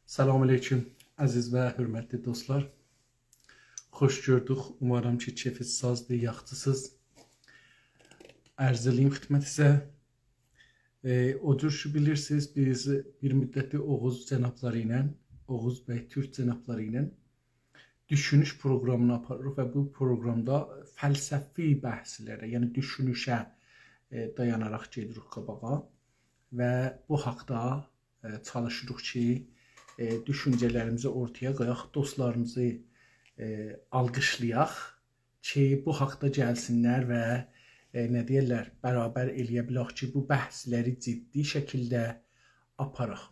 Selamünaleyküm əziz və hörmətli dostlar. Xoş gördük. Umarım ki, keyfiniz sazdır, yaxşısınız. Ərz eləyim xidmətinizə. O cür ki, bilirsiniz, biz bir müddətli Oğuz cənabları ilə, Oğuz bəy Türk cənabları ilə düşünüş proqramını aparırıq və bu proqramda fəlsəfi bəhslərə, yəni düşünüşə dayanaraq gedirik qabağa və bu haqda çalışırıq ki, düşüncələrimizi ortaya qoyaq, dostlarımızı alqışlayaq ki, bu haqda gəlsinlər və nə deyirlər, bərabər eləyə bilək ki, bu bəhsləri ciddi şəkildə aparaq.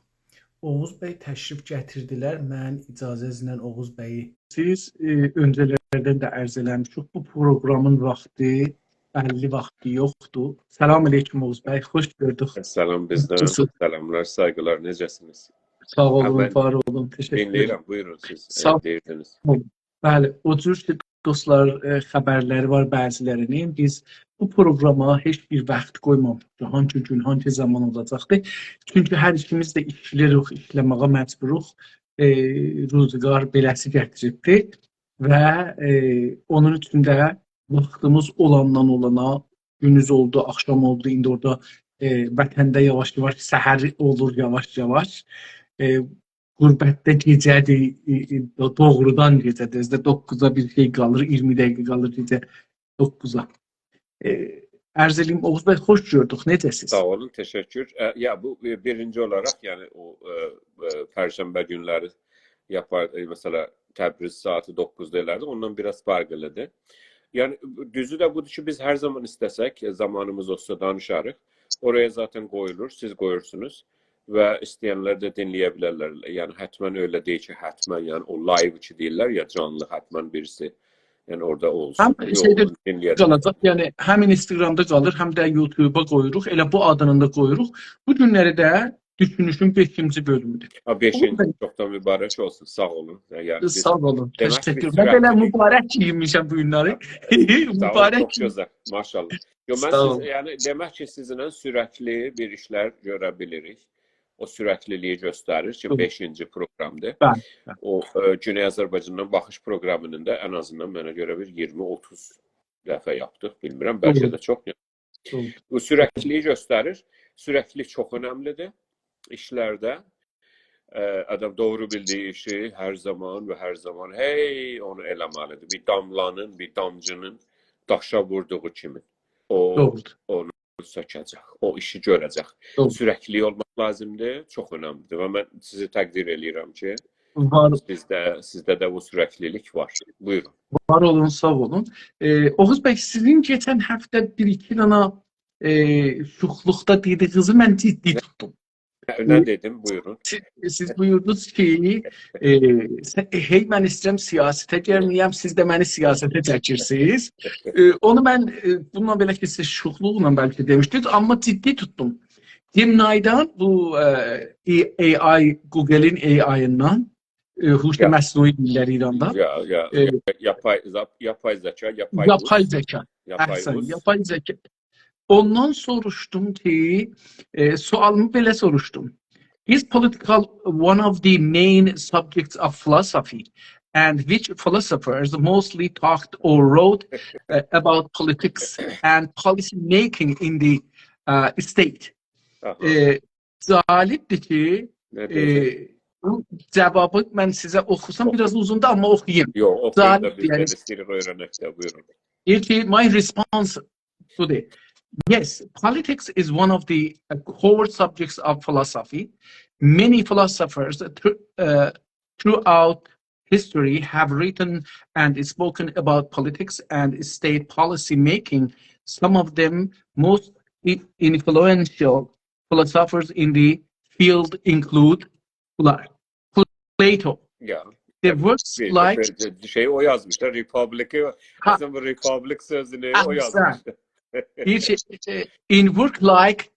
Oğuz bəy təşrif gətirdilər. Mən icazənizlə Oğuz bəyi siz öncələrdən də ərz eləmişik. Bu proqramın vaxtı, bəlli vaxtı yoxdur. Salam aleyküm Oğuz bəy, xoş gördük. Salam bizdən, salamlar, saygılar, necəsiniz? Sağ olun, var olun, teşekkür ederim. Dinləyirəm, buyurun siz deyirdiniz. Bəli, o cür ki, dostlar xəbərləri var bəzilərinin. Biz bu proqrama heç bir vaxt qoymamışıq. Hangi gün, hangi zaman olacaqdır. Çünki hər ikimiz də işləyirik, işləməyə məcburuq. Ruzgar beləsi gətiribdi və onun üçün də vaxtımız olandan olana, günüz oldu, axşam oldu, indi orada vətəndə yavaş-yavaş səhər olur, yavaş-yavaş. Qürbətdə gecədir, doğrudan gecədir. 9-a bir şey qalır, 20 dəqiqə qalır gecə 9-a. Ərz eləyim, Oğuz bəy, xoş gördük, necəsiz? Sağ olun, teşekkür. Ya bu birinci olaraq, yəni o Perşembe günləri yapar, mesela Təbriz saati 9'da elərdi, ondan biraz farklıdır. Yani düzü de budur ki, biz her zaman istesek, zamanımız olsa danışarıq. Oraya zaten koyulur, siz koyursunuz. Və istəyənlər də dinləyə bilərlər. Yəni hətmən öyle deyil ki, hətmən yəni o live ki deyirlər ya, canlı hətmən birisi. Yəni orada olsun. Həm şeydə qalacaq, yəni həmin Instagramda qalır, həm də YouTube'a qoyuruq. Elə bu adını da qoyuruq. Bu günləri də düşünüşün 5-ci bölümüdür. 5-ci çoxdan mübarək olsun. Sağ olun. Yəni sağ olun. Təşəkkür. Mən belə mübarək giyinmişəm bu günləri. Mübarək. Çox gözəl. Maşallah. Yo, mən siz, yəni demək ki, sizinlə sürətli bir işlər görə bilirik. O sürətliliyi göstərir ki, 5-ci proqramdır. O Güney Azərbaycandan baxış proqramının da ən azından mənə görə bir 20-30 dəfə yapdıq. Bilmirəm, bəlkə də çox. Bu sürətliliyi göstərir. Sürətlilik çox önəmlidir işlərdə. Adam doğru bildiyi işi hər zaman və hər zaman hey onu eləməlidir. Bir damlanın, bir damcının daşa vurduğu kimi. Onu sökəcək, o işi görəcək. Sürəkli olmaq lazımdır, çox önəmlidir və mən sizi təqdir edirəm ki, sizdə də bu sürəklilik var. Buyurun. Var olun, sağ olun. Oğuz bəy, sizin geçən həftə bir-iki dana şuxluqda dediyinizi mən ciddi tutdum. Ne dedim, buyurun. Siz buyurdunuz ki, hey mən istəyirəm siyasətə gəlməyəm, siz də məni siyasətə çəkirsiniz. Onu mən bununla belə ki, siz şuxluqla bəlkə demişdiniz, amma ciddi tutdum. Dimnaydan bu AI, Google'in AI'ından, huşda məsnui dilləri İranda. Yapay zeka. Yapay zeka. Ondan soruştum ki, sualımı belə soruştum. Is political one of the main subjects of philosophy? And which philosophers mostly talked or wrote about politics and policy making in the state? Zalibdir ki, bu cevabı mən sizə oxusam biraz uzundur, amma oxuyayım. Yox, oxuyayım da biz istəyirik öyrənəkdə, buyurun. Deyir ki, my response today. Yes, politics is one of the core subjects of philosophy. Many philosophers throughout history have written and spoken about politics and state policy making. Some of them most influential philosophers in the field include Plato. Yeah. The works like... o yazmışlar, Republic sözünü o yazmışlar. In work like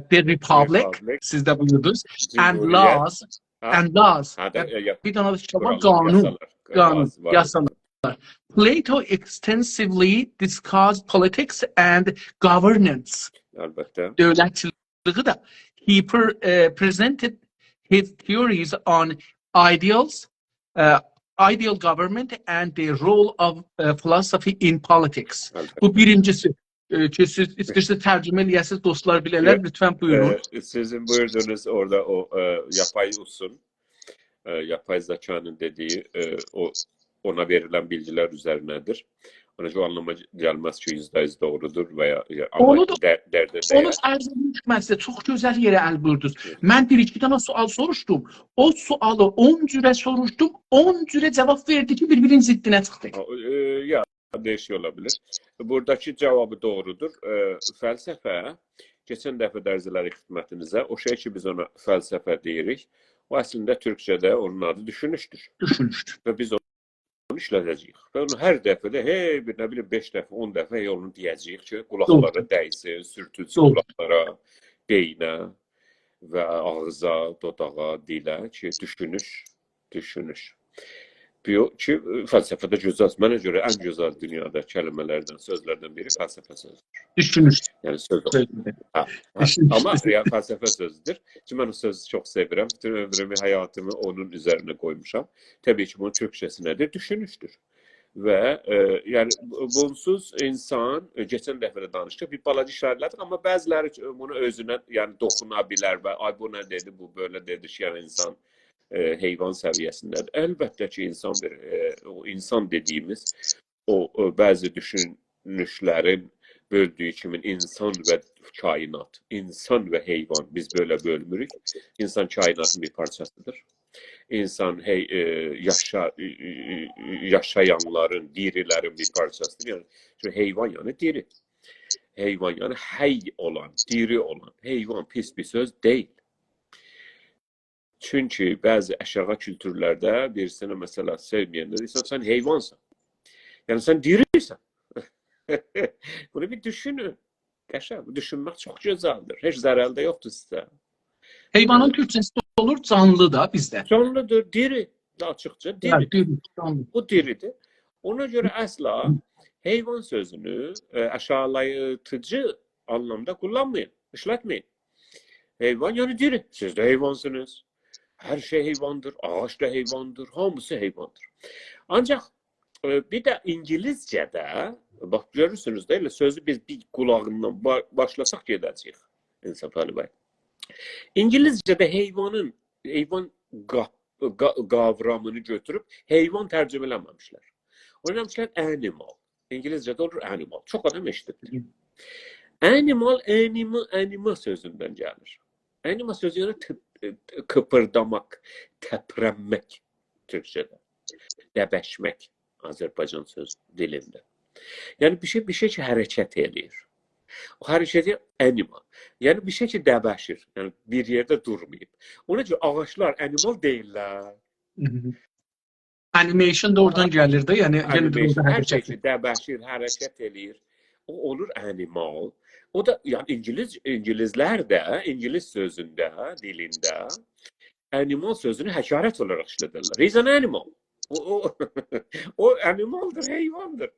The Republic, siz de buyurdunuz, and laws, bir tane kitaba kanun, yasalar. Plato extensively discussed politics and governance. Elbette. Devletçiliği de. He presented his theories on ideals, ideal government and the role of philosophy in politics. Bu birincisi. Ki siz istəyirsiniz tərcümə eləyəsiniz, dostlar bilərlər, lütfən buyurun. Sizin buyurduğunuz orada o yapay usun, yapay zekanın dediği ona verilen bilgiler üzerinedir. Ona şu anlama gelmez ki %100 doğrudur veya onu arz etmişdim mən sizə. Çox gözəl yerə əl vurdunuz. Mən bir-iki dənə sual soruşdum. O sualı 10 cürə soruşdum. 10 cürə cavab verdi ki, bir-birinin ziddinə çıxdı. Ya değişiyor olabilir. Buradaki cevabı doğrudur. Felsefe, geçen dəfə dərzələri xidmətinizə, o şey ki biz ona felsefe deyirik, o əslində Türkçədə onun adı düşünüşdür. Düşünüşdür. Və biz onu işlədəcəyik. Və onu hər dəfədə, nə bilim 5 dəfə, 10 dəfə onu deyəcəyik ki, qulaqlara dəysin, sürtülsün qulaqlara, beynə və ağıza, dodağa, dilə ki, düşünüş. Ki, fəlsəfədə gözəl, mənə görə ən gözəl dünyada kəlmələrdən, sözlərdən biri fəlsəfə sözüdür. Düşünüş. Yəni söz Amma fəlsəfə sözüdür. Ki, mən o sözü çox sevirəm. Bütün ömrümü, həyatımı onun üzərinə qoymuşam. Təbii ki, bunun Türkçəsi nədir? Düşünüşdür. Və yəni bunsuz insan, keçən dəfə də danışdıq, bir balaca işarələrdir, amma bəziləri bunu özünə yəni toxuna bilər və ay bu nə dedi, bu böyle dedi ki, yəni insan heyvan səviyyəsindədir. Əlbəttə ki, o insan dediyimiz o bəzi düşünüşlərin böldüyü kimi insan və kainat, insan və heyvan biz belə bölmürük. İnsan kainatın bir parçasıdır. İnsan yaşayanların, dirilərin bir parçasıdır. Yəni heyvan yəni diri. Heyvan yəni hey olan, diri olan. Heyvan pis bir söz deyil. Çünki bəzi aşağı kültürlərdə birisini məsələ sevməyəndə deyirsən, sən heyvansan. Yəni sən dirisən. Bunu bir düşünün. Qəşəng, düşünmək çox gözəldir. Heç zərəl də yoxdur sizə. Heyvanın Türkçəsi olur, canlı da bizdə. Canlıdır, diri. Açıqca diri. Canlı. Bu diridir. Ona görə əsla heyvan sözünü aşağılayıcı anlamda kullanmayın, işlətməyin. Heyvan yəni diri. Siz də heyvansınız. Hər şey heyvandır, ağac da heyvandır, hamısı heyvandır. Ancaq bir də İngilizcədə, bax görürsünüz də, elə sözü biz bir qulağından başlasaq gedəcəyik. İnsaf Ali bəy. İngilizcədə heyvan qavramını götürüb heyvan tərcümə eləməmişlər. Onu eləmişlər animal. İngilizcədə olur animal. Çox adam eşitdir. Animal, anima sözündən gəlir. Anima sözü yəni kıpırdamak, təprənmək Türkçədə. Dəbəşmək Azərbaycan söz dilində. Yəni bir şey ki hərəkət edir. O hərəkəti anima. Yəni bir şey ki dəbəşir. Yəni bir yerdə durmayıb. Ona görə ağaçlar animal deyirlər. Animation da oradan gəlir də. Yəni hər şey ki dəbəşir, hərəkət edir. O olur animal. O da yani İngilizlər də İngiliz sözündə, dilində animal sözünü həkarət olaraq işlədirlər. He's an animal. O animaldır, heyvandır.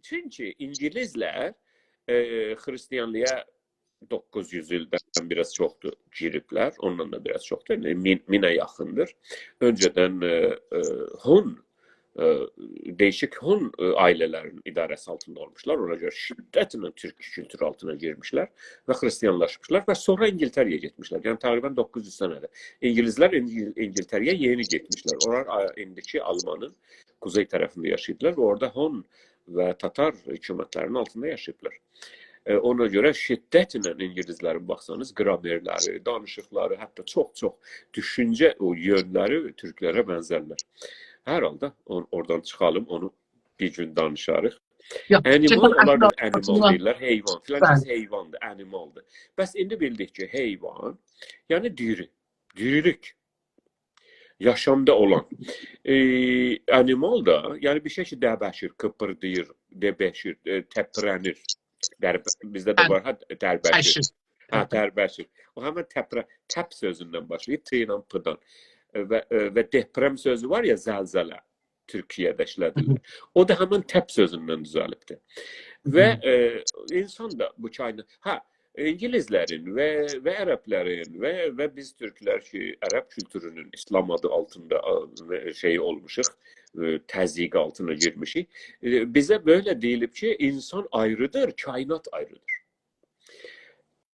Çünki İngilizlər Xristiyanlığa 900 ildən biraz çoxdur giriblər. Ondan da biraz çoxdur. Minə yaxındır. Öncədən Hun değişik Hun ailelerin idaresi altında olmuşlar. Ona göre şiddetle Türk kültürü altına girmişler ve Hristiyanlaşmışlar ve sonra İngiltere'ye gitmişler. Yani takriben 900 senede. İngilizler İngiltere'ye yeni gitmişler. Onlar indiki Alman'ın kuzey tarafında yaşadılar ve orada Hun ve Tatar hükümetlerinin altında yaşadılar. Ona göre şiddetle İngilizlerin baksanız gramerleri, danışıkları, hatta çok düşünce o yönleri Türklere benzerler. Hər halda oradan çıxalım, onu bir gün danışarıq. Animal, onlar da animal deyirlər, heyvan. Filan heyvandır, animaldır. Bəs indi bildik ki, heyvan, yəni diri, dirilik, yaşamda olan. Animal da, yəni bir şey ki, dəbəşir, kıpırdayır, dəbəşir, təprənir. Bizdə də var, tərbəşir. Tərbəşir. O həmən təp sözündən başlayır, T ilə P-dan. Və deprem sözü var ya, zəlzələ Türkiyədə işlədilir. O da həmən təp sözündən düzəlibdir. Və insan da bu kainat... İngilizlerin ve Arapların ve biz Türkler ki Arap kültürünün İslam adı altında şey olmuşuz, təzyiq altına girmişik. Bize böyle deyilib ki insan ayrıdır, kainat ayrıdır.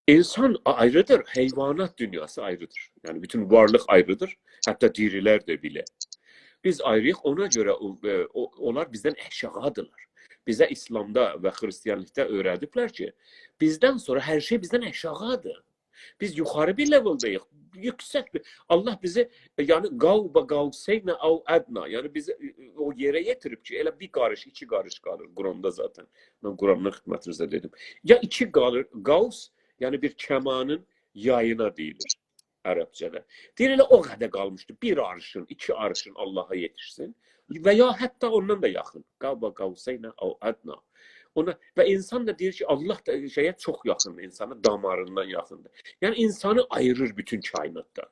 İnsan ayrıdır, hayvanat dünyası ayrıdır. Yani bütün varlık ayrıdır, hatta diriler de bile. Biz ayrıyıq, ona görə onlar bizdən aşağıdırlar. Bizə İslamda və Xristiyanlıqda öyrədiblər ki, bizdən sonra hər şey bizdən aşağıdır. Biz yuxarı bir leveldayıq, yüksək bir. Allah bizi, yani qavseynə av ədna, yani bizi o yerə yetirib ki, elə bir qarış, iki qarış qalır Quranda zaten. Ben Quranın xidmətinizdə dedim. Ya iki qalır, qavs, yani bir kəmanın yayına deyilir Ərəbcədə. Deyir, elə o qədər qalmışdı. Bir arşın, iki arşın Allah'a yetişsin. Və ya hətta ondan da yaxın. Qavba qavseynə av ədna. Ona, və insan da deyir ki, Allah da şeyə çox yaxındır, insana damarından yaxındır. Yəni insanı ayırır bütün kainatdan.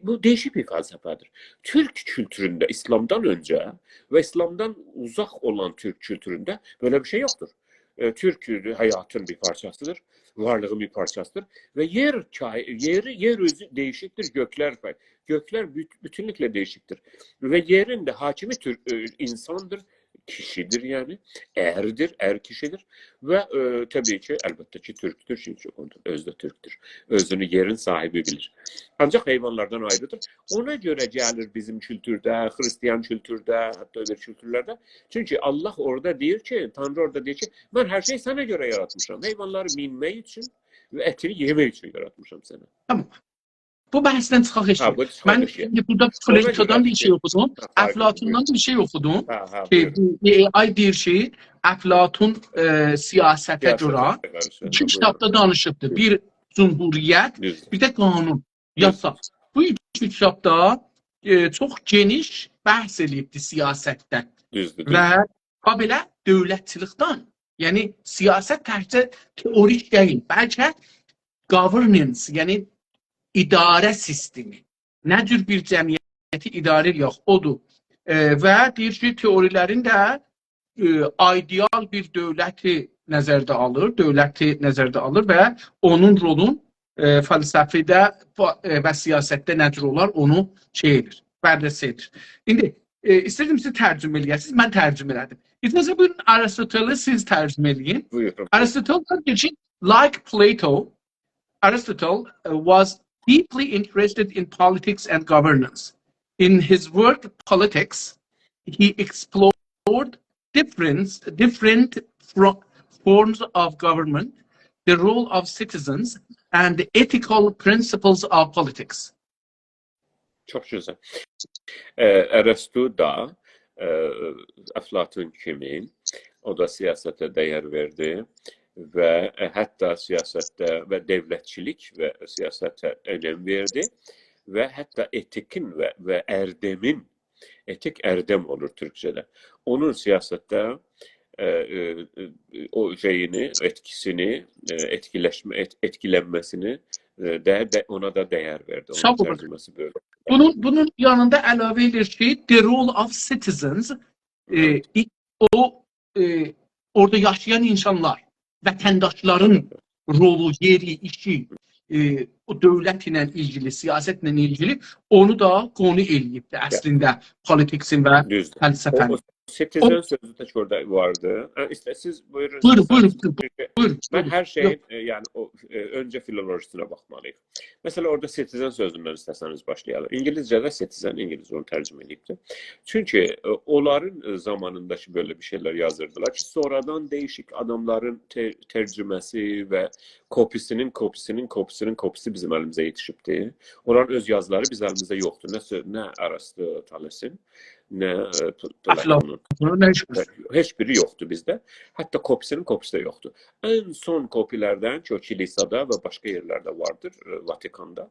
Bu değişik bir felsefedir. Türk kültüründe İslam'dan önce ve İslam'dan uzak olan Türk kültüründe böyle bir şey yoktur. Türk hayatın bir parçasıdır, varlığın bir parçasıdır ve yeryüzü değişiktir, gökler bütünlükle değişiktir ve yerin de hakimi insandır, kişidir yani, er kişidir ve tabii ki elbette ki Türktür çünkü özde Türktür. Özünü yerin sahibi bilir. Ancak hayvanlardan ayrıdır. Ona göre gelir bizim kültürde, Hristiyan kültürde, hatta öbür kültürlerde. Çünkü Allah orada diyor ki, Tanrı orada diyor ki, ben her şeyi sana göre yaratmışım. Hayvanları minmək için ve etini yemek için yaratmışım seni. Tamam. Bu bahsden çıxaq eşit. Ben burada Plato'dan bir şey okudum. Aflatun'dan bir şey okudum. Ay bir şey, Aflatun siyasete göre iki kitapta danışıbdı. Bir Cumhuriyet, bir de Kanun, yasa. Bu iki kitapta çok geniş bəhs edibdi siyasetdən. Və belə dövlətçilikdən. Yəni siyaset təkcə teorik değil. Bəlkə governance, yəni idarə sistemi. Nə cür bir cəmiyyəti idarə yox, odur. Və deyir ki, teorilərin də ideal bir dövləti nəzərdə alır və onun rolun fəlsəfədə və siyasətdə nə cür olar, onu bərrəsi edir. İndi istəyirəm sizi tərcümə eləyəsiniz, mən tərcümə elədim. İcazə buyurun, Aristotel'i siz tərcümə eləyin. Aristotle deyir ki, like Plato, Aristotle was deeply interested in politics and governance. In his work, Politics, he explored different forms of government, the role of citizens, and the ethical principles of politics. Çok güzel. Aristo da Aflatun kimi, o da siyasete değer verdi. Ve hatta siyasette ve devletçilik ve siyasete önem verdi ve hatta etikin ve erdemin, etik erdem olur Türkçe'de. Onun siyasette o şeyini, etkisini, etkilenmesini ona da değer verdi. Onun tercümesi böyle. Bunun yanında əlavə edir ki, the role of citizens, orada yaşayan insanlar, vətəndaşların rolu, yeri, işi, o dövlətlə ilgili, siyasetlə ilgili onu da konu eləyibdi əslində politiksin və fəlsəfənin. Citizen sözü de orada vardı. İşte siz buyurun. Buyurun. Ben her şeyin yani önce filolojisine bakmalıyım. Mesela orada citizen sözünden isterseniz başlayalım. İngilizce'de citizen, İngiliz onu tercüme edipti. Çünkü onların zamanındaki böyle bir şeyler yazırdılar ki sonradan değişik adamların tercümesi ve kopisi bizim elimize yetişipti. Onların öz yazıları biz elimizde yoktu. Ne Aristoteles'in, ne Platon'un. Hiçbiri yoktu bizde. Hatta kopisi de yoktu. En son kopilerden ki o kilisada ve başka yerlerde vardır Vatikan'da.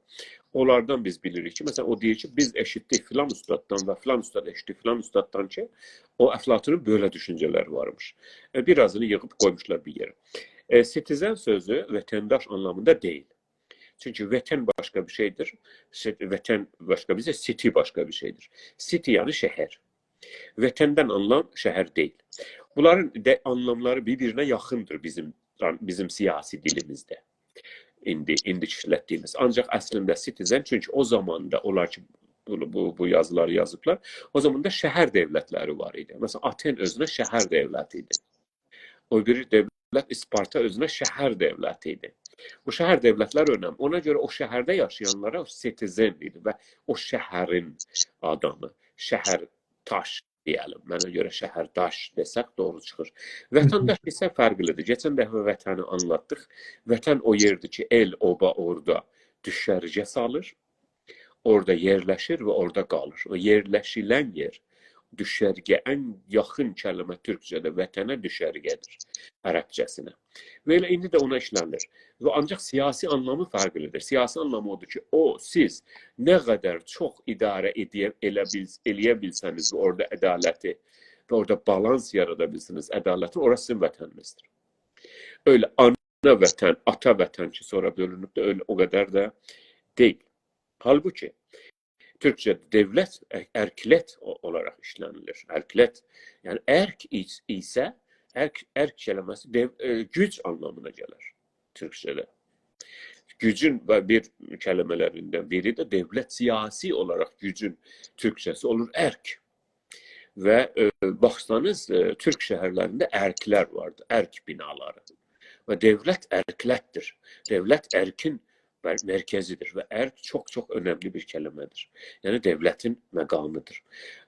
Onlardan biz bilirik ki mesela o deyir ki biz eşittik filan ustaddan ve filan ustad eşittik filan ustaddan ki o Aflatun'un böyle düşünceler varmış. Birazını yığıp koymuşlar bir yere. Citizen sözü vatandaş anlamında değil. Çünkü vətən başka bir şeydir. Vətən başka bir şey, city başka bir şeydir. City yani şehir. Vətəndən anlam şehir değil. Bunların anlamları birbirine yakındır bizim siyasi dilimizde. İndi işlətdiyimiz. Ancaq əslində citizen, çünki o zamanda onlar ki bu yazıları yazıblar, o zaman da şəhər devlətləri var idi. Məsələn, Aten özünə şəhər devləti idi. O biri devlət İsparta özünə şəhər devləti idi. Bu şəhər devlətlər önəm. Ona görə o şəhərdə yaşayanlara citizen idi və o şəhərin adamı, şəhərtaş deyəlim. Mənə görə şəhərdaş desək doğru çıxır. Vətəndaş isə fərqlidir. Keçən dəfə vətəni anlatdıq. Vətən o yerdir ki, el, oba orada düşərgə salır, orada yerləşir və orada qalır. O yerləşilən yer, düşərgə, ən yaxın kəlmə türkcədə vətənə düşərgədir, ərəbcəsinə. Və elə indi də ona işlənilir. Və ancaq siyasi anlamı fərqlidir. Siyasi anlamı odur ki, siz nə qədər çox idarə eləyə bilsəniz və orada ədaləti və orada balans yarada bilsiniz, ədalətin, orası sizin vətəninizdir. Öyle ana vətən, ata vətən ki, sonra bölünüb də öyle o qədər də deyil. Halbuki, Türkçədə devlət ərklət olaraq işlənilir. Ərklət, yəni ərk isə, ərk kələməsi güc anlamına gəlir Türkçədə. Gücün bir kələmələrindən biri də devlət siyasi olaraq gücün Türkçəsi olur ərk. Və baxsanız, Türk şəhərlərində ərklər vardır, ərk binaları. Və devlət ərklətdir. Devlət ərkin mərkəzidir və ərk çox önəmli bir kəlmədir. Yəni devlətin məqamıdır.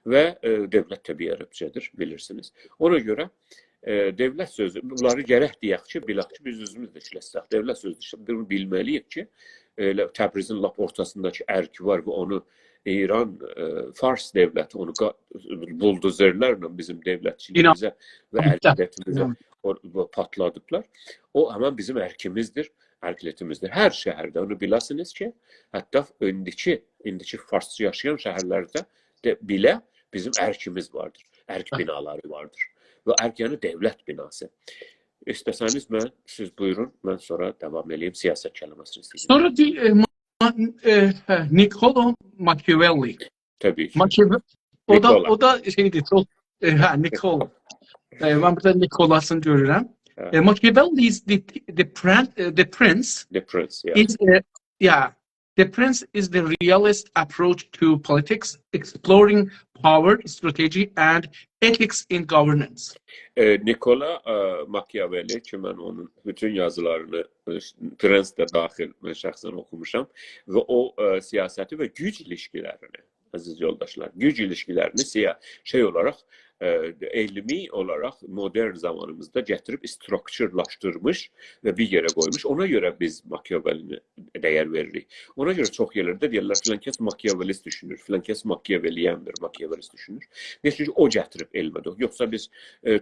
Və devlət təbii ərəbcədir, bilirsiniz. Ona görə devlət sözü, bunları gərək deyək ki, bilək ki, biz özümüz də işləsək. Devlət sözü bunu bilməliyik ki, Təbrizin lap ortasındakı ərk var və onu İran, Fars devləti onu buldozerlərlə bizim devlətçiliyimizə və ərklətimizə patladıblar. O həmən bizim ərkimizdir, ərklətimizdir. Hər şəhərdə onu biləsiniz ki, hətta indiki farsça yaşayan şəhərlərdə bilə bizim ərkimiz vardır. Ərk binaları vardır. Və ərk yəni devlət binası. İstəsəniz siz buyurun, mən sonra davam edeyim siyasət kəlməsini istəyim. Sonra Niccolo Machiavelli. Təbii ki. O da şeydir, çok Niccolo. Ben burada Nicolas'ını görürəm. Machiavelli is the prince. The prince, yeah. The prince is the realist approach to politics, exploring power, strategy, and ethics in governance. Nicola Machiavelli ki, mən onun bütün yazılarını Prens də daxil mən şəxsən oxumuşam və o siyasəti və güc ilişkilərini, əziz yoldaşlar, güc ilişkilərini şey olaraq, elmi olaraq modern zamanımızda gətirib strukturlaşdırmış və bir yerə qoymuş. Ona görə biz Machiavellini dəyər veririk. Ona görə çox yerlərdə deyirlər, filan kəs Machiavellist düşünür, filan kəs Machiavelliyəndir, Machiavellist düşünür. Çünki o gətirib elmədir. Yoxsa biz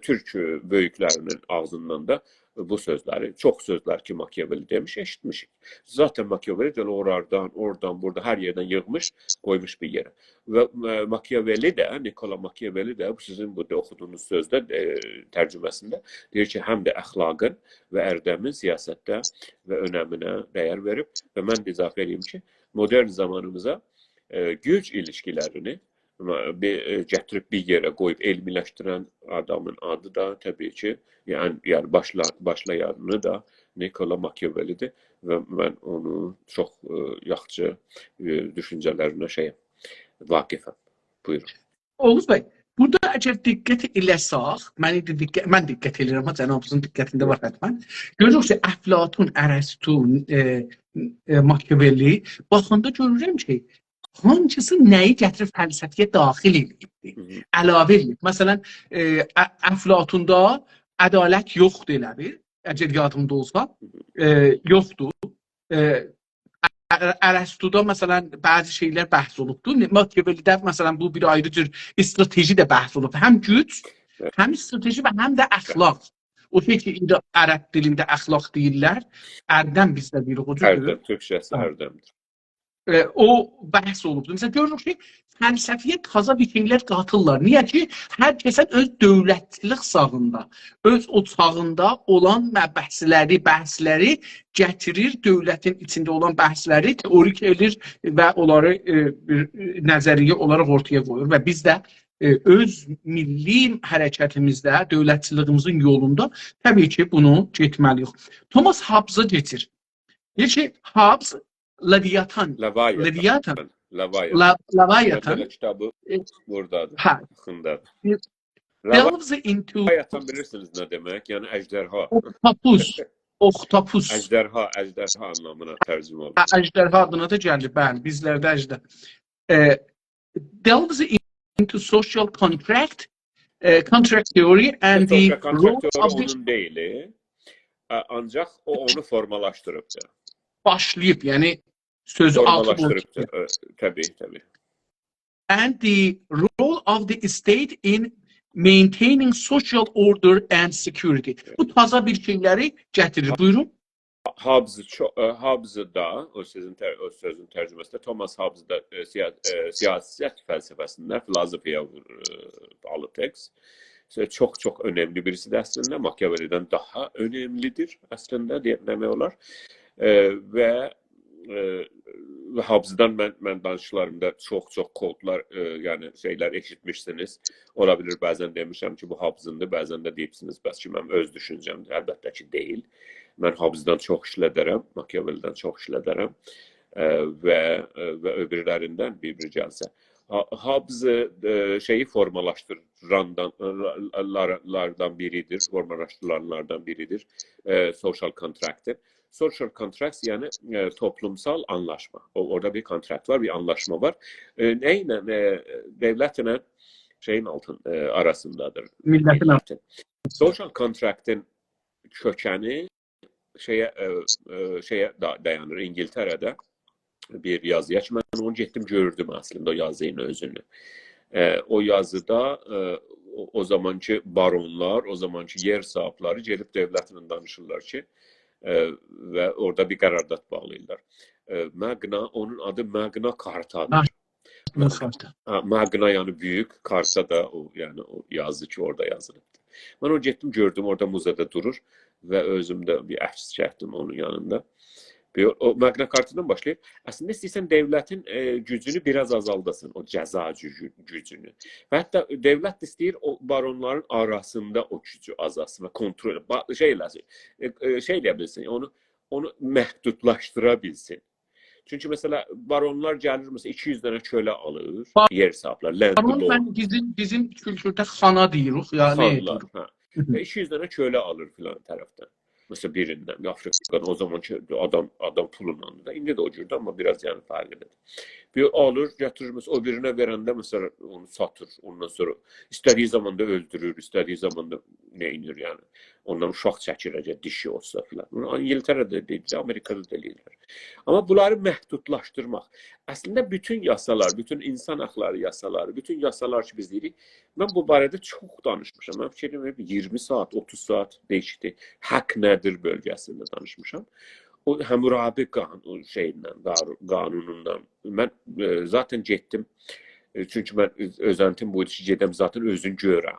Türk böyüklərinin ağzından da bu sözləri, çox sözlər ki Machiavelli demiş, eşitmişik. Zaten Machiavelli də oradan, burada, hər yerdən yığmış, qoymuş bir yerə. Və Machiavelli də, Nicola Machiavelli də, bu sizin burada oxuduğunuz sözdə, tərcüməsində deyir ki, həm də əxlaqın və ərdəmin siyasətdə və önəminə dəyər verib və mən də izafə edeyim ki, modern zamanımıza güc ilişkilərini gətirib bir yerə qoyub elmiləşdirən adamın adı da təbii ki, yəni başlayanı da Nicola Machiavelli'dir və mən onu çox yaxşı düşüncələrinə vaqifəm. Buyurun. Oğuz bəy, burada əgər diqqət eləsək, mən diqqət edirəm, amma cənabımızın diqqətində var hətmən. Görürük ki, Əflatun, Ərəstu, Machiavelli, baxanda görürəm ki, hancısı nəyi gətirib fəlsəfiyə daxil edibdir, əlavə edib. Məsələn, Əflatunda ədalət yoxdur elə bir, əgər yadımda olsa, yoxdur. Ərəstuda məsələn bəzi şeylər bəhs olubdur. Machiavelli'də məsələn bu bir ayrı cür strateji də bəhs olub. Həm güc, həm strateji və həm də əxlaq. O şey ki, indi ərəb dilində əxlaq deyirlər, ərdəm bizdə bir o cür. Ərdəm, Türkçəsi ərdəmdir. O bəhs olubdur. Məsələn, görürük ki, fəlsəfiyə taza bir şeylər qatırlar. Niyə ki, hər kəsən öz dövlətçilik sağında, öz ocağında olan bəhsləri gətirir, dövlətin içində olan bəhsləri teorik edir və onları nəzəriyyə olaraq ortaya qoyur. Və biz də öz milli hərəkətimizdə, dövlətçiliyimizin yolunda təbii ki, bunu getməliyik. Thomas Hobbes'a getir. Yeki Hobbes Leviathan. Leviathan. Leviathan. Kitabı buradadır. Ha. Yaxındadır. Delves into Leviathan bilirsiniz ne demek? Yani ejderha. Octopus. Ejderha anlamına tərcümə olunur. Ejderha adına da gəlir, bəli, bizlərdə ejder. Delves into social contract theory and the role of the... Onun değil, ancaq o onu formalaşdırıbdır. Başlayıb, yəni sözü formalaşdırıbdır. Təbii. And the role of the state in maintaining social order and security. Bu taza bir şeyləri gətirir. Buyurun. Hobbes'ı da, o sözün tərcüməsində, Thomas Hobbes da siyasət fəlsəfəsində filozofiya alıb tekst. Çox önemli birisi də əslində, Machiavelli'dən daha önemlidir əslində demək olar. Və Hobbes'dan mən danışılarımda çox kodlar, yəni şeylər eşitmişsiniz. Olabilir, bəzən demişəm ki, bu Hobbes'ındır, bəzən də deyibsiniz, bəs ki, mənim öz düşüncəmdir. Əlbəttə ki, deyil. Mən Hobbes'dan çox işlədərəm, Machiavelli'dən çox işlədərəm və öbürlərindən bir gəlsə. Hobbes'ı şeyi formalaştıranlardan biridir, formalaştıranlardan biridir social contract'tir. Social contract yani toplumsal anlaşma. Orada bir kontrakt var, bir anlaşma var. Neyle? Devletle şeyin arasındadır. Milletin. Social contract'in kökeni şeye dayanır. İngiltere'de bir yazıya ki, mən onu getdim gördüm aslında o yazının özünü. O yazıda o zamanki baronlar, o zamanki yer sahipleri gelip devletle danışırlar ki ve orada bir qərardat bağlayırlar. Magna, onun adı Magna Carta'dır. Magna yani büyük, Carta da o yani o yazı ki orada yazılıbdı. Ben onu getdim gördüm, orada muzada durur ve özümdə bir əks çəkdim onun yanında. O Magna Carta'dan başlayıb, əslində istəyirsən devlətin gücünü biraz azaldasın, o cəza gücünü. Və hətta devlət istəyir o baronların arasında o gücü azalsın və kontrol şey eləyə bilsin, onu məhdudlaşdıra bilsin. Çünki mesela baronlar gəlir, mesela 200 dənə kölə alır, yer sahiblər, landlord. Baron bizim kültürdə xana deyirik, yəni. Xanlar, 200 dənə kölə alır filan tərəfdən. Mesela birinden, Afrika'dan o zamanki adam pulundan da. İndi de o cürdə, amma biraz yani fərqlidir. Bir alır, gətirir, mesela o birine verəndə mesela onu satır. Ondan sonra istədiyi zaman da öldürür, istədiyi zaman da neyinir yani. Ondan uşaq çəkirəcək, dişi olsa filan. İngiltərədə deyildir, Amerikada da deyirlər. Amma bunları məhdudlaşdırmaq. Əslində bütün yasalar, bütün insan haqları yasaları, bütün yasalar ki biz deyirik, mən bu barədə çox danışmışam. Mən fikirlərim 20 saat, 30 saat dəyişdi. Haqq nədir bölgəsində danışmışam. O Həmmurabi qanunundan. Mən zaten getdim. Çünki mən özəntim bu işi gedəm zaten özün görəm.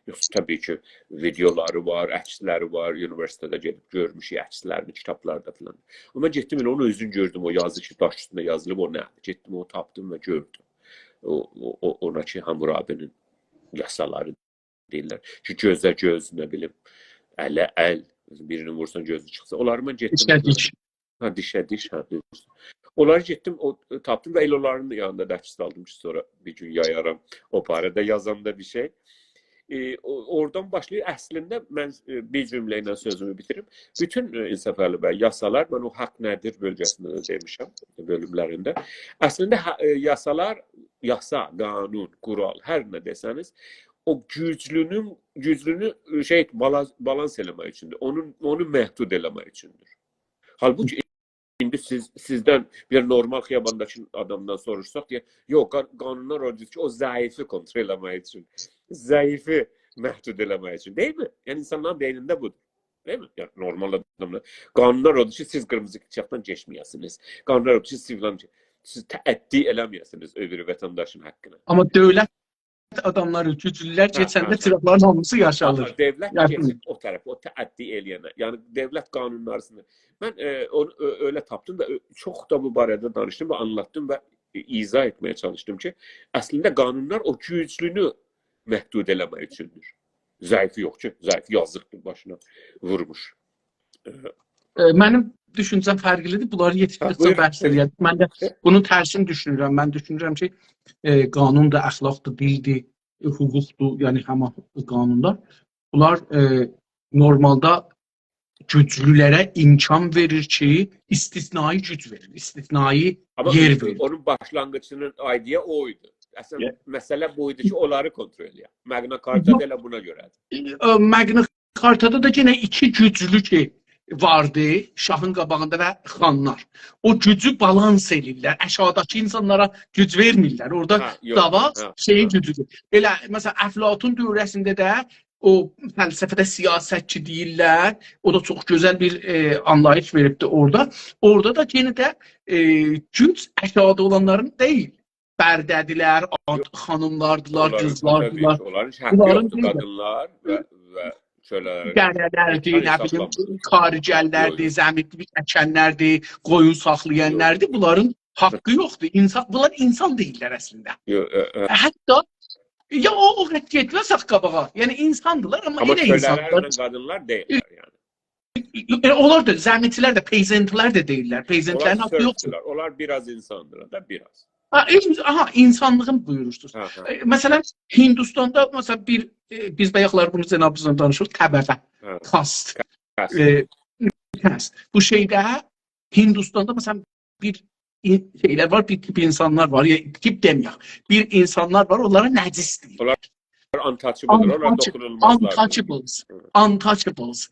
Yoxsa təbii ki, videoları var, əksləri var, üniversitədə gedib görmüşük əkslərini, kitablarda filan. Amma getdim, onu özün gördüm, o yazı ki, daş üstündə yazılıb, o nədir? Getdim, onu tapdım və gördüm. Ona ki, Hammurabinin yasaları deyirlər. Ki, gözlə göz, nə bilim, ələ əl, birini vursan gözü çıxsa. Onları mən getdim. Dişə diş. Onları getdim, tapdım və onların yanında dərs aldım ki, sonra bir gün yayaram. O barədə yazanda bir şey. Oradan başlayır. Əslində mən bir cümlə ilə sözümü bitirim. Bütün İnsafərli bəy yasalar, mən o haqq nədir bölgəsində də demişəm bölümlərində. Əslində yasalar, yasa, qanun, qural, hər nə desəniz, o güclünü balans eləmək üçündür. Onu məhdud eləmək üçündür. Halbuki indi sizdən bir normal xiyabandakı adamdan soruşsaq deyə, yox, qanunlar odur ki, o zəifi kontrol eləmək üçün, zəifi məhdud eləmək üçün, deyil mi? Yəni insanların beynində budur, deyil mi? Yəni normal adamlar. Qanunlar odur ki, siz qırmızı çiçəkdən keçməyəsiniz. Qanunlar odur ki, siz təəddi eləməyəsiniz öbürü vətəndaşın haqqını. Amma dövlət adamları, güclülər keçəndə çıraqların hamısı yaşalır. Devlət keçib o tərəfə, o təəddi eləyənə. Yəni devlət qanunlarını. Mən onu öyle tapdım və çox da bu barədə danışdım və anlattım və izah etməyə çalışdım ki, əslində qanunlar o güclünü məhdud eləmək üçündür. Zəifi yox ki, zəif yazıqdır, başına vurmuş. Mənim düşüncəm fərqlidir. Bunları yetişdirəcəm bəhs eləyəcəm. Mən də bunun tərsini düşünürəm. Mən düşünürəm ki, qanun da, əxlaqdır, dildir, hüquqdur, yəni həmin qanunlar. Bunlar normalda güclülərə imkan verir ki, istisnai güc verir, istisnai yer verir. Ama onun başlangıcının idea oydu. Aslında mesele buydu ki, onları kontrol ediyor. Magna Carta da buna görədir. Magna Cartada da yine iki güclü ki vardı, şahın qabağında və xanlar. O gücü balans edirlər. Aşağıdakı insanlara güc vermirlər. Orada dava şeyin gücüdür. Elə məsələn Əflatun dövrəsində də o fəlsəfədə siyasətçi deyirlər. O da çox gözəl bir anlayış veribdi orada. Orada da yenə də güc aşağıda olanların deyil. Bərdədilər, xanımlardılar, qızlardılar. Onların haqqı yoxdur, qadınlar və Dərələrdir, nə bilim, xaricəllərdir, zəmitli əkənlərdir, qoyun saxlayanlardır. Bunların haqqı yoxdur. Bunlar insan deyirlər əslində. Hətta ya o getməsək qabağa. Yəni insandılar, amma elə insanlar. Amma kölələrlə qadınlar deyirlər yəni. Onlar da, zəmitlər də, peyzentlər də deyirlər. Peyzentlərin haqqı yoxdur. Onlar biraz insandırlar da, biraz. Aha, insanlığın buyurursunuz. Məsələn, Hindistanda məsələn biz bayaqlar bunu cənabımızla danışırıq, təbəqə, kast. Bu şeydə Hindistanda məsələn bir şeylər var, bir tip insanlar var, ya tip deməyək. Bir insanlar var, onlara nəcis deyir. Onlar untouchables.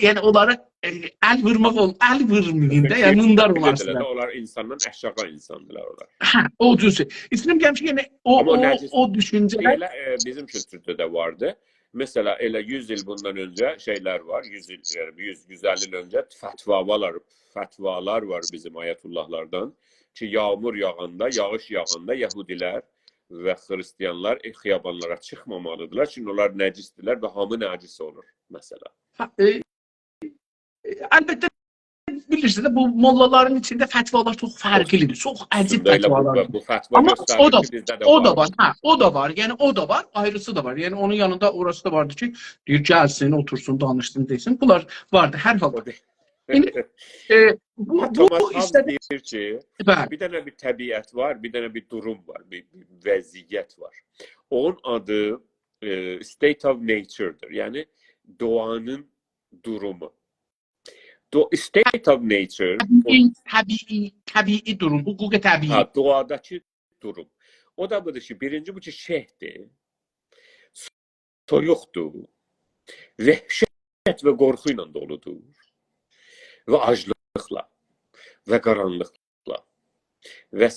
Yəni onlara əl vurmaq əl vurmayın da, yəni nundar olarsınlar. Onlar insandan aşağı insandılar onlar. Hə, o düzdür. İstəyirəm ki, yəni o düşüncələr bizim kültürdə də vardı. Mesela elə 100 il bundan öncə şeylər var, 100 il, yəni 150 il öncə fətvalar var bizim ayətullahlardan ki, yağmur yağanda, yağış yağanda Yahudilər və Xristiyanlar xiyabanlara çıxmamalıdırlar. Çünki onlar nəcisdirlər və hamı nəcis olur, məsələ. Əlbəttə, bilirsiniz də, bu mollaların içində fətvalar çox fərqlidir. Çox əcib fətvalar. Amma o da var. Yəni o da var, ayrısı da var. Yəni onun yanında orası da vardı ki, deyir, gəlsin, otursun, danışsın, desin. Bunlar vardı hər halda. Thomas Hobbes deyir ki, bir dənə bir təbiət var, bir dənə bir durum var, bir vəziyyət var. Onun adı state of nature'dır. Yəni doğanın durumu. State of nature təbii durum, hüquqi təbii. Doğadakı durum. O da budur ki, birinci bu ki şeyhdir, soyuqdur, vəhşət və qorxu ilə doludur və aclıqla və qaranlıqla. Və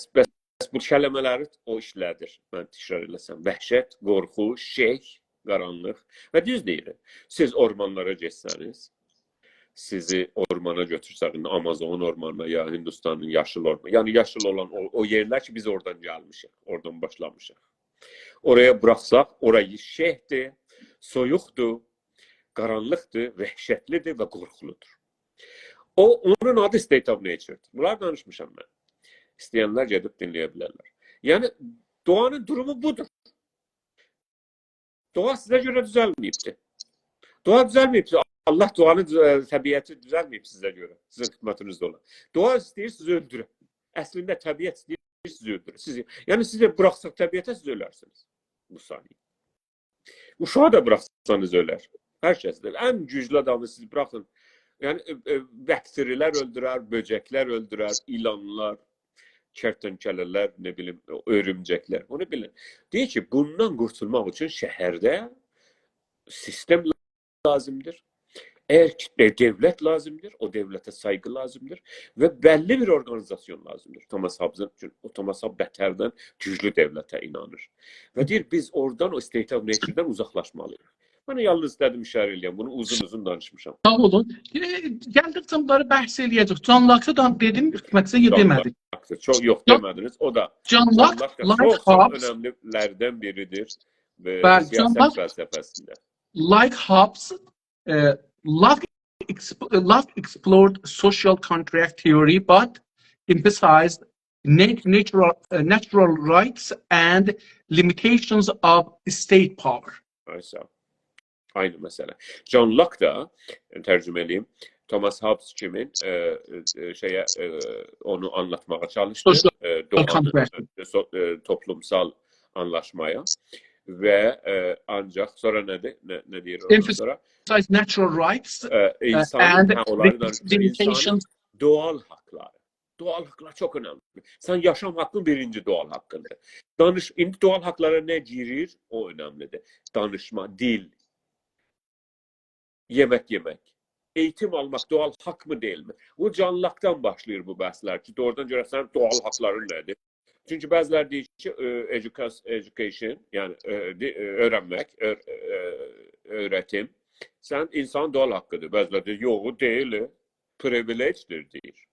bu kələmələri o işlədir, mən təkrar eləsəm. Vəhşət, qorxu, şeyh, qaranlıq və düz deyir. Siz ormanlara geçsəniz, sizi ormana götürsək, Amazon ormanına ya Hindistanın yaşıl ormanı. Yəni yaşıl olan o yerlər ki, biz oradan gəlmişik, oradan başlamışıq. Oraya buraxsaq, orayı şeyhdir, soyuqdur, qaranlıqdır, vəhşətlidir və qorxuludur. Onun adı state of nature'dir. Bunlar danışmışam mən. İstəyənlər gedib dinləyə bilərlər. Yəni, doğanın durumu budur. Doğa sizə görə düzəlməyibdir. Doğa düzəlməyibdir. Allah doğanın təbiəti düzəlməyib sizə görə, sizin xidmətinizdə olan. Doğa istəyir, sizi öldürür. Əslində təbiət istəyir, sizi öldürür. Yəni, sizə buraxsaq təbiətə, siz ölərsiniz bu saniyə. Uşağı da buraxsanız ölər. Hər kəsdir. Ən güclü adamı siz buraxın. Yəni, bakterilər öldürər, böcəklər öldürər, ilanlar, kərtənkələlər, nə bilim, örümcəklər. Onu bilin. Deyir ki, bundan qurtulmaq üçün şəhərdə sistem lazımdır. Əgər devlət lazımdır, o devlətə sayğı lazımdır və bəlli bir organizasyon lazımdır. Thomas Hobbes bətərdən güclü devlətə inanır. Və deyir, biz oradan, o state of nature-dan uzaqlaşmalıyıq. Mən yalnız istədim işarə eləyəm. Bunu uzun-uzun danışmışam. Sağ olun. Gəldikcə bunları bəhs eləyəcək. John Locke-dan dedim, hikmətsə demədik. Çox yox demədiniz. O da John Locke çox önəmlilərdən biridir siyasət fəlsəfəsində. Like Hobbes, Locke explored social contract theory, but emphasized natural rights and limitations of state power. Aynı məsələ. John Locke da, tərcümə edeyim, Thomas Hobbes kimin onu anlatmaya çalıştı. Doğanın toplumsal anlaşmaya ve ancak sonra ne diyor ondan sonra? Natural rights insanın doğal hakları. Doğal haklar çok önemli. Sen yaşam hakkın birinci doğal hakkındır. İndi doğal haklara ne girir? O önemlidir. Danışma, dil, yemek yemek, eğitim almak doğal hak mı değil mi? Bu canlılıktan başlıyor bu bəhslər ki, doğrudan görəsən doğal hakların nədir? Çünki bəziləri deyir ki, education, yani öğrenmek, öğretim, sen insan doğal hakkıdır. Bəziləri deyir, yox, deyil, privilegedir deyir.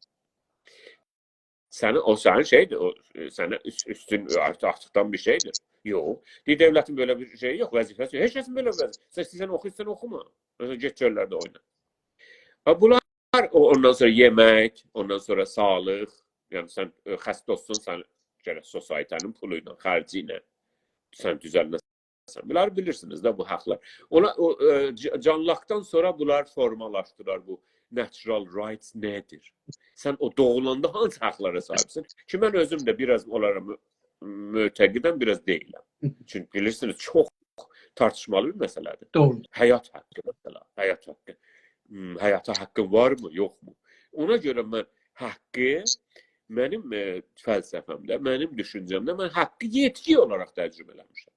O senin şeydir, o sana üstün artıktan bir şeydir. Yok. Devletin böyle bir şey yok, vazifesi yok. Hiç kesin böyle bir vazifesi. Sen oku, okuma. Geç çöllerde oyna. Bunlar ondan sonra yemek, ondan sonra sağlık. Yani sen hasta olsun, sen sosyetenin puluyla, harcıyla sen düzelmesin. Bunlar bilirsiniz de bu haklar. Canlılıktan sonra bunlar formalaştılar bu. Natural rights nedir? Sen o doğulanda hangi haklara sahipsin? Ki ben özüm de biraz onlara müteqqidən biraz değilim. Çünkü bilirsiniz çok tartışmalı bir meseledir. Doğru. Hayat hakkı mesela. Hayat hakkı. Hayata hakkın var mı, yok mu? Ona göre ben hakkı benim felsefemde, benim düşüncemde ben hakkı yetki olarak təcrübə eləmişəm.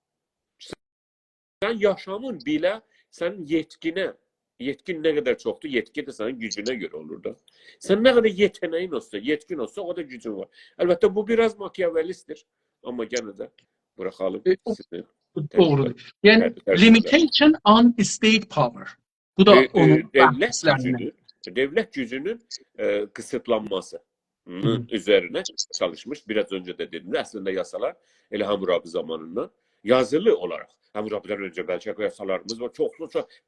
Sen yaşamın bile senin yetkin ne kadar çoktu, yetki de senin gücüne göre olur da. Sen ne kadar yeteneğin olsa, yetkin olsa o da gücün var. Elbette bu biraz makyavelisttir ama gene de bırakalım sizi. Doğrudur. Yani limitation on state power. Bu da onun devlet gücünün kısıtlanması üzerine çalışmış. Biraz önce de dedim. Aslında yasalar Elə Hammurabi zamanından yazılı olarak. Hammurabi'den önce belki yasalarımız var. Çok.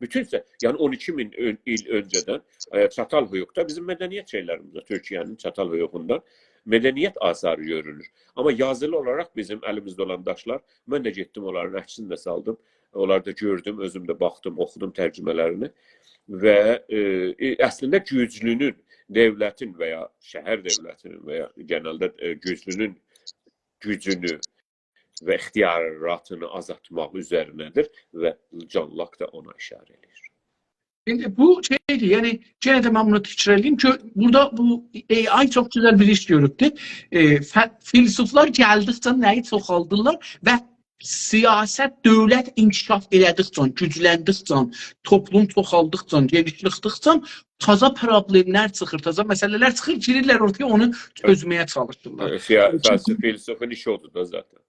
Bütünse yani 12 bin yıl önceden çatal hüyukta bizim medeniyet şeylerimizde. Türkiye'nin çatal hüyukundan medeniyet asarı görülür. Ama yazılı olarak bizim elimizde olan daşlar, ben de gittim onların əksini də saldım. Onları da gördüm, özüm de baktım, okudum tercümelerini. Ve aslında güclünün, devletin veya şehir devletinin veya genelde güclünün gücünü ve ihtiyarratını azaltmaq üzerinedir ve canlılık da ona işaret edir. Şimdi bu şeydi, yani gene de ben bunu tekrarlayayım ki burada bu AI çok güzel bir iş görüldü. Filosoflar geldikçe neyi çoxaldılar ve siyaset, dövlət inkişaf elədikcə, gücləndikcə, toplum çoxaldıqca, genişlikdikcə taza problemlər çıxır, taza məsələlər çıxır, girirlər ortaya, onu çözməyə çalışırlar. Filosofun işi odur da zaten.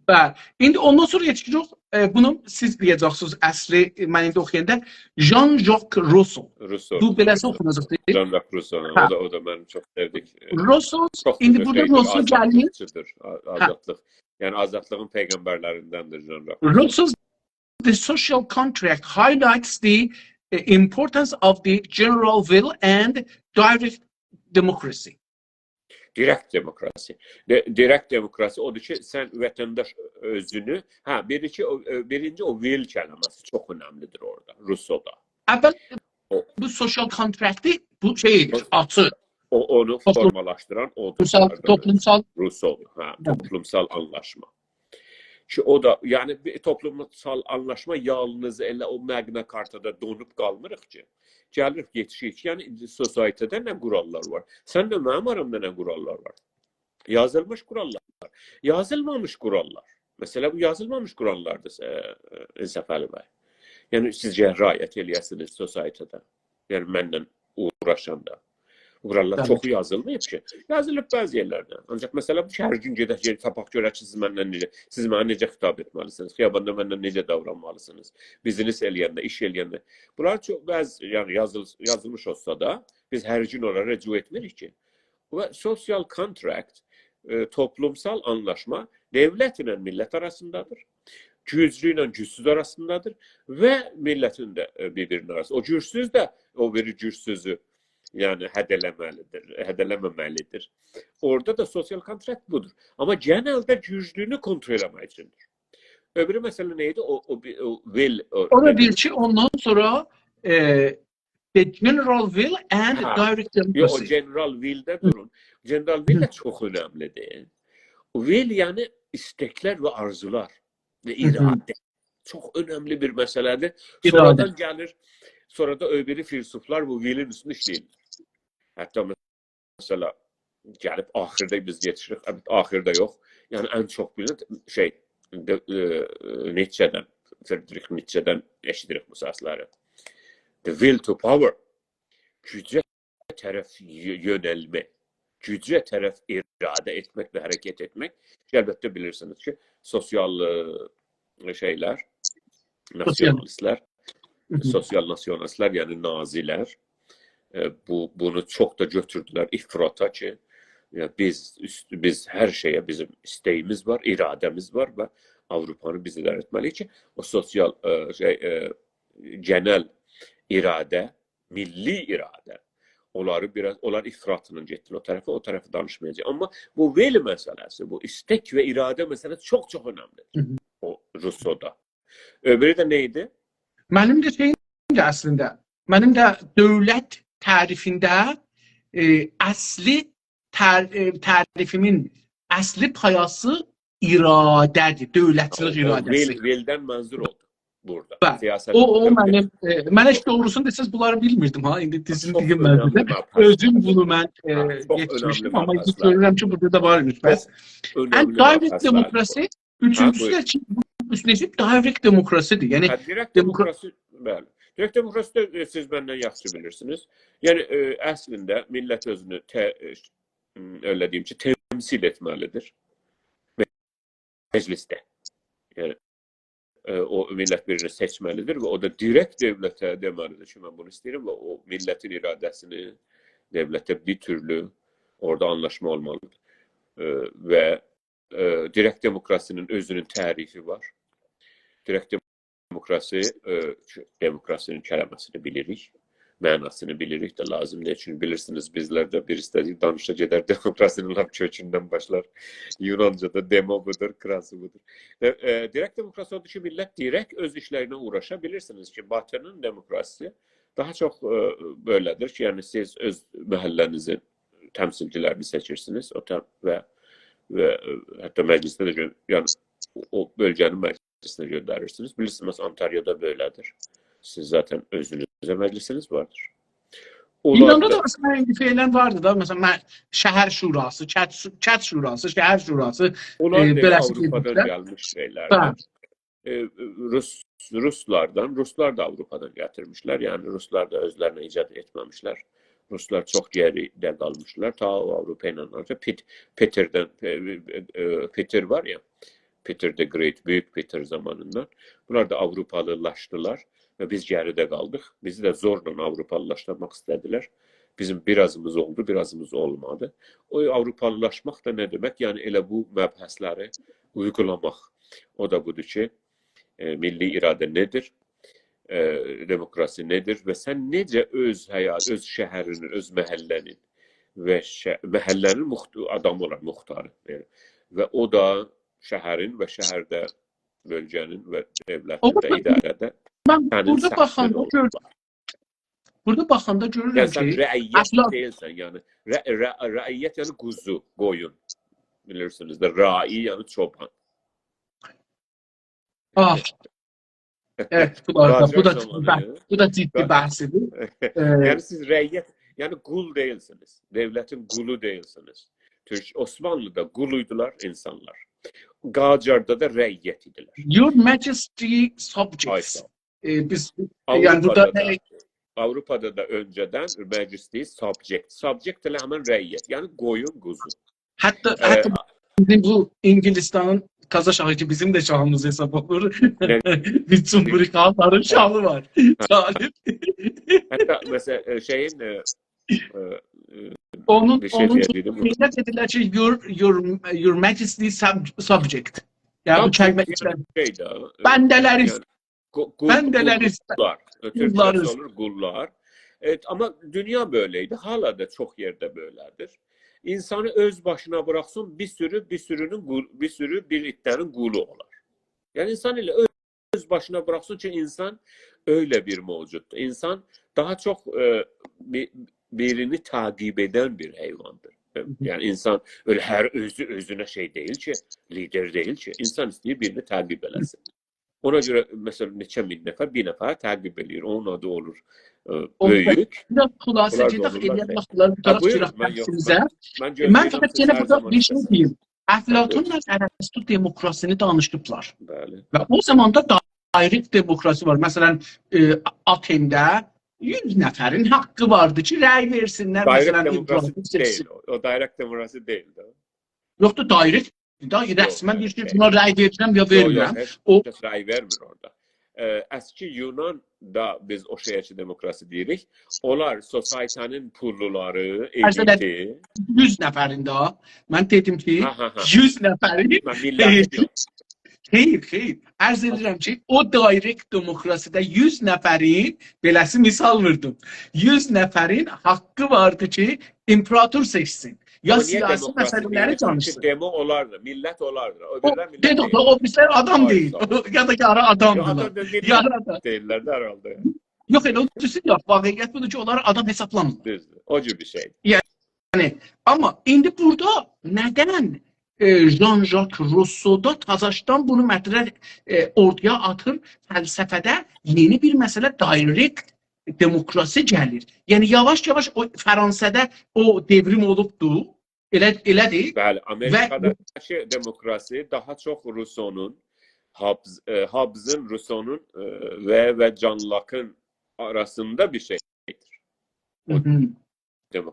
Bəli. İndi ondan sonra geçiyoruz. Bunu siz diyeceksiniz əsri mən indi oxuyanda Jean-Jacques Rousseau. Bu beləsi oxunacaq deyil. Jean-Jacques Rousseau. O da mən çox sevdik. Rousseau indi burada Rousseau gəlir. Azadlıq. Yani azadlığın peygamberlerindendir Jean-Jacques. Rousseau's The Social Contract highlights the importance of the general will and direct democracy. Direkt demokrasi. Direkt demokrasi odur ki sen vətəndaş özünü, birinci o will kelimesi çok önemlidir orada Rousseau'da. Əvvəl bu social contract'ı bu şeydir, atı. Onu formalaştıran odur. Toplumsal Rousseau, toplumsal anlaşma. Ki o da yani bir toplumsal anlaşma yalnız elə o Magna Carta'da donup qalmırıq ki. Gəlir yetişik. Yani sosietede ne kurallar var? Sen de mənim aramda ne kurallar var? Yazılmış kurallar. Yazılmamış kurallar. Mesela bu yazılmamış kurallardır İnsaf Ali Bey. Yani sizce riayət eləyəsiniz sosietede. Yani məndən uğraşanda. Kurallar çok yazılmayıb ki. Yazılıb bəzi yerlərdə. Ancaq məsələ bu ki, hər gün gedək tapaq görək ki, siz mənə necə xitab etməlisiniz, xiyabanda məndən necə davranmalısınız, biznes eləyəndə, iş eləyəndə. Bunlar çox bəzi yəni yazılmış olsa da biz hər gün onlara rəcu etmirik ki. Və social contract, toplumsal anlaşma devlet ilə millət arasındadır. Güclü ilə gücsüz arasındadır və millətin də bir-birinin arasında. O gücsüz də o biri gücsüzü yani hədələməməlidir. Orada da sosyal kontrakt budur. Ama genelde güclüğünü kontrol etmək üçündür. Öbürü mesele neydi? O will. O da bir ki ondan sonra The general will and direct democracy. O general will'de durun. General will de çok önemlidir. Will yani istekler ve arzular ve irade. Çok önemli bir meseledir. Sonradan gelir, sonra da öbürü filosoflar bu will'in üstünde işleyirler. Hatta mesela gelip ahirde biz yetişirik, ahirde yok. Yani en çok bilinen Nietzsche'den, Friedrich Nietzsche'den eşitirik bu sözleri. The will to power. Güce taraf yönelme. Güce taraf irade etmek ve hareket etmek. Elbette bilirsiniz ki sosyal şeyler, nasyonalistler, sosyal nasyonalistler yani naziler bunu çok da götürdüler ifrata ki yani biz her şeye bizim isteğimiz var, irademiz var ve Avrupa'nı biz idare etmeli ki o sosyal genel irade, milli irade onlar ifratının getdilər o tərəfə danışmayacaq. Amma bu will məsələsi, bu istek ve irade meselesi çok çok önemlidir. O Rousseau'da. Öbürü de neydi? Mənim də şeyim də əslində, mənim də dövlət tərifində tərifimin əsli payası iradədir, dövlətçilik iradəsi. Will'dən mənzur oldu burada. O mən heç doğrusunu desəz bunları bilmirdim ha. İndi dizin digilmədi. Özüm bunu mən yetişmişdim amma görürəm ki burada da varmış. Bəs direct demokrasi üçüncüsü də ki üstünəcək direct demokrasidir. Yəni direct demokrasi, bəli. Direkt demokrasi siz benden yaxşı bilirsiniz. Yani aslında millet özünü öyle diyeyim ki temsil etmelidir. Mecliste. Yani o millet birini seçmelidir ve o da direkt devlete demelidir. Şimdi ben bunu isterim ve o milletin iradesini devlete bir türlü orada anlaşma olmalıdır. Ve direkt demokrasinin özünün tarifi var. Direkt demokrasinin kələməsini bilirik, mənasını bilirik də lazım deyil. Çünki bilirsiniz bizlər də bir istədik danışa gedər demokrasinin lap kökündən başlar. Yunanca'da demo budur, krası budur. Direkt demokrasi odur ki millət direkt öz işlərinə uğraşa bilirsiniz ki Batı'nın demokrasisi daha çok böyledir ki yani siz öz məhəllənizin təmsilcilərini seçirsiniz və hətta məclisdə də yani o bölgənin meclisine gönderirsiniz. Bilirsiniz Antalya'da böyledir. Siz zaten özünüzde meclisiniz vardır. İran'da da mesela indiferler vardı da. Mesela şehir şurası, çət şurası, şehir şurası. Onlar da Avrupa'dan gelmiş şeylerdir. Ruslar da Avrupa'dan getirmişler. Yani Ruslar da özlerine icat etmemişler. Ruslar çok geride kalmışlar. Ta o Avrupa'yla Peter var ya, Peter the Great, Büyük Peter zamanından. Bunlar da Avrupalılaştılar ve biz geride kaldık. Bizi de zorla Avrupalılaştırmak istediler. Bizim birazımız oldu, birazımız olmadı. O Avrupalılaşmak da ne demek? Yani elə bu məbhəsləri uygulamak. O da budur ki, milli irade nedir? Demokrasi nedir? Ve sen necə öz şəhərinin, öz məhəllənin ve məhəllənin adamı olan muhtarı. Ve o da şəhərin ve şəhərdə bölgənin və devlətin və idarədə burada baxanda görürəm ki rəiyyət deyilsən, yəni rəiyyət yəni quzu, qoyun bilirsiniz də, rai yəni çoban. Evet, bu da ciddi bəhsidir. Yəni siz rəiyyət, yəni qul deyilsiniz, devlətin qulu deyilsiniz. Osmanlı'da quluydular insanlar. Qacar'da da rəiyyət idiler. Your Majesty subjects. Biz yani burada Avrupa'da da önceden Majesty subject. Subject ile hemen rəiyyət. Yani koyun, kuzu. Hatta bizim bu İngilistan'ın kaza şahı ki bizim de şahımız hesap olur. Bir Cumhuriyet Kağıtların şahı var. Hatta mesela şeyin onun millet dediler ki your Majesty subject. Yani bu kelime bendeleriz. Bendeleriz. Türkçesi olur gullar. Evet, ama dünya böyleydi. Hala da çok yerde böyledir. İnsanı öz başına bıraksın bir sürü itlerin gulu olar. Yani insan ile öz öz başına bıraksın ki insan öyle bir mevcuttur. İnsan daha çok birini takip eden bir hayvandır. Yani insan öyle her özüne şey değil ki, lider değil ki. İnsan istiyor birini takip eləsin. Ona göre mesela neçə min nəfər, bir nəfər təqib edir. Onun adı olur böyük. Biraz xülasəcə eləyən vaxtlar bu tərəf çıraqlarınızə. Mən fəqət yenə burada bir şey deyim. Əflatunla Ərəstu demokrasini danışdıblar. Bəli. Və o zamanda direkt demokrasi var. Məsələn, Atendə 100 nəfərin haqqı vardı ki, rəy versinlər. Direkt demokrasi deyil. O direkt demokrasi deyil. Yoxdur, direkt. Rəsmən bir şey buna rəy verirəm ya vermirəm. O rəy vermir orada. Əski Yunan'da biz o şeyəçi demokrasi deyirik. Onlar sosayetənin pulluları, eliti. 100 nəfərində. Mən dedim ki, 100 nəfərin. Millət yox. Xeyr. Ərz edirəm ki, o direkt demokrasida 100 nəfərin, beləsi misal verdim. 100 nəfərin haqqı vardı ki, imperator seçsin. Ya siyasi məsələləri danışsın. Demo olardı, millət olardı. O bizlər adam deyil. Ya da yarı adamdılar. Yarı adam deyirlər də herhalde. Yox, elə o düzü yox. Vaqiqiyyət budur ki, onları adam hesablamır. Düzdür. O cür bir şey. Yəni, amma indi burada nədən Jean-Jacques Rousseau'da Tazaş'tan bunu ortaya atır, fəlsəfədə yeni bir məsələ direct demokrasi gəlir. Yəni yavaş-yavaş o Fransa'da o devrim olubdu. Elədir. Bəli, Amerikadakı demokrasi daha çox Rousseau'nun, Hobbes'ın, Rousseau'nun və John Locke'ın arasında bir şeydir.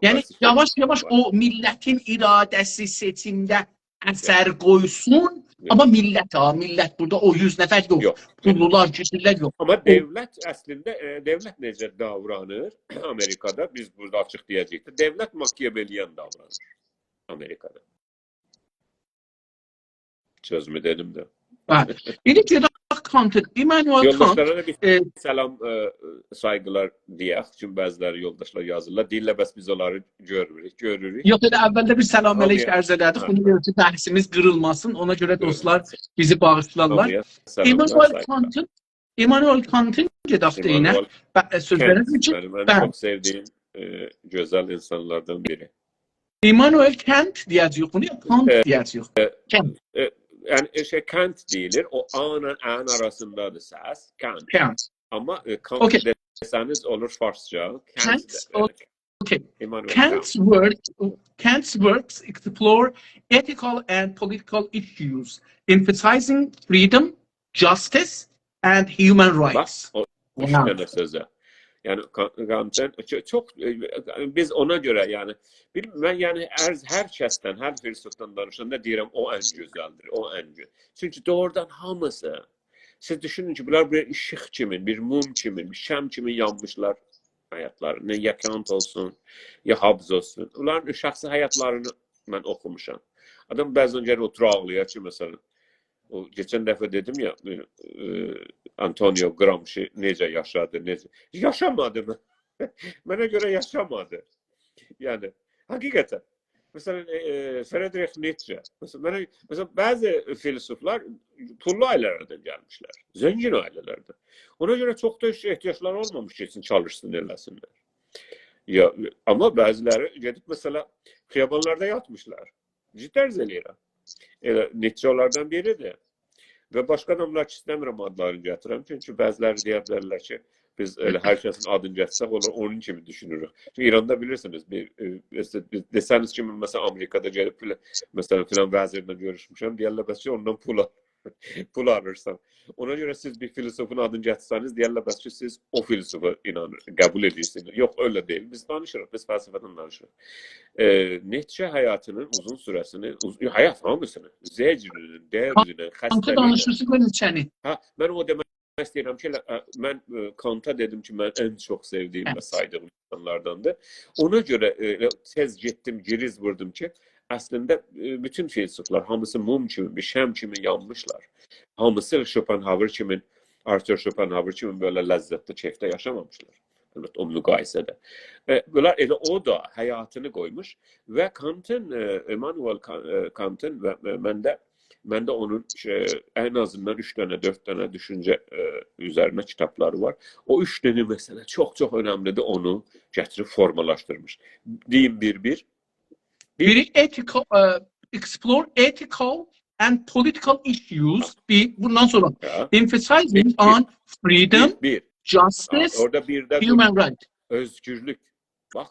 Yəni yavaş-yavaş o millətin iradəsi seçimdə əsər qoysun, amma millət burada o 100 nəfər yox. Pullular, kişilər yox. Amma devlət əslində, devlət necə davranır Amerikada, biz burada açıq deyəcəyik. Devlət Machiavellian davranır Amerikada. Sözümü dedim də. İndi gedək Kant'ın, Immanuel Kant. Yoldaşlara da bir salam, saygılar deyək. Çünki bəziləri yoldaşlar yazırlar. Deyirlər, bəs biz onları görürük. Yox, əvvəldə bir salam əleyk ərz elədik. Bunu görür ki, dərsimiz qırılmasın. Ona görə dostlar bizi bağışlarlar. Immanuel Kant'ın gedək deyinə. Sözləriniz üçün. Mən çox sevdiyim gözəl insanlardan biri. Immanuel Kant deyəcək bunu, Kant deyəcək. Kant. Yani Kant deyilir. O A'nın A'nın arasındadır səs. Kant. Ama Kant deseniz olur Farsça. Kant's works explore ethical and political issues, emphasizing freedom, justice, and human rights. Bak, o işte sözü. Yani Kant'ın çok biz ona göre yani ben yani her kəsdən, her filosofdan danışanda deyirəm o en güzeldir, o en güzel. Çünkü doğrudan hamısı siz düşünün ki bunlar bir ışık kimin, bir mum kimin, bir şam kimin yanmışlar hayatlarını. Ya Kant olsun, ya Hobbes olsun. Onların şəxsi hayatlarını ben okumuşam. Adam bəzən gəlir otur ağlayır ki mesela. O geçen defa dedim ya Antonio Gramsci necə yaşadı, necə. Yaşamadı mı? Mənə görə yaşamadı. Yani hakikaten. Mesela Friedrich Nietzsche. Mesela bazı filozoflar pullu ailelerden gelmişler. Zengin ailelerden. Ona göre çok da ihtiyaçlar olmamış için çalışsın eləsinlər. Ya, ama bazıları gedip mesela xiyabanlarda yatmışlar. Ciddi eləyirəm. Nietzsche'lardan biridir. Ve başka adamlar istemiyorum adlarını gətirəm. Çünkü bəziləri deyə bilərlər ki, biz her kəsin adını gətirsək olur, onun kimi düşünürük. Çünkü İran'da bilirsiniz, deseniz ki, mesela Amerika'da gelip mesela filan vəzirlə görüşmüşəm, deyərlər bəs ki, ondan pul alırsan. Ona göre siz bir filosofun adını gətirseniz, deyərlər bəs ki, siz o filosofa qəbul edirsiniz. Yok, öyle değil. Biz danışırıq, biz felsefeden danışırıq. Nietzsche hayatının uzun süresini, hayat hamısını, zecrünün, devrinin, Kant'ı danışırsın ben içəni. Ben o demək istəyirəm ki, mən Kant'a dedim ki, mən en çok sevdiğim ve saydığım insanlardandır. Ona göre tez getdim, giriz vurdum ki, aslında bütün filosoflar hamısı mum kimi, bir şam kimi yanmışlar. Hamısı Schopenhauer kimin, Arthur Schopenhauer kimin böyle ləzzətli keyfdə yaşamamışlar. Evet, o müqayisədə. Bunlar elə o da həyatını qoymuş və Kant'ın, Immanuel Kant'ın və məndə Məndə onun en azından 3 tane 4 tane düşünce üzerine kitapları var. O 3 tane mesele çok önemli de onu getirip formalaştırmış. Diyeyim bir. Biri ethical, explore ethical and political issues. Bundan sonra emphasizing on freedom, justice, orada human rights. Özgürlük. Bak.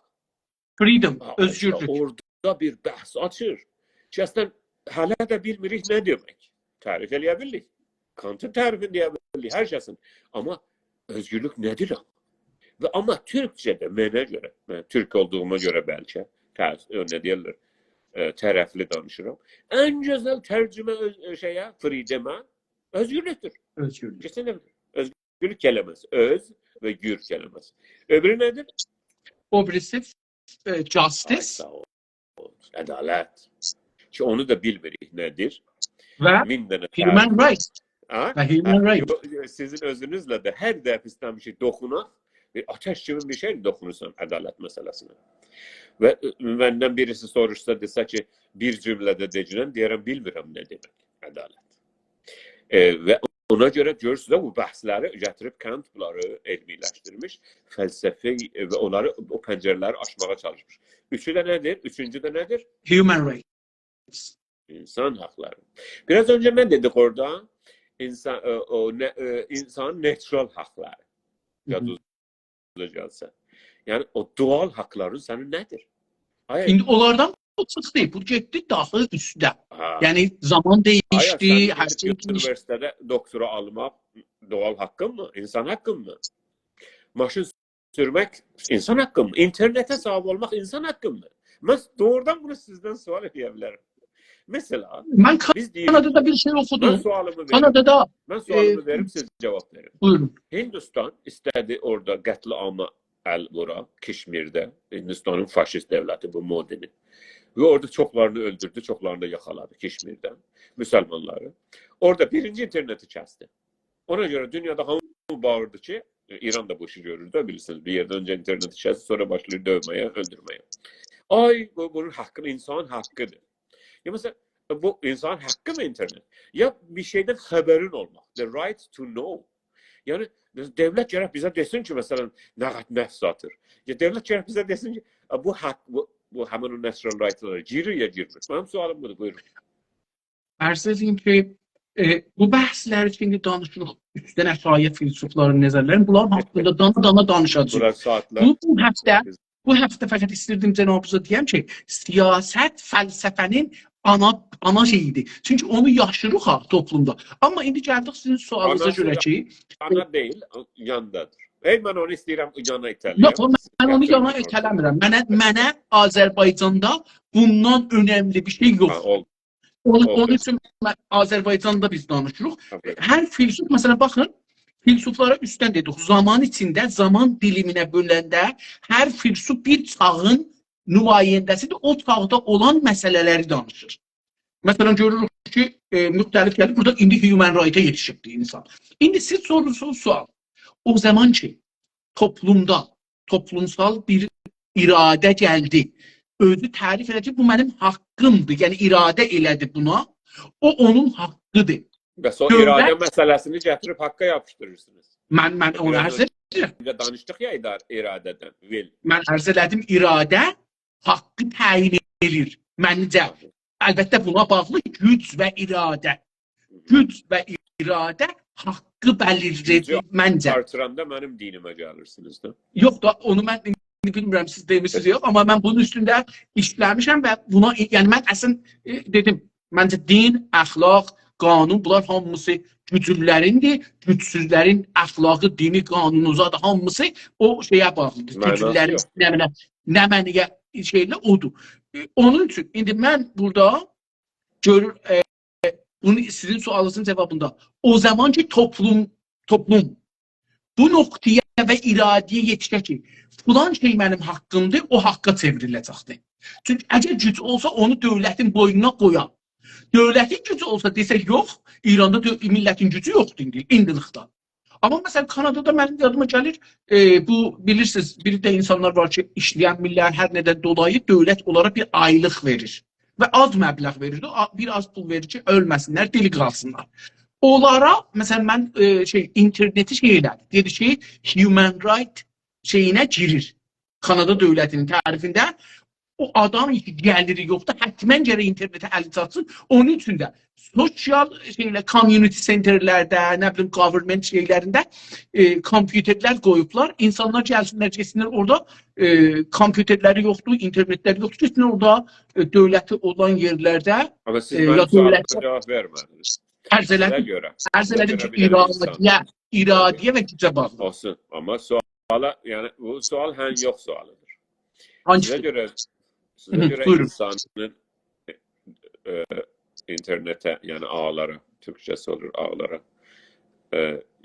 Freedom, özgürlük. İşte orada bir bahs açır. Şəsdən hələ də bilmirik nə demək. Tərif eləyə bildik. Kantın tərifini deyə bildik, hər kəsin. Amma özgürlük nədir? Amma Türkçədə mənə görə, mən Türk olduğuma görə bəlkə, nə deyirlər, tərəfli danışıram. Ən gözəl tərcümə freedom'a özgürlüktür. Özgürlük. Özgürlük kələməsi. Öz və gür kələməsi. Öbürü nədir? O birisi justice. Ədalət. Ki onu da bilmirik nədir? Və human rights. Və human rights. Sizin özünüzlə də hər dəfisdən bir şey doxunaq, bir ateş kimi bir şey doxunursan ədalət məsələsinə. Və məndən birisi soruşsa, desə ki, bir cümlədə deyəcəm, deyərəm, bilmirəm nə demək ədalət. Və ona görə görürsünüz, bu bəhsləri gətirib Kant bunları elmiləşdirmiş, fəlsəfi və onları, o pəncərələri açmağa çalışmış. Üçü də nədir? Üçüncü də nədir? Human rights. İnsan hakları. Biraz önce mən dedik orada insan natural hakları. Yadınıza gəlsə. Yəni o doğal hakların sənin nədir? İndi onlardan çox deyil. Bu getdi daxil üstdə. Yəni zaman değişdi. Hər şey üniversitede doktora almaq doğal hakkın mı? İnsan hakkın mı? Maşın sürmek insan hakkı mı? İnternete sahip olmak insan hakkı mı? Ben doğrudan bunu sizden sual edebilirim. Mesela ben Kanada'da bir şey okudum. Kanada'da ben sualımı verim, siz cevap verin. Buyurun. Hindistan istedi orada qətliama əl vura Keşmirdə. Hindistanın faşist devleti bu Modini. Ve orada çoklarını öldürdü, çoklarını da yakaladı Keşmir'den. Müslümanları. Orada birinci interneti kesti. Ona göre dünyada hamı bağırdı ki, İran da bu işi görürdü, bilirsiniz. Bir yerden önce interneti kesti, sonra başlıyor dövmeye, öldürmeye. Ay, bunun hakkı, insan hakkıdır. Ya mesela bu insan hakkı mı internet? Ya bir şeyden haberin olmak. The right to know. Yani devlet gerek bize desin ki mesela nəfs atır. Ya devlet gerek bize desin ki bu hak, bu hemen o natural right'lara girir ya girmir. Benim sualım budur, buyurun. Arz edeyim ki bu bəhslər içində danışırıq. Üstdən əşayə filosofların nəzərlərini. Bunların haqqında dana danışacağıq. Bu həftə fəqət istirdim cənabınıza deyəm ki, siyasət fəlsəfənin ana şeyidir. Çünki onu yaşırıq toplumda. Amma indi gəldik sizin sualınıza görə ki... Ana deyil, yandadır. Mən onu istəyirəm yana itələyəm. Yox, mən onu yana itələmirəm. Mənə Azərbaycanda bundan önəmli bir şey yoxdur. Onun üçün Azərbaycanda biz danışırıq. Hər filosof, məsələn, baxın, filosoflara üstdən dedik, zaman içində, zaman diliminə böləndə hər filosof bir çağın nümayəndəsidir, o çağda olan məsələləri danışır. Məsələn, görürük ki, müxtəlif gəlib, burada indi human right'a yetişibdir insan. İndi siz sorursunuz sual. O zaman ki, toplumda, toplumsal bir iradə gəldi, özü tərif edəcək, bu mənim haqqımdır, yəni iradə elədi buna, o onun haqqıdır. Və o iradə məsələsini gətirib haqqa yapışdırırsınız. Mən onu ərz edirəm. Danışdıq ya iradədən. Mən ərz elədim, iradə haqqı təyin edir. Məncə, əlbəttə buna bağlı güc və iradə. Güc və iradə haqqı bəlirlədir, məncə. Artıranda mənim dinimə gəlirsiniz də. Yox da, onu mən bilmirəm, siz demişsiniz yox, amma mən bunun üstündə işləmişəm və buna, yəni mən əslən dedim, məncə din, əxlaq, qanun, bunlar hamısı güclülərindir, gücsüzlərin əxlaqı, dini, qanunuza da hamısı o şeyə bağlıdır. Güclülərin nə məniyə şeylə odur. Onun üçün, indi mən burada görür, bunu sizin sualınızın cevabında, o zaman ki toplum bu noktaya və iradəyə yetişə ki, filan şey mənim haqqımdır, o haqqa çevriləcəkdir. Çünki əgər güc olsa, onu dövlətin boynuna qoyan. Dövlətin gücü olsa desək, yox, İranda millətin gücü yoxdur indilikdə. Amma məsələn, Kanadada mənim yadıma gəlir, bu bilirsiniz, bir də insanlar var ki, işləyən millərin hər nədən dolayı dövlət onlara bir aylıq verir. və az məbləğ verirdi. Bir az pul verir ki, ölməsinlər, dili qalsınlar. Onlara, məsələn, mən interneti elədi. Dedi ki, human right şeyinə girir. Kanada dövlətinin tərifində o adam gəliri yoxdur, həttəmən gərək internetə əl çatsın. Onun üçün də sosial community centerlərdə, nə bilim, government şeylərində kompüterlər qoyublar. İnsanlar gəlsinlər, keçsinlər orada kompüterləri yoxdur, internetləri yoxdur. Keçsinlər orada dövləti olan yerlərdə Ama siz mənim sualıma cavab vermədiniz. Ərz elədim ki, iradiyə və gücə bağlı. Olsun, amma suala, yəni bu sual hən yox sualıdır. Sizə görə insanın internetə, yəni ağlara, Türkçəsi olur ağlara,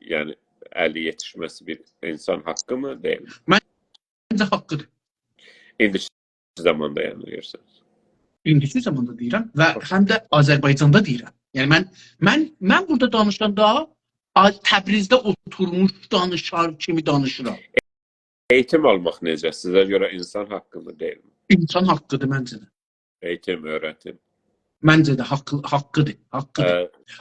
yəni əli yetişməsi bir insan haqqı mı, deyil mi? Məncə haqqıdır. İndiki zamanda yəni deyirsiniz. İndiki zamanda deyirəm və həm də Azərbaycanda deyirəm. Yəni mən burada danışanda Təbrizdə oturmuş danışar kimi danışıram. Eğitim almaq necə? Sizə görə insan haqqı mı, deyil mi? İnsan haqqıdır məncə də. Eğitim, öğretim. Məncə də haqqıdır.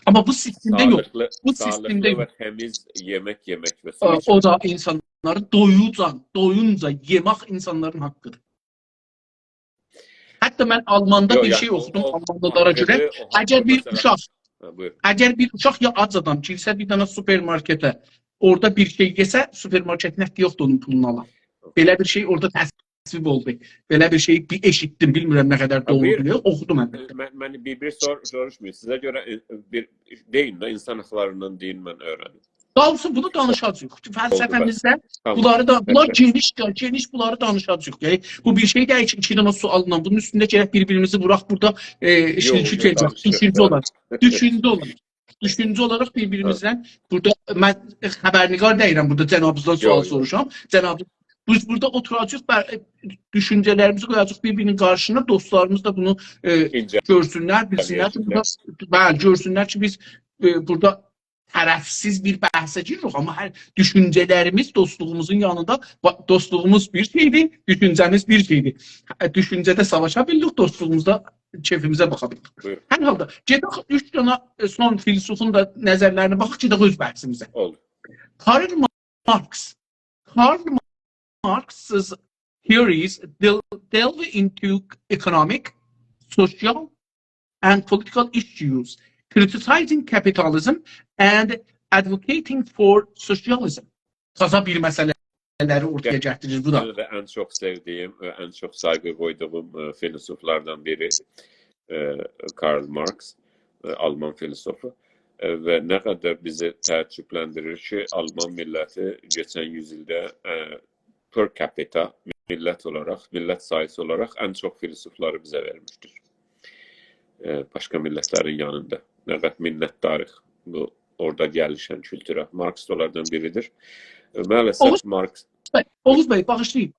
Amma bu sistemdə yox. Bu sistemdə yox. Sağlıqlı və təmiz yemək yemək və su içmək. O da insanların doyunca yemək insanların haqqıdır. Hətta mən Almanda bir şey oxudum, Almandalara görə. Əgər bir uşaq ya ac adam girsə bir dənə supermarketə, orada bir şey yesə, supermarketin hətta yoxdur onun pulunu alan. Belə bir şey orada təsvib oldu. Belə bir şey eşitdim, bilmirəm nə qədər doğru, oxudum əlbəttə. Mən bir soruşmayım. Sizə görə deyin də insan haqlarından deyin, mən öyrənim. Qalsın, bunu danışacaq. Fəlsəfəmizdə bunlar geniş bunları danışacaq. Yəni, bu bir şey deyək ki, 2 dənə sualla, bunun üstündə gərək bir-birimizi vuraq burada işliki gələcək. Düşüncə olaraq bir-birimizdən burada, mən xəbərniqar deyirəm, burada cənabınızdan sual soruşam. Biz burada oturacaq, düşüncələrimizi qoyacaq bir-birinin qarşısına, dostlarımız da bunu görsünlər, bilsinlər. Görsünlər ki, biz burada tərəfsiz bir bəhsə giririk, amma hər düşüncələrimiz dostluğumuzun yanında, dostluğumuz bir şeydir, düşüncəmiz bir şeydir. Düşüncədə savaşa bildik, dostluğumuzda keyfimizə baxa bildik. Hər halda, gedək 3 dənə son filosofun da nəzərlərinə baxaq, gedək öz bəhsimizə. Karl Marx's theories delve into economic, social, and political issues, criticizing capitalism and advocating for socialism. Taza bir məsələləri ortaya gətirir bu da. Ən çox sevdiyim, ən çox saygı qoyduğum filosoflardan biri Karl Marx, Alman filosofu. Və nə qədər bizi təəccübləndirir ki, Alman milləti geçən yüzildə per capita millət sayısı olaraq ən çox filosofları bizə vermişdir. Başqa millətlərin yanında. Nə qədər minnətdarıq bu orada gəlişən kültürə. Marx da onlardan biridir. Maalesef Marx... Oğuz bəy, bağışlayın.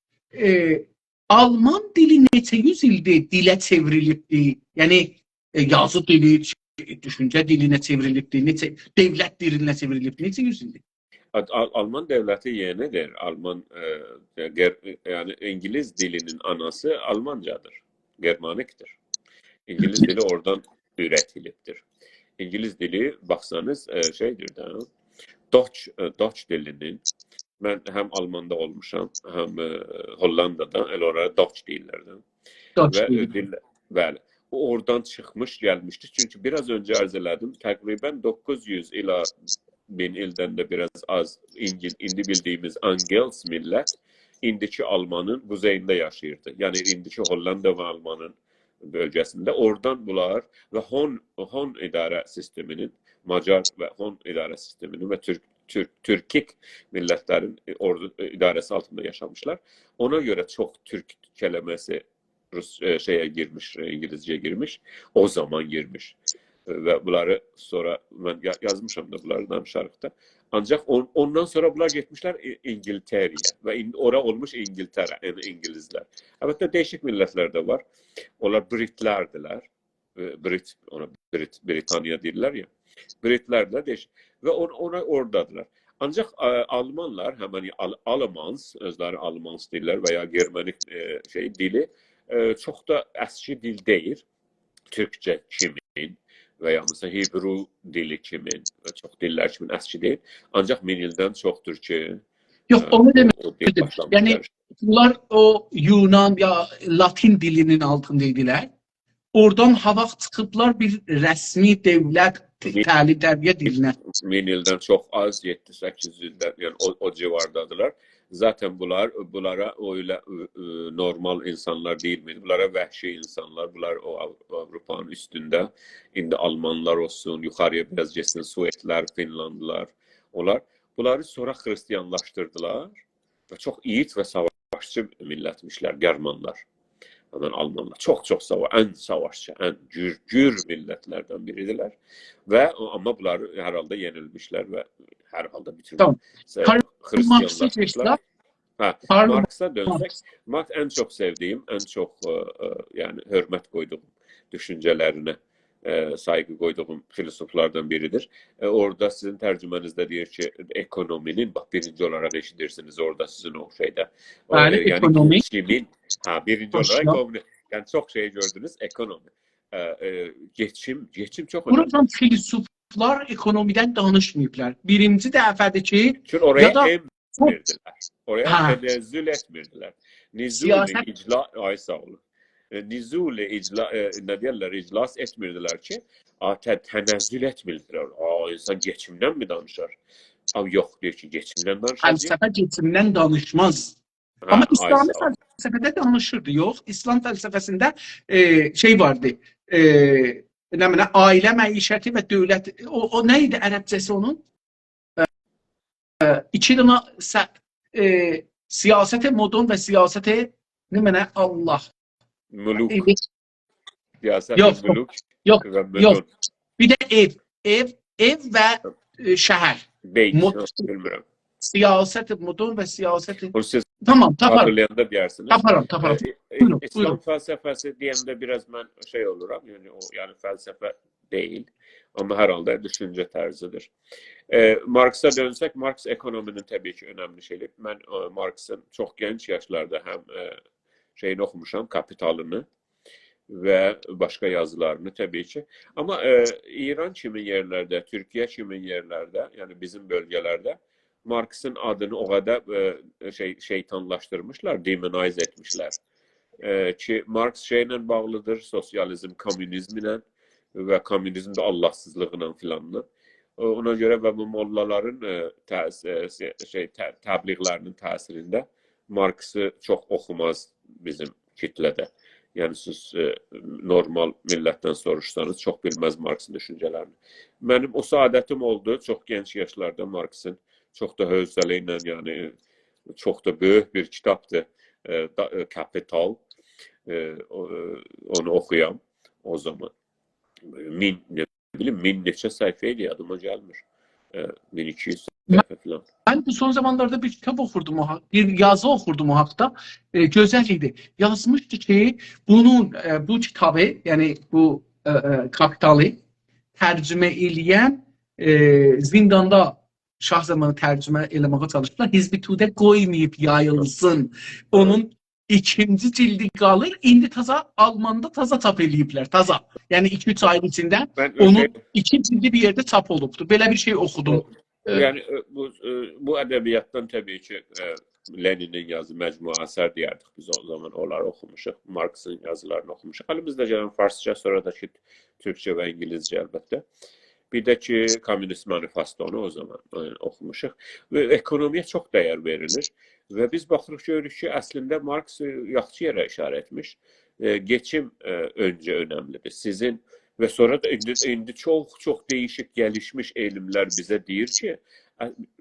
Alman dili neçə yüz ildir dilə çevrilibdir? Yəni, yazı dili, düşüncə dilinə çevrilibdir, devlət dilinə çevrilibdir, neçə yüz ildir? Alman devleti yenidir. Alman, yani İngiliz dilinin anası Almancadır. Germaniktir. İngiliz dili oradan üretiliptir. İngiliz dili baksanız şeydir de, Dutch dilinin, ben hem Alman'da olmuşam, hem Hollanda'da, el oraya Dutch deyirlərdən. Bəli, o oradan çıxmış, gəlmişdir. Çünki biraz önce arz elədim, təqribən 900 ila 1000 ildən də biraz az indi bildiyimiz Angels millət, indiki Almanın quzeyində yaşayırdı. Yəni, indiki Hollanda və Almanın bölgəsində. Oradan bunlar və Hon idarə sisteminin, Macar və Hon idarə sisteminin və Türkik millətlərin idarəsi altında yaşamışlar. Ona görə çox Türk kələməsi şeyə girmiş, İngilizcəyə girmiş, o zaman girmiş. Və bunları sonra, mən yazmışam da bunları danışarıqda. Ancaq ondan sonra bunlar getmişlər İngiltərəyə və ora olmuş İngiltərə, yəni İngilizlər. Əlbəttə, değişik millətlər də var. Onlar Britlərdilər. Britaniya deyirlər ya. Britlərdə değişik. Və ona oradadılar. Ancaq Almanlar, həmən Alemans, özləri Alemans deyirlər və ya Germanik dili çox da əski dil deyil. Türkçe kimin və ya məsələn Hebru dili kimin və çox dillər kimin əski deyil. Ancaq 1000 ildən çoxdur ki, Yox, onu demedim. Yani yani bunlar o Yunan ya Latin dilinin altındaydılar. Oradan hava çıkıplar bir resmi devlet təlim tərbiyə dilinə. 1000 ildən çox az, 7-8 ildən, yəni o civardadılar. Zaten bunlara öyle normal insanlar değil miydi? Bunlara vəhşi insanlar, bunlar o Avrupanın üstünde. İndi Almanlar olsun, yukarıya biraz geçsin, Suetler, Finlandlılar, bunları sonra Hristiyanlaştırdılar ve çok yiğit ve savaşçı milletmişler, Germanlar. Hemen Almanlar çok en savaşçı, en gür milletlerden biridiler ve ama bunlar herhalde yenilmişler ve herhalde bütün tamam. Hristiyanlaşmışlar. Marx'a dönsek, Marx en çok sevdiğim, en çok yani hürmet koyduğum düşüncelerine saygı koyduğum filozoflardan biridir. Orada sizin tercümenizde diyor ki ekonominin, bak birinci olarak eşitirsiniz orada sizin o şeyde. Yani ekonomi. Geçimin, birinci olarak ekonomi. Yani çok şey gördünüz, ekonomi. Geçim çok önemli. Buradan filozoflar ekonomiden danışmayıblar. Birinci dəfədir ki, çünkü oraya emmirdiler. Oraya tenezzül etmirdiler. Nizul-i icla, ay sağ olun. Nizul-i icla, ne diyorlar, iclas etmirdiler ki, tenezzül etmirdiler. İnsan geçimden mi danışar? Yok diyor ki geçimden danışar. Felsefe geçimden danışmaz. Ama İslami felsefede danışırdı. Yok, İslam felsefesinde şey vardı. Aile məişəti ve devlet. O neydi Ərəbcəsi onun? İki tane siyasete modun ve siyasete ne mene Allah. Muluk. Yok. Bir de ev ve şehir. Bilmiyorum. Siyaset modun ve siyaset. Tamam, hatırlayanda dersiniz. Taparım. İslam felsefesi diyende biraz ben şey olurum. Yani felsefe değil. Ama herhalde düşünce terzidir. Marx'a dönsek, Marx ekonominin tabii ki önemli şeyi. Ben Marx'ın çok genç yaşlarda hem şeyini okumuşam, Kapitalını ve başka yazılarını tabii ki. Ama İran kimi yerlerde, Türkiye kimi yerlerde, yani bizim bölgelerde Marx'ın adını o kadar şeytanlaştırmışlar, demonize etmişler. Ki Marx şeyle bağlıdır, sosyalizm, komünizmle ve komünizm de Allahsızlığıyla filanla. Ona göre ve bu mollaların təbliğlərinin təsirində Marx'ı çok okumaz bizim kitlede. Yani siz normal milletten soruşsanız çok bilmez Marx'ın düşüncelerini. Benim o saadetim oldu. Çok genç yaşlarda Marx'ın çok da hövsələyle, yani çok da büyük bir kitaptı. Kapital. Onu okuyam o zaman. Min neçə səhifəydi, adıma gəlmir. 1200 səhifə falan. Ben bu son zamanlarda bir kitap okurdum, bir yazı okurdum o haqda. Güzel idi. Yazmıştı ki bu kitabı, yani bu Kapitalı tərcümə eləyən zindanda şah zamanı tərcümə eləməyə çalışdılar. Hizb-i Tudə qoymayıb yayılsın. Onun ikinci cildi qalır. İndi taza Almanda taza çap eləyiblər. Taza. Yani 2-3 ayın içinde onun iki cildi bir yerde çap olubdur. Böyle bir şey okudum. Yani bu edebiyattan tabii ki Lenin'in yazı mecmua əsər deyərdik biz o zaman, onları okumuşuq. Marx'ın yazılarını okumuşuq. Elimizdə gələn Farsça, sonra da ki Türkçe ve İngilizce əlbəttə. Bir de ki Komünist Manifestonu o zaman okumuşuq. Ve ekonomiye çok değer verilir. Ve biz baxırıq görürük ki, əslində Marx yaxşı yerə işarə etmiş. Geçim önce önemlidir. Sizin ve sonra da indi çok değişik gelişmiş eğilimler bize deyir ki,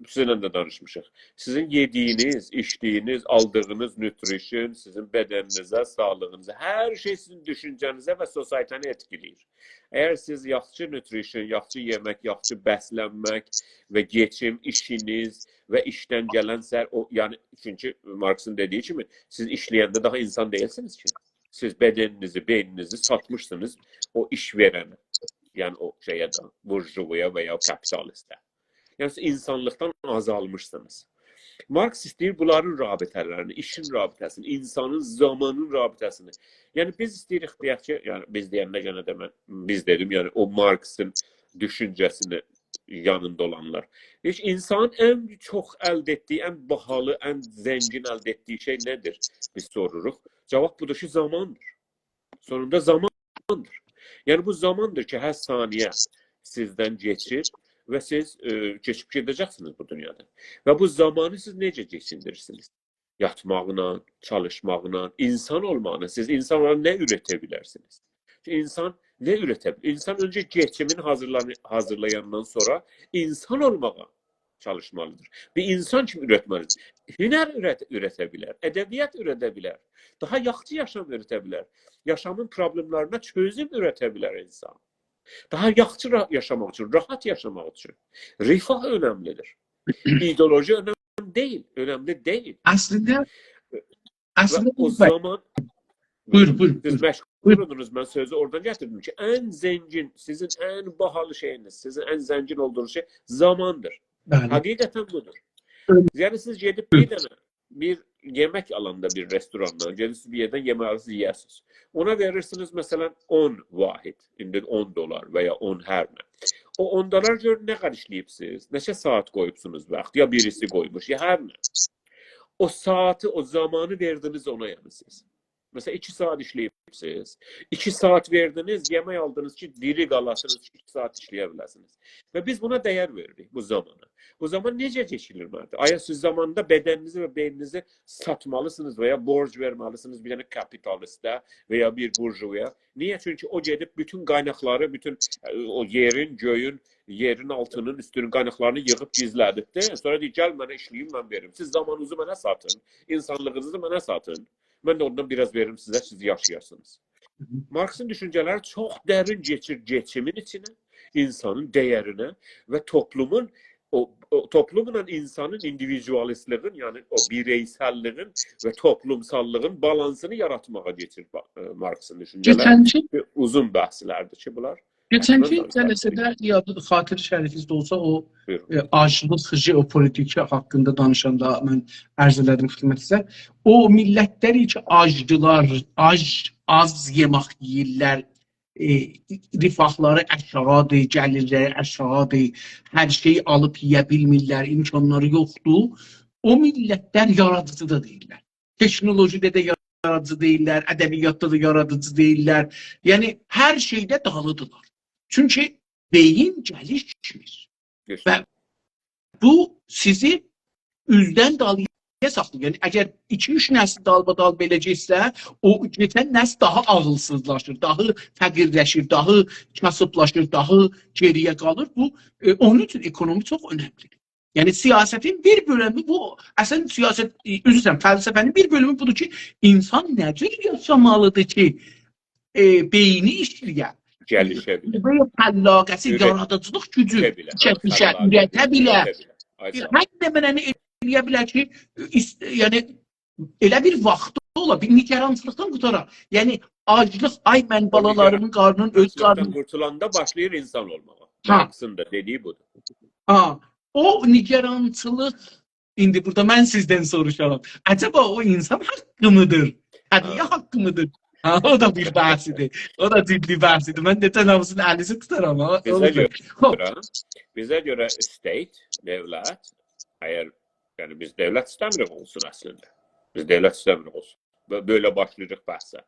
sizinle de danışmışıq. Sizin yediğiniz, içtiğiniz, aldığınız nutrition, sizin bedeninize, sağlığınıza, her şey sizin düşüncenize ve sosyeteni etkileyir. Eğer siz yaxşı nutrition, yaxşı yemek, yaxşı bəslənmək ve geçim, işiniz ve işten gelen yani çünkü Marx'ın dediği gibi siz işleyende daha insan değilsiniz ki. Siz bedeninizi, beyninizi satmışsınız o işverene. Yani o şeye de, burjuvuya veya kapitaliste. Yani siz insanlıktan azalmışsınız. Marks istəyir bunların rabitələrini, işin rabitəsini, insanın, zamanın rabitəsini. Yəni biz istəyirik deyək ki, yəni biz deyəndə yenə də mən biz dedim, yəni o Marksın düşüncəsini yanında olanlar. Heç insanın ən çox əldə etdiyi, ən bahalı, ən zəngin əldə etdiyi şey nədir? Biz soruruq. Cavab budur ki, zamandır. Sonunda zamandır. Yəni bu zamandır ki, hər saniyə sizdən keçir və siz keçib gedəcəksiniz bu dünyada. Və bu zamanı siz necə keçindirirsiniz? Yatmaqla, çalışmaqla, insan olmaqla. Siz insanlara nə üretə bilərsiniz? İnsan nə üretə bilər? İnsan öncə geçimini hazırlayandan sonra insan olmağa çalışmalıdır. Bir insan kimi üretməlidir. Hünər üretə bilər, ədəbiyyat üretə bilər, daha yaxşı yaşam üretə bilər. Yaşamın problemlərine çözüm üretə bilər insan. Daha yaxşı yaşamaq üçün, rahat yaşamaq üçün. Rifah önemlidir. İdeoloji önemli değil, önemli değil. Aslında o zaman buyur. Siz məşğul oldunuz, mən sözü oradan gətirdim ki, ən zəngin, sizin ən bahalı şeyiniz, sizin ən zəngin olduğunuz şey zamandır. Həqiqətən budur. Yəni siz gedib bir dənə bir yemək alanda bir restorandan, gedirsiniz bir yerdən yemək alırsınız, yiyəsiniz. Ona verirsiniz məsələn 10 vahid, indi 10 dolar və ya 10 hər nə. O 10 dolar görə nə qədər işləyibsiniz, neçə saat qoyubsunuz vaxt, ya birisi qoymuş, ya hər nə. O saatı, o zamanı verdiniz ona yəni siz. Mesela 2 saat işləyibsiniz. 2 saat verdiniz, yemək aldınız ki, diri qalasınız ki, 2 saat işləyə Və biz buna dəyər veririk bu zamana. Bu zaman necə keçilir məndə? Aya siz zamanında bədəninizi və beyninizi satmalısınız və ya borc verməlisiniz bir dənə kapitalistə və ya bir burjuya. Niyə? Çünki o gedib bütün qaynaqları, bütün o yerin, göyün, yerin altının, üstünün qaynaqlarını yığıb gizlədib. Sonra deyir, gəl mənə işləyim, mən verim. Siz zamanınızı mənə satın, insanlığınızı mənə satın. Mən də ondan biraz veririm sizə, siz yaşayasınız. Marksın düşüncələri çox dərin geçir geçimin içinə, insanın dəyərinə və toplumun, toplumla insanın individualistliğin, yəni o bireysəlliğin və toplumsallığın balansını yaratmağa geçir Marksın düşüncələri. Uzun bəhslərdir ki, bunlar. Geçenki cəlsədə xatir şərifizdə olsa o aclıq jeopolitiki haqqında danışanda mən ərz elədim xidmətinizə. O millətlər ki acdılar, az yemək yeyirlər, rifahları aşağıdır, gəlirləri aşağıdır, hər şeyi alıb yeyə bilmirlər, imkanları yoxdur. O millətlər yaradıcı da deyirlər. Teknolojide de yaradıcı deyirlər, ədəbiyyatda da yaradıcı deyirlər. Yəni hər şeydə dalıdılar. Çünkü beyin gelişmiş. Ve bu sizi üzden dalıya saxlayır. Yani eğer 2-3 nəsil dalbadal beləcəksə, o geçən nəsil daha ağılsızlaşır, daha fəqirləşir, daha kasıblaşır, daha geriye qalır. Bu onun için ekonomi çok önemli. Yani siyasetin bir bölümü bu. Aslında siyaset, üzrəm, fəlsəfənin bir bölümü budur ki, insan necə yaşamalıdır ki, beyni işləyər. Gəlişəbilir. Böyle pəllaqəsi, yaradıcılıq gücü çəkmişə, ürətə bilər. Hər mənəni eləyə bilər ki, yəni elə bir vaxtı ola, bir nigarançılıqdan qutara. Yəni aclıq, ay mən balalarımın qarnının öz qarnının qurtulanda başlayır insan olmağa. Marksın da dediyi budur. O nigarançılıq, indi burada mən sizdən soruşaram. Acaba o insan haqqı mıdır? Hədiyyə haqqı mıdır? O da bir bahsidir. O da ciddi bahsidir. Ben de tanımsın əlisi tutarım. Bizə görə state, devlet, eğer yani biz devlet istemirik olsun aslında. Biz devlet istemirik olsun. Böyle başlayacaq bəhsə.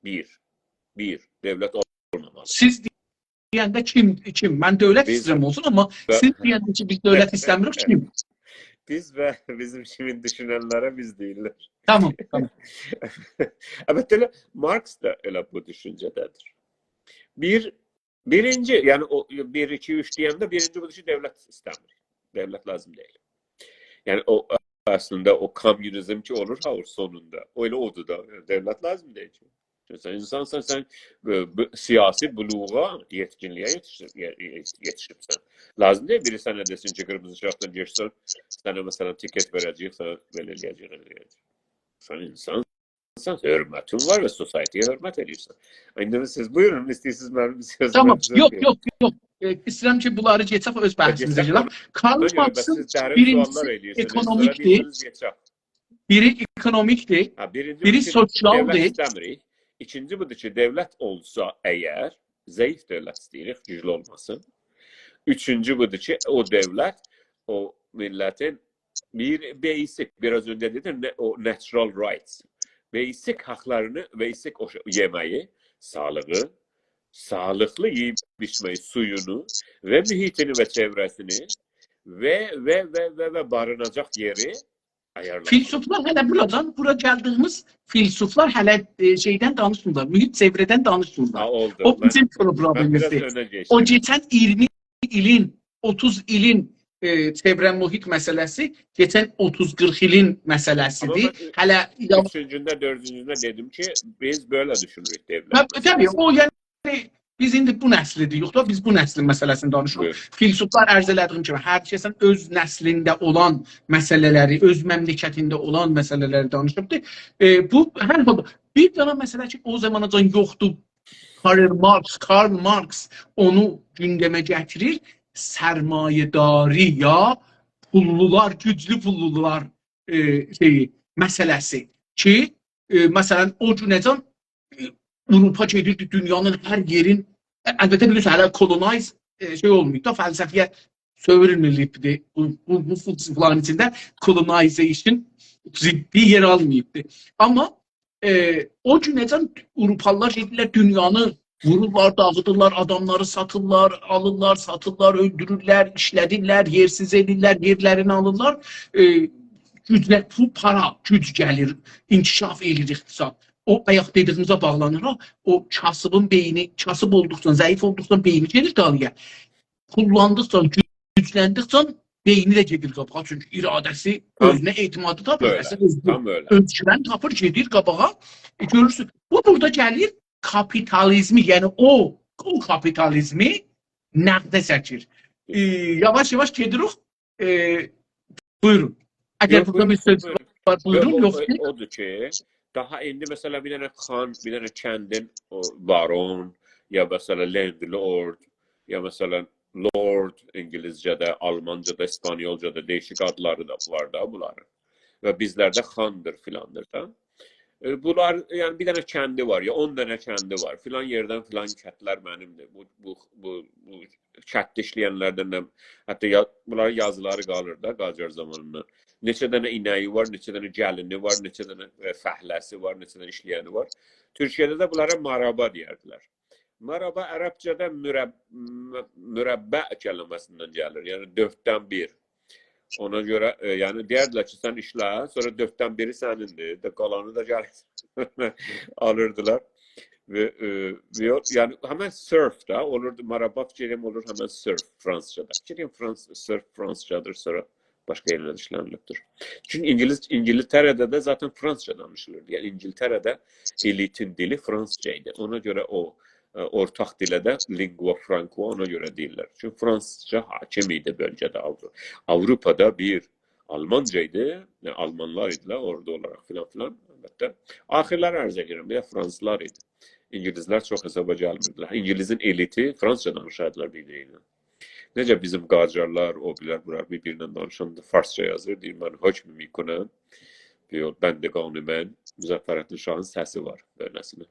Bir, devlet olmamalı. Siz deyəndə kim? Mən dövlət istəyirəm olsun, amma siz deyəndə ki, biz dövlət istəmirik, kim? Biz ve bizim kimin düşünenlere biz değiller. Tamam. Evet, öyle Marx da öyle bu düşüncededir. Birinci, yani o 1, 2, 3 diyende birinci bu düşünce devlet istemiyor. Devlet lazım değil. Yani o aslında o komünizm ki olur ha sonunda. Öyle oldu da devlet lazım değil. Sen insansan sen siyasi buluğa, yetkinliğe yetişirsen. Lazım değil biri sana desin ki kırmızı ışıktan geçsen sana mesela tiket verecek, sana belirleyecek. Sen insansan, hürmetin var ve society'ye hürmet ediyorsun. Aynı siz buyurun, istiyorsunuz ben bir söz Tamam, yok. istəyirəm ki, bunları geçək öz bəhsimizə gələk. Karl Marx'ın birincisi ekonomikdir. Biri ekonomikdir, biri sosialdir. Devlet istəmirik. İkinci budur ki, devlet olsa əgər, zəif devlet istəyirik, güclü olmasın. Üçüncü budur ki, o devlet, o milletin bir basic, biraz önce dedim, o natural rights, basic haklarını, basic yemeği, sağlığı, sağlıklı yiyip içmeyi, suyunu ve mühitini ve çevresini ve barınacak yeri ayarlamak. Filsuflar hələ bura gəldiyimiz filsuflar hələ şeydən danışmırlar, mühit çevrədən danışmırlar. O bizim problemimizdir. O geçen 20 ilin, 30 ilin çevrə mühit məsələsi, geçen 30-40 ilin məsələsidir. Hələ üçüncündə, dördüncündə dedim ki, biz böyle düşünürük devlet. Tabii, o yani biz indi bu nəslidir, yox da biz bu nəslin məsələsini danışırıq. Filsuflar ərz elədiyim kimi, hər kəsən öz nəslində olan məsələləri, öz məmləkətində olan məsələləri danışıbdır. Bu, hər halda, bir dana məsələ ki, o zamanacan yoxdur. Karl Marx onu gündəmə gətirir. Sərmayedari ya pullular, güclü pullular məsələsi ki, məsələn, o günəcən Avrupa gedirdi dünyanın hər yerin, əlbəttə biliyorsun, hələ kolonize olmayıb da, fəlsəfiyə çevrilməyibdi. Bu filsufların içində colonization ciddi yer almayıbdı. Amma o günəcən Avrupalılar gedirlər dünyanı vururlar, dağıdırlar, adamları satırlar, alırlar, satırlar, öldürürlər, işlədirlər, yersiz edirlər, yerlərini alırlar. Güclə, bu para, güc gəlir, inkişaf edir iqtisad. O bayaq dediyimizə bağlanır, o kasıbın beyni, kasıb olduqca, zəif olduqca beyni gedir qalıya. Kullandıqca, gücləndikcə beyni də gedir qabağa. Çünki iradəsi, özünə etimadı tapır, özgüvən tapır, gedir qabağa. Görürsün, bu burada gəlir kapitalizmi, yəni o kapitalizmi nəqdə çəkir. Yavaş-yavaş gedirik. Buyurun. Əgər burada bir söz var, buyurun, yoxdur. Odur ki, daha indi mesela bir tane xan, bir tane kendin baron ya mesela landlord ya mesela lord İngilizce'de, Almanca'da, İspanyolca'da değişik adları da var da bunların. Ve bizlerde xandır filandır da. Bunlar yani bir tane kendi var ya 10 tane kendi var. Filan yerden filan kətlər mənimdir. Bu kət işləyənlərdən də hətta bunların yazıları qalır da Qacar zamanından. Neçə dənə inəyi var, neçə dənə gəlini var, neçə dənə fəhləsi var, neçə dənə işləyəni var. Türkiyədə də bunlara maraba deyərdilər. Maraba ərəbcədə mürəbbə kəlməsindən gəlir. Yəni 4-dən 1. Ona görə yəni deyərdilər ki, sən işlə, sonra 4-dən 1-i sənindir. Qalanı da gəlir alırdılar. Və yəni həmən surf da olurdu. Maraba fikrim olur həmən surf Fransızcada. Fikrim surf Fransızcadır, sonra başqa yerlərdə işlənilibdir. Çünki İngiltərədə də zaten Fransızca danışılırdı. Yəni İngiltərədə elitin dili Fransızca idi. Ona görə o ortaq dilə də lingua franca ona görə deyirlər. Çünki Fransızca hakim idi bölgədə. Avropada bir Almanca idi. Almanlar idilər orada olaraq filan. Əlbəttə. Axirlər ərz edirəm, bir də Fransızlar idi. İngilizlər çox hesaba gəlmirdilər. İngilizin eliti Fransızca danışardılar bir-birinə. Necə bizim Qacarlar, o bilər, bir-birinə danışanda Farsça yazır, deyir, mən hökm mikonəm, bəndi-qanuni mən, Müzəffərəddin Şahın səsi var, böyləsinə.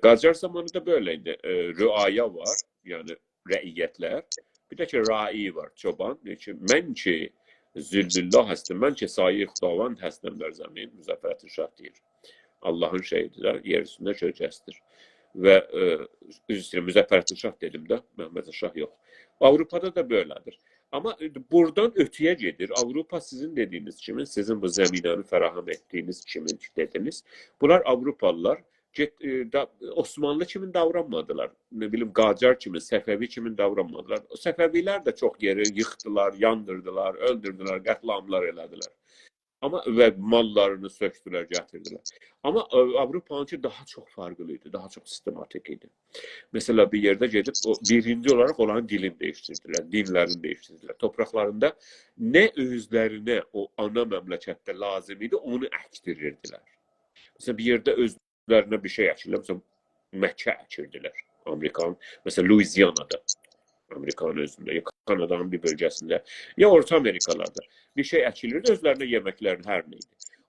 Qacar zamanı da böyleydi. Rüaya var, yəni rəiyyətlər, bir də ki, rai var, çoban, mən ki, züllüllah həstəm, mən ki, sayi xudavand həstəmlər zəmin, Müzəffərəddin Şah deyir. Allahın şeyidir, yer üstündə kölgəsidir. Və Müzəffərəddin Şah dedim də, Məhəmməd Şah yox. Avrupa'da da böylədir. Ama buradan ötüye gedir. Avrupa sizin dediğiniz kimin, sizin bu zəminəni fərahəm etdiyiniz kimin dediniz. Bunlar Avrupalılar Osmanlı kimin davranmadılar. Ne bileyim Qacar kimin, Səfəvi kimin davranmadılar. O Səfəvilər də çox yeri yıxdılar, yandırdılar, öldürdülər, qətlamlar elədilər. Ama ve mallarını söktüler, getirdiler. Ama Avrupa'nınki daha çok farklıydı, daha çok sistematik idi. Mesela bir yerde gelip birinci olarak olan dilini değiştirdiler, dinlerini değiştirdiler. Topraklarında ne özlerine o ana memlekette lazım idi, onu ektirirdiler. Mesela bir yerde özlerine bir şey ekirdiler, mesela Məkkə ekirdiler. Amerikan, mesela Louisiana'da. Amerikanın özündə, ya Kanadanın bir bölgəsində, ya Orta Amerikalarda bir şey əkilirdi, özlərinə yeməklərin hər neydi.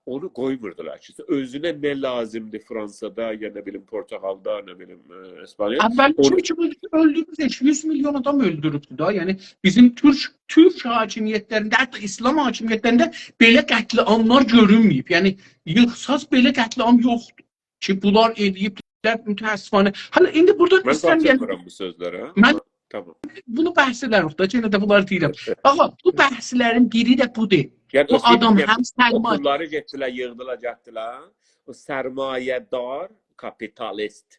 Onu qoymurdular ki, özünə nə lazımdır Fransada, ya nə bilim Portugalda, nə bilim İspanya. Əvvəlki öldürmüş 100 milyon adam öldürübdü da. Yəni bizim Türk hakimiyyətlərində, hətta İslam hakimiyyətlərində belə qətliamlar görünməyib. Yəni yığsaz belə qətliam yoxdur ki, bunlar ediblər mütəəssifanə. Hələ indi burada mən qatılmıram bu sözlərə. Mən tamam. Bunu bəhs edərik da, yenə də bunlar deyirəm. Ağa, bu bəhslərin biri də budur. Yəni, o adam həm sərmayə... Okulları getdilər, yığdılar, getdilər. O sərmayədar kapitalist.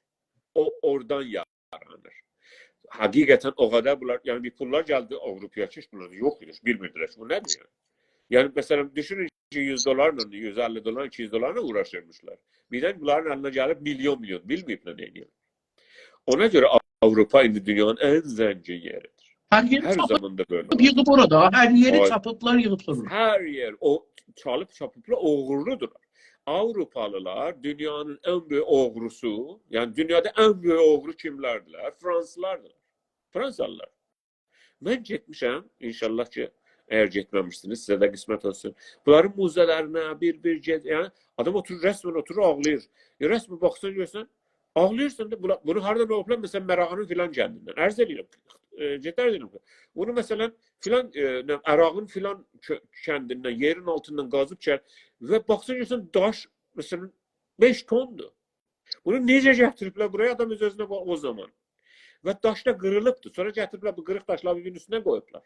O oradan yaranır. Həqiqətən o qədər bunlar, yəni bir pullar gəldi Avropaya ki, bunlar yox idi, bilmirdilər ki, bu nədir yəni? Yəni, məsələn, düşünün ki, 100 dolarla, 150 dolarla, 200 dolarla uğraşırmışlar. Birdən bunların əlinə gəlib milyon bilməyiblə deyir. Ona görə Avropa indi dünyanın ən zəngin yeridir. Her zaman da böyle. Yığıb orada, her yeri çapıplar, yığıb sonra. Her yer, o çalıp çapıplar oğurludular. Avrupalılar dünyanın en büyük oğrusu, yani dünyada en büyük oğru kimlerdiler? Fransızlardılar. Fransalılar. Ben getmişəm, inşallah ki, eğer getməmişsiniz, size de kısmet olsun. Bunların muzelerine bir yani adam oturur, resmen oturur, ağlayır. Resmen baksan görsən, ağlayırsan da bunu hardan oğuplar? Mesela Merağanın filan kendinden. Erz edirəm. Ciddi edirəm. Bunu mesela filan Ərağın filan kendinden, yerin altından qazıb çər və baxsan görsən daş mesela 5 tondur. Bunu necə gətiriblər buraya? Adam öz-özünə o zaman. Və daş da qırılıbdır. Sonra gətiriblər bu qırıq daşları birbirinin üstünə qoyublar.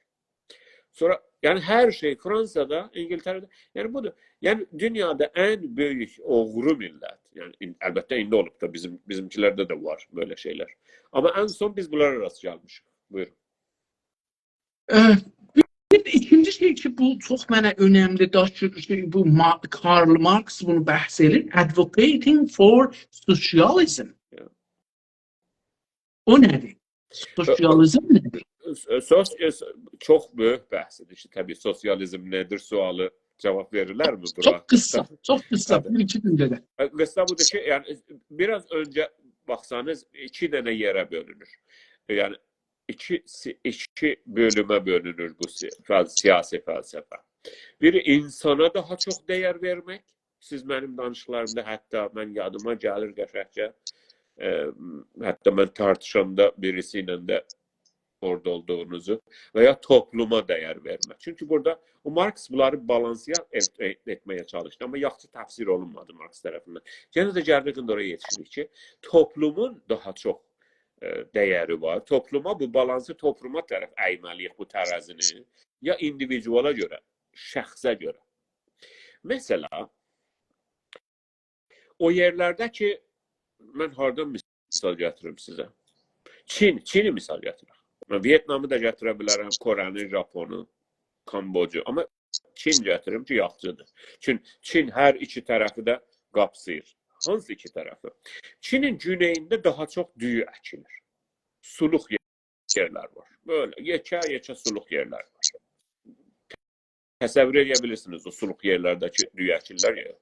Sonra yani her şey Fransa'da, İngiltere'de yani budur. Yani dünyada en büyük oğru millet. Yani elbette indi olup da bizimkilerde de var böyle şeyler. Ama en son biz bunlara rast gelmişik. Buyurun. İkinci şey ki, bu çox mənə önəmlidir. Bu Karl Marx bunu bəhs edir. Advocating for socialism. Yeah. O nədir? Sosyalizm nədir? Çok büyük bəhsdir. İşte, tabii sosyalizm nedir sualı cevap verirler mi? Çok kısa. Çok kısa. Bir iki gündə də. Kısa budur ki, yani biraz önce baksanız iki tane yere bölünür. Yani iki bölüme bölünür bu siyasi felsefe. Biri insana daha çok değer vermek. Siz benim danışıqlarımda hatta ben yadıma gəlir qəşəngcə. Hatta ben tartışanda birisiyle de orada olduğunuzu veya topluma değer vermek. Çünkü burada o Marx bunları balansiya etmeye çalıştı ama yaxşı təfsir olunmadı Marx tarafından. Gene de gəlirdik oraya yetişdik ki, toplumun daha çok değeri var. Topluma bu balansı topluma tərəf əyməliyik bu tərəzini ya individuala göre, şəxsə göre. Mesela o yerlerde ki ben hardan misal getiririm sizə. Çin'i misal getiririm. Vietnamı da gətirə bilərəm, Korəni, Japonu, Kambocu. Ama Çin gətiririm ki, yaxşıdır. Çin hər iki tərəfi də qapsayır. Hansı iki tərəfi? Çinin güneyində daha çok düyü əkilir. Suluk yerler var. Böyle yekə suluk yerler var. Təsəvvür edebilirsiniz o suluk yerlerdeki düyü əkirlər ya.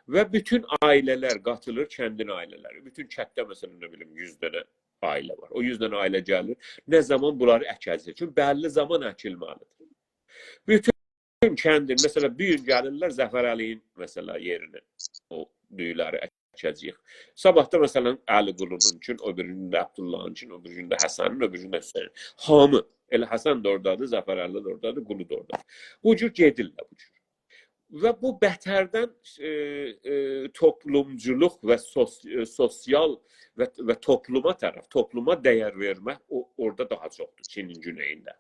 Ve bütün aileler katılır, kendin aileleri. Bütün kənddə mesela ne bileyim 100 tane aile var. O 100 tane aile gelir. Ne zaman bunları əkəcək? Çünkü belli zaman əkilməlidir. Bütün kəndin, mesela bir gün gəlirlər Zəfər Əliyin mesela yerini, o düyüləri əkəcəyik. Sabahda mesela Əli Qulunun üçün, o birində Abdullahın üçün, o birində Həsənin, o birində Hüseynin. Hamı. Elə Həsən də oradadır, Zəfər Əli də oradadır, Qulu da oradadır. Bu cür gedirlər bu cür. Ve bu betərdən toplumculuk ve sosyal ve topluma tərəf, topluma değer vermək orada daha çoxdur Çinin güneyində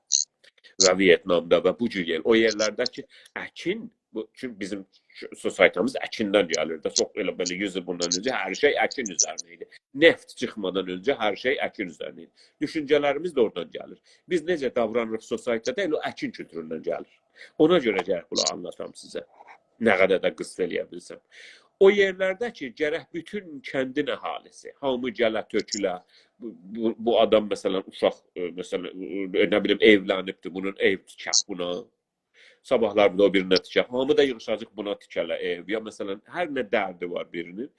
ve Vietnamda ve bu cür yer. O yerlərdəki əkin, çünkü bizim sosayetimiz əkindən gəlir də. Çox elə belə 100 il bundan önce her şey əkin üzərinəydi. Neft çıxmadan önce her şey əkin üzərinəydi. Düşüncelerimiz de oradan gəlir. Biz necə davranırıq sosayetədə, o əkin kültüründən gəlir. Ona göre gərək bunu anlatam sizə. Nə qədər də qıst eləyə bilsəm. O yerlərdə ki, gərək bütün kəndin əhalisi, hamı gələ, tökülə. Bu adam mesela uşaq, mesela ne bileyim evlənibdir, bunun ev tikək buna. Sabahlar bir de o birine tikək. Hamı da yığışacaq buna tikələ ev. Ya mesela hər nə dərdi var birinin.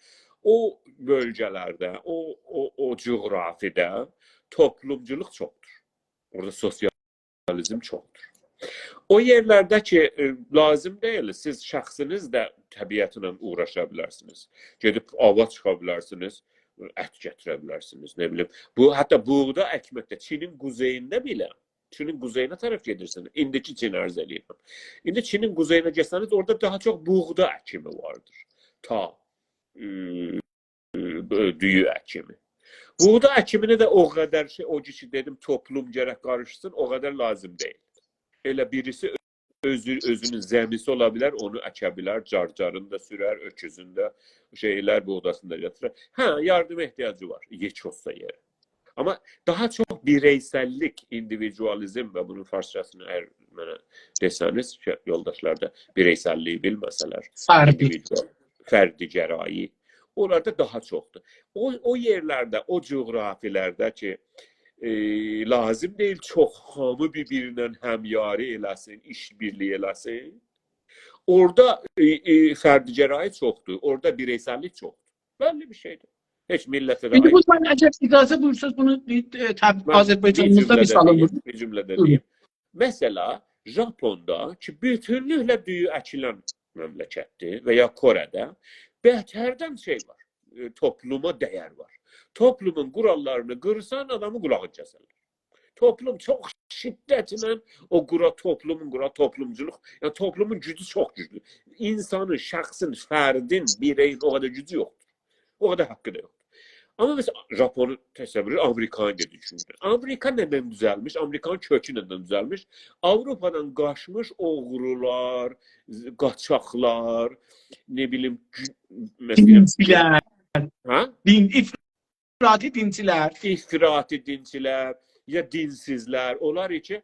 O bölgələrdə, o coğrafide toplumculuk çoktur. Orada sosializm çoxdur. O yerlərdə ki, lazım deyil, siz şəxsiniz də təbiətlə uğraşa bilərsiniz. Gedib ava çıxa bilərsiniz, ət gətirə bilərsiniz, nə bilim. Bu, hətta buğda əkməkdə Çinin quzeyində belə, Çinin quzeyinə tərəf gedirsiniz. İndiki Çin ərz eləyirəm. İndi Çinin quzeyinə geçsəniz, orada daha çox buğda əkimi vardır. Ta düyü əkimi. Buğda əkimini də o qədər o ki dedim, toplum gərək qarışsın, o qədər lazım deyil. Elə birisi özünün zəmisi ola bilər, onu əkə bilər, carcarını da sürər, öküzün də şeylər buğdasını da gətirər. Hə, yardım ehtiyacı var, heç olsa yer. Amma daha çox bireysəllik, individualizm və bunun farsçasını əgər mənə desəniz, yoldaşlar da bireysəlliyi bilməsələr, fərdi gərayi, onlarda daha çoxdur. O yerlərdə, o coğrafilərdə ki, lazım deyil çox hamı bir-birindən həmyarı eləsin, işbirliyi eləsin. Orada fərdi gərayi çoxdur, orada bireysəllik çoxdur. Bəlli bir şeydir. Heç millətə də aid. Bu zaman əgər icazə buyursanız bunu Azərbaycanımızda bir salın. Bir cümlədə deyim. Məsələ, Japonda ki, bütünlüklə düyü əkilən məmləkətdir və ya Korədə bəhətərdən şey var, topluma dəyər var. Toplumun qurallarını qırsan, adamı qulağını kəsərlər. Toplum çox şiddətlə toplumculuk, yəni toplumun gücü çox güclü. İnsanın, şəxsin, fərdin, bireyin o qədər gücü yoxdur. O qədər haqqı da yoxdur. Amma mesela Japonu təsəvvür, Amerikanı düşünür. Amerika nədən düzəlmiş? Amerikanın kökü nədən düzəlmiş? Avropadan qaçmış oğrular, qaçaqlar, ne bilim, dincilər, İftirati dincilər, ya dinsizlər, onlar için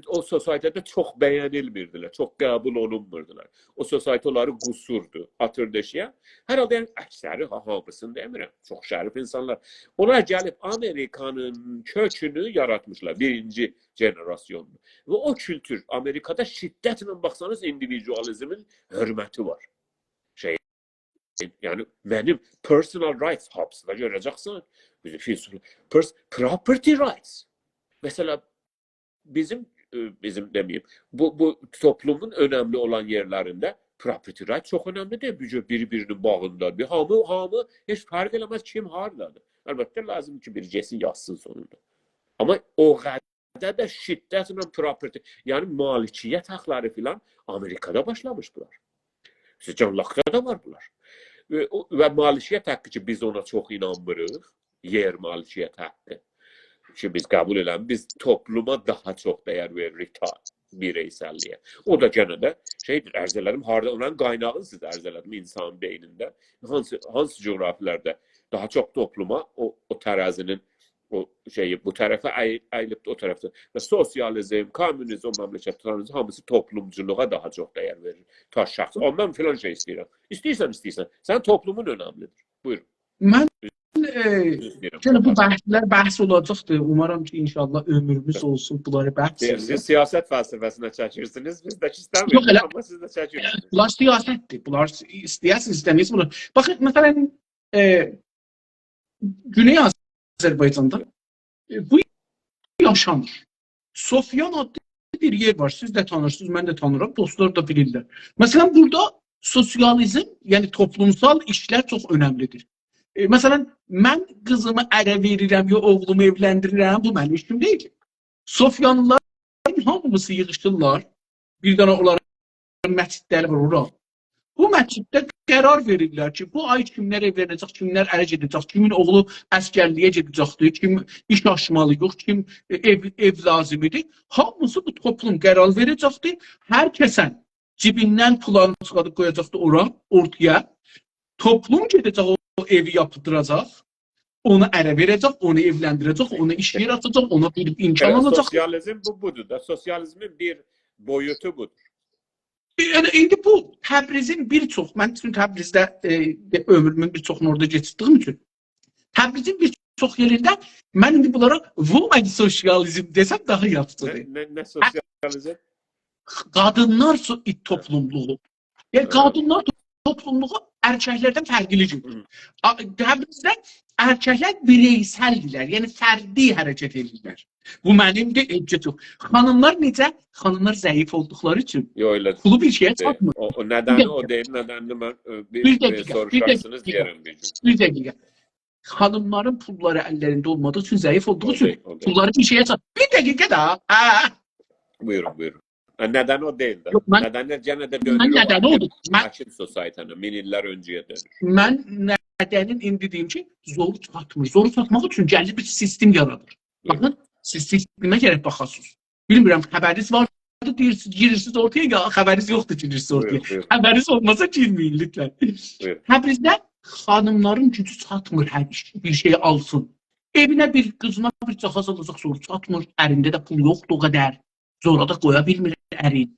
o sosietede çox bəyənilmirdilər, çox qəbul olunmurdular. O sosiete onları qusurdu, atır deşiyə. Hər halda yəni, əksəri, hamısını demirəm, çox şərif insanlar. Onlar gəlib Amerikanın kökünü yaratmışlar, birinci jenerasyonunu. Və o kültür, Amerikada şiddətlə baxsanız individualizmin hörməti var. Yani benim personal rights hapsında görəcəksən, property rights. Mesela bizim demeyeyim, bu toplumun önemli olan yerlerinde property rights çok önemli değil. Birbirinin bağında. Hamı hiç fark eləməz kim hardadır. Elbette lazım ki birisi yazsın sonunda. Ama o kadar da şiddetle property, yani malikiyyət haqları filan Amerikada başlamış bunlar. John Locke'da da var bunlar. Ve malikiyyət haqqı ki biz ona çox inanmırıq. Yer malikiyyət haqqı. Ki biz qəbul edən, biz topluma daha çox dəyər veririk bireysəlliyə. O da gənə də şeydir, ərz elədim, harda onların qaynağını siz ərz elədim insan beynində. Hansı coğrafilərdə daha çox topluma o tərəzinin o şeyi bu tərəfə əyilib o tərəfdə. Və sosializm, kommunizm, məmləkətlərimizin hamısı toplumculuğa daha çox dəyər verir. Ta şəxs. Ondan filan şey istəyirəm. İstəyirsən. Sən toplumun önəmlidir. Buyurun. Mən yəni bu bəhs olacaqdır. Umarım ki inşallah ömrümüz olsun bunları bəhs edin. Siz siyasət fəlsəfəsinə çəkirsiniz. Biz də istəmirik, amma siz də çəkirsiniz. Bunlar siyasətdir. Bunlar istəyirsiniz, istəmirsiniz bunu. Baxın, məsələn, Güney Azərbaycanda bu yaşanır. Sofyan adlı bir yer var. Siz də tanırsınız, mən də tanırım. Dostlar da bilirlər. Məsələn, burada sosializm, yəni toplumsal işlər çox önəmlidir. Məsələn, mən qızımı ərə verirəm, ya oğlumu evləndirirəm, bu mənim işim deyil. Sofyanlıların hamısı yığışırlar. Bir dənə onların məscidləri var ora. Bu məsciddə qərar verirlər ki, bu ay kimlər evlənəcək, kimlər ərə gedəcək, kimin oğlu əskərliyə gedəcəkdir, kim iş aşmalı yox, kim ev lazimidir. Hamısı bu toplum qərar verəcəkdir. Hər kəsən cibindən pulanı çıxarıb qoyacaqdır ortaya. Toplum gedəcək o evi yaptıracaq, onu ərə verəcək, onu evləndirəcək, ona iş yer atacaq, ona bir imkan alacaq. Sosyalizm budur da, sosyalizmin bir boyutu budur. Yəni, indi bu Təbrizin bir çox, mən Təbrizdə ömrümün bir çoxunu orada geçirdiyim üçün, Təbrizin bir çox yerində mən indi bunlara woman sosyalizm desəm daha yaxşıdır. Nə sosyalizm? Qadınlar toplumluğu. Yəni, qadınlar toplumluğu erkəklərdən fərqlidir. Təbrizdə erkəklər bireyseldirlər, yəni fərdi hərəkət edirlər. Bu mənimdir, ecət yox. Xanımlar necə? Xanımlar zəif olduqları üçün pulu bir şeyə çatmır. O nədəni o deyil, nədənini mən bir soruşarsınız deyərəm bir gün. Bir dəqiqə. Xanımların pulları əllərində olmadığı üçün, zəif olduğu üçün pulları bir şeyə çatmır. Bir dəqiqə daha. Buyurun, buyurun. Neden o değil de? Nedenler gene de dönür. Neden oldu? Açın society'ne, min iller önceye dönür. Ben nedenin indi deyim ki, zoru çatmır. Zoru çatmaq üçün gəlli bir sistem yaradır. Bakın, siz sistemə gərək baxasınız. Bilmirəm, xəbəriniz vardı, girirsiniz ortaya, ya xəbəriniz yoxdur, girirsiniz ortaya. Xəbəriniz olmasa girməyin, lütfen. Təbrizdə xanımların gücü çatmır hər bir şey alsın. Evinə bir qızına bir cahaz alacaq, zoru çatmır. Ərində də pul yoxdur o qədər. Zora da qoya bilmir ərin.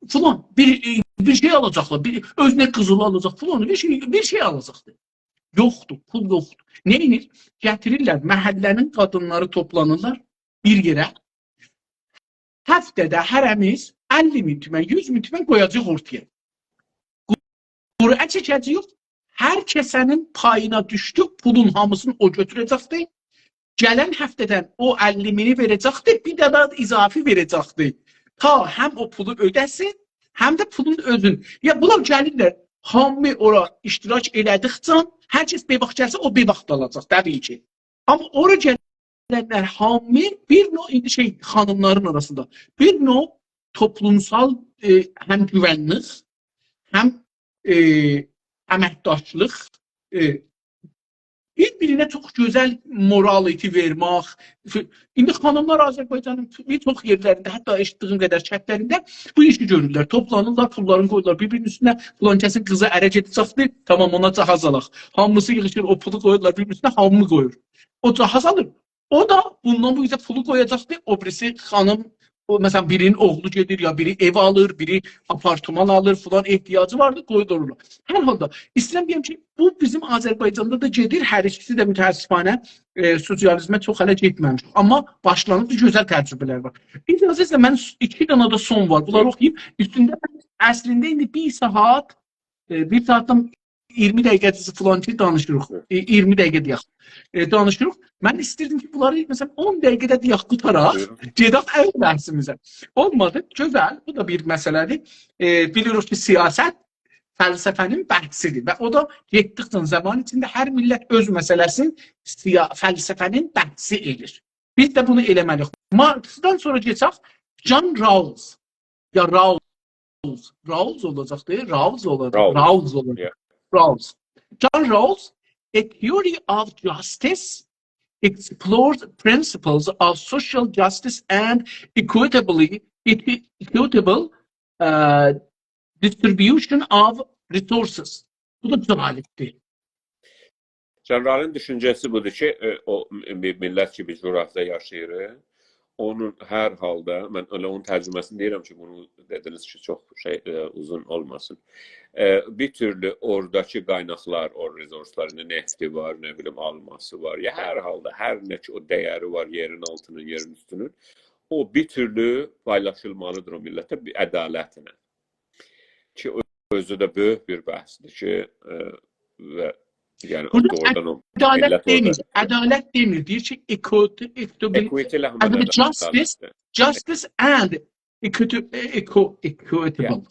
Falan bir şey alacaqlar, özünə qızılı alacaq falan, bir şey alacaqdır. Yoxdur, pul yoxdur. Neyinir? Gətirirlər, məhəllənin qadınları toplanırlar bir yerə. Həftədə hərəmiz 50 min tümən, 100 min tümən qoyacaq ortaya. Qur'a çəkəcəyik, hər kəsənin payına düşdü, pulun hamısını o götürəcəkdir. Gələn həftədən o 50 mini verəcəkdir, bir də izafi verəcəkdir. Ta həm o pulu ödəsin, həm də pulun özün. Ya bunlar gəlirlər, hamı ora iştirak elədikcə, hər kəs bir vaxt gəlsə, o bir vaxt alacaq, təbii ki. Amma ora gələnlər hamı bir növ, indi xanımların arasında, bir növ toplumsal həm güvənlik, həm əməkdaşlıq, bir-birinə çox gözəl morality vermək. İndi xanımlar Azərbaycanın bir çox yerlərində, hətta eşitdiyim qədər çətlərində bu işi görürlər. Toplanırlar, pullarını qoyurlar bir-birinin üstünə. Filan kəsin qızı ərə gedəcəkdir, tamam ona cahaz alaq. Hamısı yığışır, o pulu qoyurlar bir-birinin üstünə, hamı qoyur. O cahaz alır. O da bundan bu yüzden pulu koyacaqdır. O birisi xanım, mesela birinin oğlu gelir ya biri ev alır, biri apartman alır falan ehtiyacı vardı koydur onu. Her halde İslam diyeyim ki bu bizim Azerbaycan'da da gedir. Her ikisi de müteessifane sosyalizme çok hala getməmiş. Ama başlanıp güzel tecrübeler var. İcazətle ben 2 tane da son var. Bunları okuyayım. Üstünde əslində indi 1 saat, 1 saatdən 20 dəqiqəsi falan ki danışırıq. 20 dəqiqə deyək. Danışırıq. Mən istirdim ki bunları mesela 10 dəqiqədə deyək tutaraq gedək əl dərsimizə. Olmadı. Gözəl. Bu da bir məsələdir. Biliyoruz ki siyasət fəlsəfənin bəhsidir və o da getdikcə zaman içində hər millət öz məsələsini fəlsəfənin bəhsi edir. Biz də bunu eləməliyik. Marxdan sonra geçək John Rawls. Ya Rawls. Rawls olacaq deyil. Rawls olacaq. Rawls olacaq. Rawls. John Rawls, A Theory of Justice explores principles of social justice and equitable distribution of resources. Bu da güzel alettir. Generalın düşüncesi budur ki, o bir millət ki biz coğrafiyada yaşayırıq. Onun hər halda, mən öyle onun tərcüməsini deyirəm ki, bunu dediniz ki, çox uzun olmasın. Bir türlü oradaki qaynaqlar, o resursların nefti var, ne bileyim alması var. Ya hər halda, hər nə ki o dəyəri var yerin altının, yerin üstünün. O bir türlü paylaşılmalıdır o millətə bir ədalətlə. Ki özü də böyük bir bəhsdir ki, və yani adalet demir. Adalet demir. Deyir ki justice and equitable.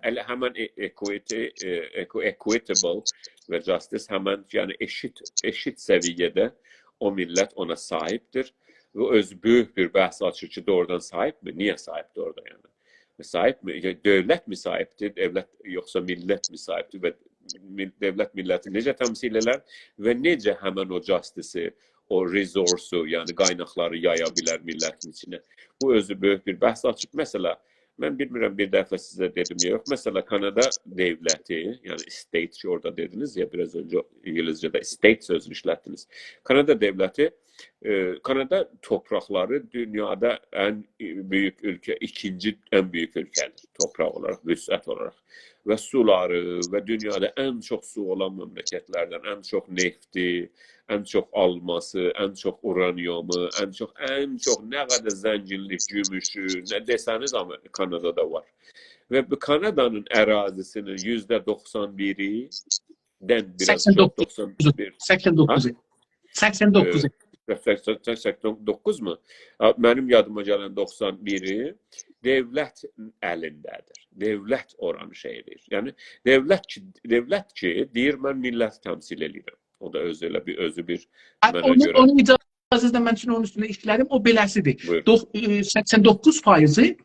Hemen equitable ve justice hemen yani eşit seviyede o millet ona sahiptir. Ve öz büyük bir bəhs açır ki doğrudan sahip mi? Niye sahiptir orada yani? Sahip mi? Devlet mi sahiptir? Devlet yoksa millet mi sahiptir? Ve devlet milleti necə təmsil elər və necə həmən o justice'i, o resursu, yəni qaynaqları yaya bilər millətin içinə. Bu özü böyük bir bəhs açıb. Məsələ, mən bilmirəm bir dəfə sizə dedim ya yox. Məsələ Kanada devləti, yəni state ki orada dediniz ya biraz önce İngilizcədə state sözünü işlətdiniz. Kanada devləti, Kanada toprakları dünyada en büyük ülke, ikinci en büyük ülkedir toprak olarak, vüsət olarak. Ve suları ve dünyada en çok su olan memleketlerden en çok nefti, en çok alması, en çok uranyumu, en çok ne kadar zenginlik, gümüşü, ne deseniz ama Kanada'da var. Ve bu Kanada'nın ərazisinin %91'i 80'dən biraz çox 91. 89. 89. 89 mu? Mənim yadıma gələn 91-i devlət əlindədir. Devlət oranı şey edir. Yəni devlət ki, deyir mən milləti təmsil edirəm. O da özü bir mənə görə. Onun icazəsilə mən üçün onun üstündə işlərim o beləsidir. 89%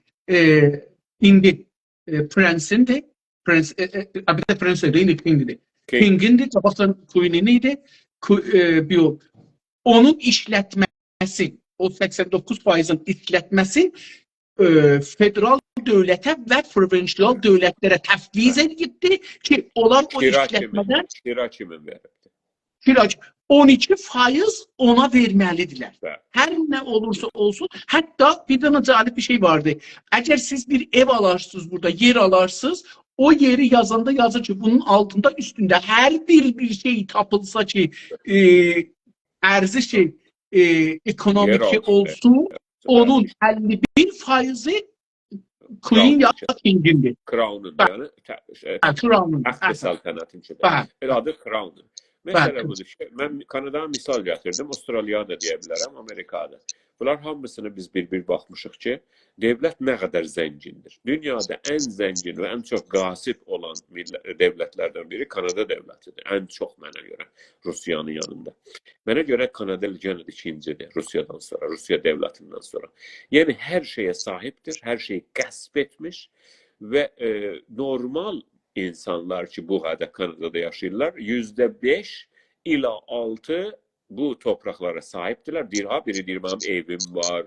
indi Prince'indir. Bir de Prince değil, King'dir. King'indir, qabaqdan Queen'in idi. Onun işlətməsi, o 89%'ın işlətməsi federal dövlətə və provincial dövlətlərə təfviz edildi ki, onlar o işlətmədən kira kimin veribdir? Kira 12% ona verməlidirlər. Hər nə olursa olsun, hətta bir dənə cəlib bir şey vardı. Əgər siz bir ev alarsınız burada, yer alarsınız, o yeri yazanda yazır ki, bunun altında, üstündə hər bir şey tapılsa ki, ərzi şey, ekonomik olsun, onun 51%'i Queen ya King'indir. Crown'un yani. Crown'un. Əhd saltanatın içində. Adı Crown'un. Məsələ budur ki, mən Kanadadan misal gətirdim, Avustraliyada deyə bilərəm, Amerikada. Bunlar hamısını biz bir baxmışıq ki, devlət nə qədər zəngindir. Dünyada ən zəngin və ən çox qasib olan devlətlərdən biri Kanada devlətidir. Ən çox mənə görə, Rusiyanın yanında. Mənə görə Kanada yenə ikincidir, Rusiyadan sonra, Rusiya devlətindən sonra. Yəni, hər şeyə sahibdir, hər şeyi qəsb etmiş və normal insanlar ki, bu qədər Kanadada yaşayırlar, %5 ila 6 bu topraklara sahibdirlər. Biri deyir, mənim evim var.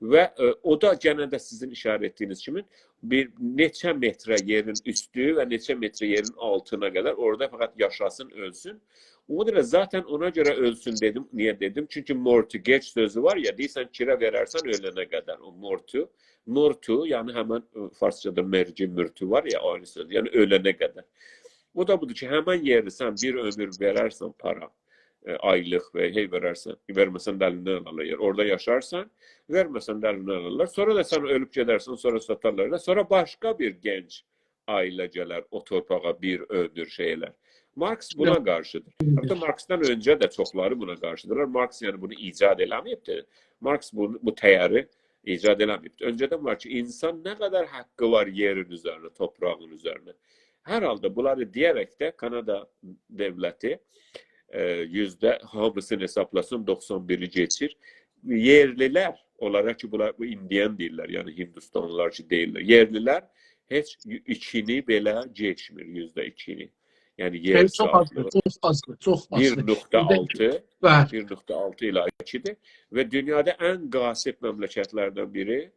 Və o da gənə də sizin işarə etdiyiniz kimi bir neçə metrə yerin üstü və neçə metrə yerin altına qədər orada fəqət yaşasın, ölsün. O da zaten ona görə ölsün dedim. Niyə dedim? Çünki mortgage sözü var ya, deyirsən kira verərsən ölənə qədər. O mortu, yəni həmən farsçada merci mürtü var ya, aynı söz. Yəni ölənə qədər. O da budur ki, həmən yeri sən bir ömür verərsən para, aylıq və hey verərsən, verməsən dəlindən alırlar. Orada yaşarsan, verməsən dəlindən alırlar. Sonra da sən ölüb gedərsən, sonra satarlar. Sonra başqa bir gənc ailə gələr o torpağa bir ömür şeylər. Marx buna qarşıdır. Hatta Marx'dan öncə də çoxları buna qarşıdırlar. Marx yəni bunu icad eləməyibdir. Marx bu təyəri icad eləməyibdir. Öncədən var ki, insan nə qədər haqqı var yerin üzərinə, toprağın üzərinə. Hər halda bunları deyərək də Kanada devləti hamısını hesaplasın 91'i geçir. Yerlilər, onlara ki bunlar bu indiyan deyirlər, yəni Hindistanlılar ki deyirlər. Yerlilər heç 2'ni belə geçmir, %2'ni. Yəni yer sahibləri 1.6 ila 2'dir və dünyada ən qasib məmləkətlərdən biri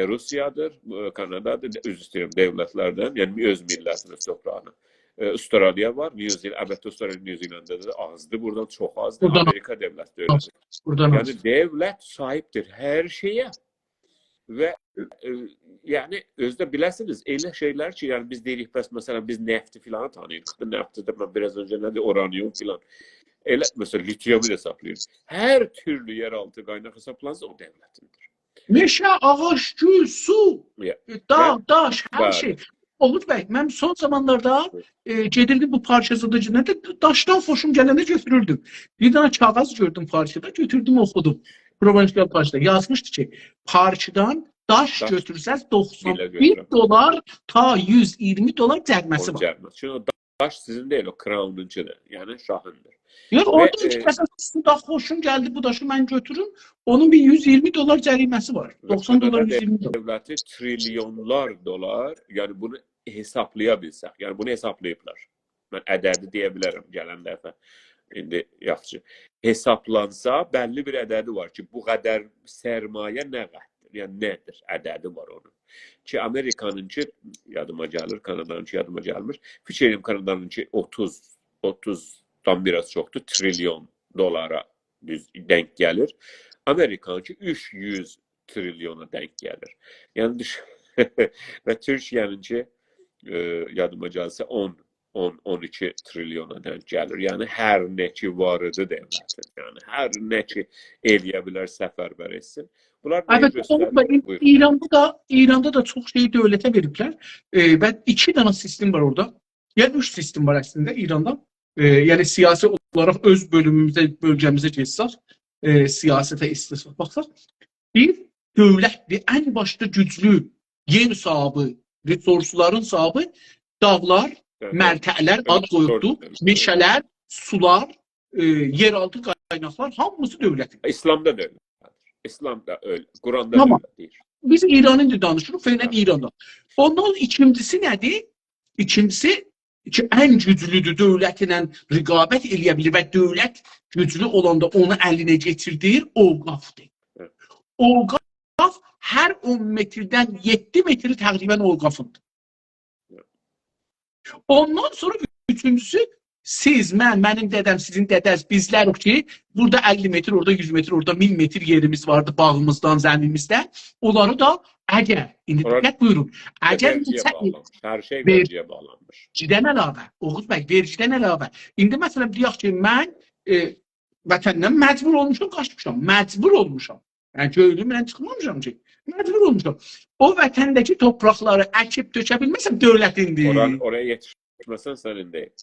Rusiyadır, Kanadadır, üzr istəyirəm devlətlərdən, yəni öz millətinin toprağını. Avustraliya var, əlbəttə Avustraliya, New Zealand'da da azdır, buradan çox azdır, Amerika devləti öylədir. Yəni devlət sahibdir hər şeyə və yəni özdə biləsiniz, elə şeylər ki, yəni biz deyirik, bəs məsələn biz nefti filanı tanıyırıq, neftidə mən biraz öncə nədir, uranyum filan, elə məsələn lityumu hesablayırıq. Hər türlü yeraltı qaynaq hesablansa o devlətindir. Meşə, ağac, gül, su, dağ, daş, hər şey. Oğuz bəy, mən son zamanlarda gedirdim bu parçasıdıcı nədir, daşdan xoşum gələndə götürürdüm. Bir dənə kağız gördüm parçada, götürdüm, oxudum. Provincial parçada yazmışdı ki, parçadan daş götürsəz $91 ta $120 cəriməsi var. Çünki o daş sizin deyil, o Crown'uncudur, yəni şahındır. Yox, orada ki, məsələn, suda xoşum gəldi, bu daşı mən götürüm, onun bir $120 cəriməsi var. $90, $120. Devləti trilyonlar dolar, yəni bunu hesablaya bilsək, yəni bunu hesablayıblar. Mən ədədi deyə bilərəm gələn dəfə. İndi yaxşı. Hesablansa, bəlli bir ədədi var ki, bu qədər sərmayə nə qəddir? Yəni, nədir? Ədədi var onun. Ki, Amerikanınki yadıma gəlir, Kanadanınki yadıma gəlmir. Fikrim Kanadanınki 30'dan biraz çoxdur, trilyon dolara denk gəlir. Amerikanınki 300 trilyona denk gəlir. Yəni, və Türkiyəninki yadıma gəlsə 10-12 trilyona denk gəlir. Yəni, hər nə ki var idi devlətin. Yəni, hər nə ki eləyə bilər, səfərbər etsin. Bunlar evet, İranda da çox şeyi dövlətə veriblər. Və 2 dənə sistem var orada. Yəni 3 sistem var əslində İranda. yəni siyasi olaraq öz bölgəmizə keçsək, siyasətə istisna baxsaq, bir dövlətdir, ən başda güclü yer sahibi, resursların sahibi dağlar, mərtələr ad qoyubdur, meşələr, sular, yeraltı qaynaqlar hamısı dövlətin. İslamda da öyle. İslamda öyle. Kur'an'da da öyle değil. Biz İran'ın da danışırıq, feynən İran'da. Ondan ikincisi nədir? İkincisi ki, ən güclüdür, dövlətlə rəqabət eləyə bilir və dövlət güclü olanda onu əlinə getirdir, ovqafdır. Ovqaf hər 10 metrdən 7 metri təqribən ovqafındır. Ondan sonra üçüncüsü, siz, mənim dədəm, sizin dədəz, bizlərik ki, burada 50 metr, orada 100 metr, orada 1000 metr yerimiz vardı bağımızdan, zəminimizdən. Onları da əgər, indi diqqət buyurun, əgər hər şey vergiyə bağlanmış. Vergidən əlavə, Oğuz bəy, vergidən əlavə. İndi məsələn, deyək ki, mən vətəndən məcbur olmuşam, qaçmışam, məcbur olmuşam. Yəni, göylümlə çıxmamışam ki, məcbur olmuşam. O vətəndəki torpaqları əkib dökə bilməsəm, dövlətindir. Oraya yetişməsən sənin deyil.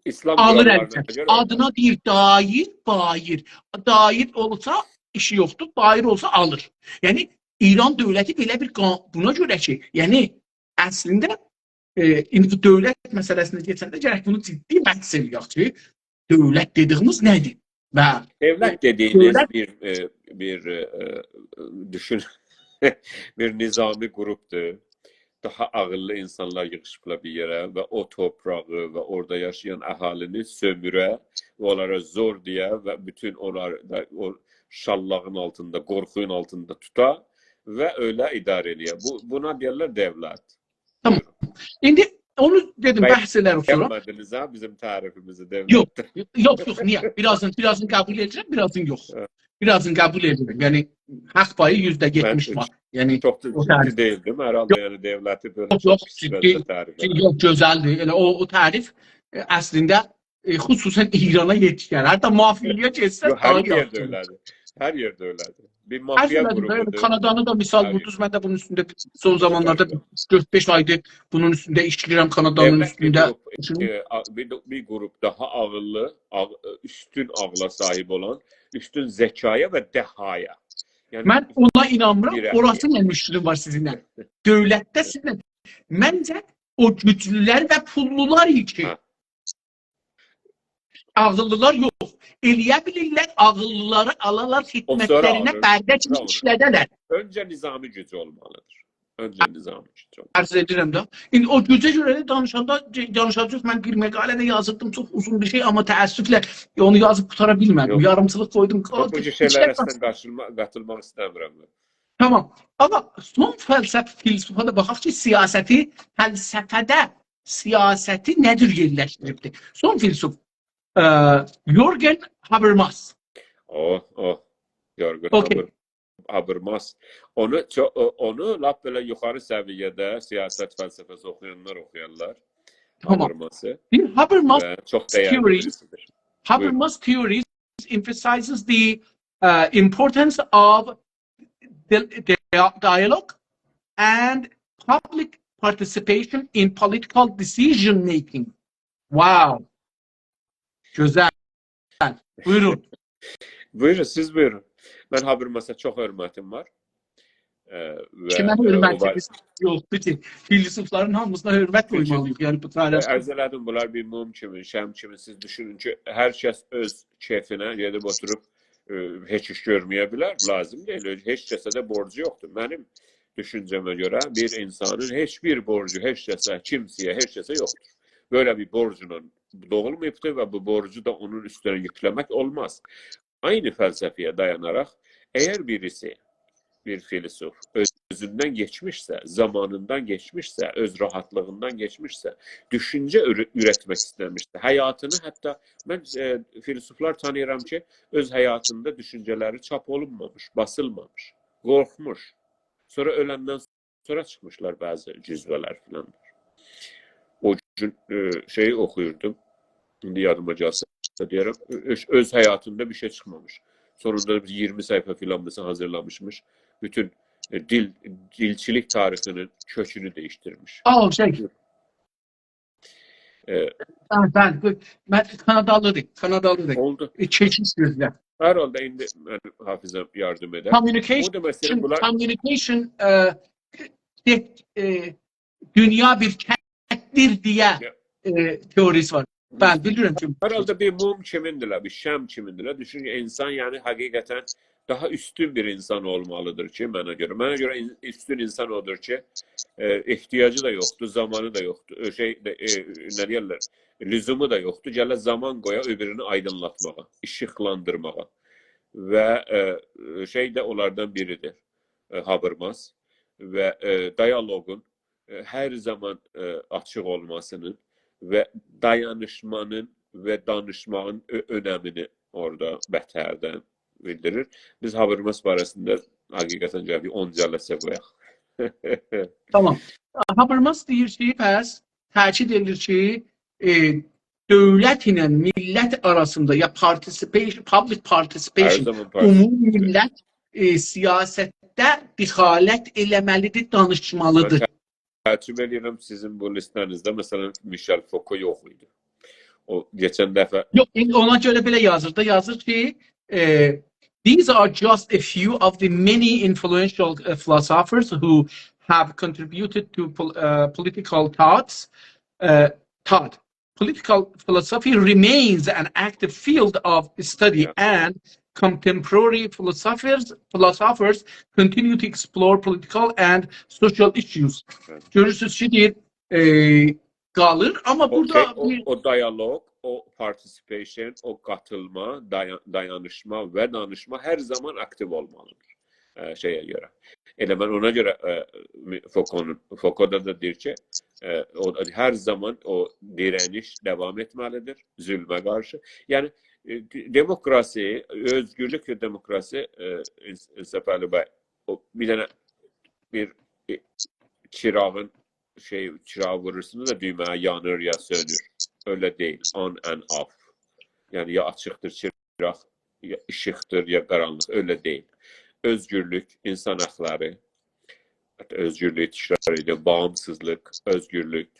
İslam alır əlbəttə. Adına deyir dair, bayir. Dair olsa işi yoxdur, bayir olsa alır. Yəni İran dövləti belə bir buna görə ki, yəni əslində indi dövlət məsələsində keçəndə gərək bunu ciddi bəhs eləyək ki, dövlət dediyimiz nədir? Və dövlət dediyiniz bir düşün bir nizami qrupdur. Daha ağıllı insanlar yığışıblar bir yerə və o torpağı və orada yaşayan əhalini sömürə və onlara zor deyə və bütün onları da o şallağın altında, qorxuyun altında tuta və öyle idarə eləyə. Buna deyirlər dövlət. Tamam. İndi onu dedim, bəhs edərik sonra. Gəlmədiniz ha bizim tərifimizi dövlət. Yox, niyə? Birazını qəbul edəcəm, birazını yox. Birazını qəbul edəcəm. Yəni haqq payı %70 var. Yəni çox ciddi deyil, değil mi? Herhalde yəni devləti böyle yox, yox, gözəldir. Yəni o tərif əslində xüsusən İrana yetişər. Hətta mafiyaya keçsə hər yerdə öylədir. Hər yerdə öylədir. Bir mafiya qrubudur. Kanadanı da misal vurdunuz. Mən də bunun üstündə son zamanlarda 4-5 aydır bunun üstündə işləyirəm Kanadanın üstündə. Bir qrup daha ağıllı, üstün ağla sahib olan, üstün zəkaya və dəhaya. Yəni, mən ona inanmıram. Orası nə müşkülü var sizinlə? Dövlətdə sizinlə. Məncə o güclülər və pullular ki, ağıllılar yox. Eləyə bilirlər, ağıllıları alarlar, xidmətlərinə bərdə kimi işlədələr. Öncə nizami gücü olmalıdır. Öncə nizami gücü olmalıdır. Arz edirəm də. İndi o gücə görə də danışacaq. Mən bir məqalədə yazırdım, çox uzun bir şey, amma təəssüflə onu yazıb qutara bilmədim. Yarımçılıq qoydum. Bu şeylərə qatılmaq istəmirəm. Tamam. Amma son filsafada baxaq ki, siyasəti nədir yerləşdiribdir? Son filsuf Jürgen Habermas. Jürgen Habermas. Onu lap belə yuxarı səviyyədə siyasət fəlsəfəsi oxuyanlar oxuyarlar. Habermas'ı. Habermas çox dəyərli birisidir. Habermas theories emphasizes the importance of dialogue and public participation in political decision making. Wow. Güzel. Buyurun. Buyurun, siz buyurun. Mən Habermas'a çox hörmətim var. Kimə hörmətimiz yoxdur ki, filosofların hamısına hörmət qoymalıyıq. Yəni bu tarix. Ərz elədim, bunlar bir mum kimi, şəm kimi. Siz düşünün ki, hər kəs öz keyfinə gedib oturub heç iş görməyə bilər. Lazım deyil. Heç kəsə də borcu yoxdur. Mənim düşüncəmə görə bir insanın heç bir borcu heç kəsə, kimsəyə, heç kəsə yoxdur. Böyle bir borcuna doğulmayıbdır və bu borcu da onun üstünə yükləmək olmaz. Aynı fəlsəfiyə dayanaraq, eğer birisi, bir filosof özündən geçmişsə, zamanından geçmişsə, öz rahatlığından geçmişsə, düşünce üretmek istemişsə, həyatını hətta, mən filosoflar tanıyıram ki, öz həyatında düşünceleri çap olunmamış, basılmamış, qorxmuş. Sonra öləndən sonra çıxmışlar bazı cüzbələr filanlar. O gün şeyi oxuyurdum, indi yadıma gəlsə deyərəm, öz həyatında bir şey çıxmamış. Sonunda 20 sayfa filanlısı hazırlamışmış. Bütün dilçilik tarixinin kökünü değiştirmiş. Bəli, mən Kanadalıdır. Oldu. Keçiş gözlə. Hər halda indi mən Hafizə yardım edər. Communication dünya bir kətdir deyə teorisi var. Ben biliyorum çünkü. Herhalde bir mum kimindiler, bir şam kimindiler. Düşün ki insan yani hakikaten daha üstün bir insan olmalıdır ki mənə görə. Mənə görə üstün insan odur ki ihtiyacı da yoktu, zamanı da yoktu. Ne diyorlar? Lüzumu da yoktu. Gələ zaman qoya öbürünü aydınlatmağa, işıqlandırmağa. Və şey de onlardan biridir. Habermas və diyalogun hər zaman açıq olmasının və dayanışmanın və danışmağın önəmini orada bətərdən bildirir. Biz Habermas barəsində həqiqətən bir 10 cəlsə qoyaq. Tamam. Habermas deyir ki, pəs təkid edilir ki, dövlət ilə millət arasında ya public participation, ümumi millət siyasətdə dixalət eləməlidir, danışmalıdır. Təəccüb edirəm sizin bu listanızda mesela Michel Foucault yox idi. O geçen dəfə yox, ona görə belə yazır da, yazır ki these are just a few of the many influential philosophers who have contributed to political thoughts. Political philosophy remains an active field of study and contemporary philosophers continue to explore political and social issues. Görürsünüz ki deyir qalır, amma burada o diyalog, o participation, o katılma, dayanışma və danışma hər zaman aktiv olmalıdır şeyə görə. Elə mən ona görə Foucault'da da deyir ki, hər zaman o direniş devam etməlidir zülmə qarşı. Yəni demokrasi, özgürlük ve demokrasi Səfəli bəy, bir dənə bir çırağın çırağı vurursunuz da düğmeye yanır ya sönür. Öyle değil. On and off. Yani ya açıktır çıraq, ya ışıktır ya karanlık. Öyle değil. Özgürlük, insan hakları, özgürlüğü tişrar ediyor. Bağımsızlık, özgürlük,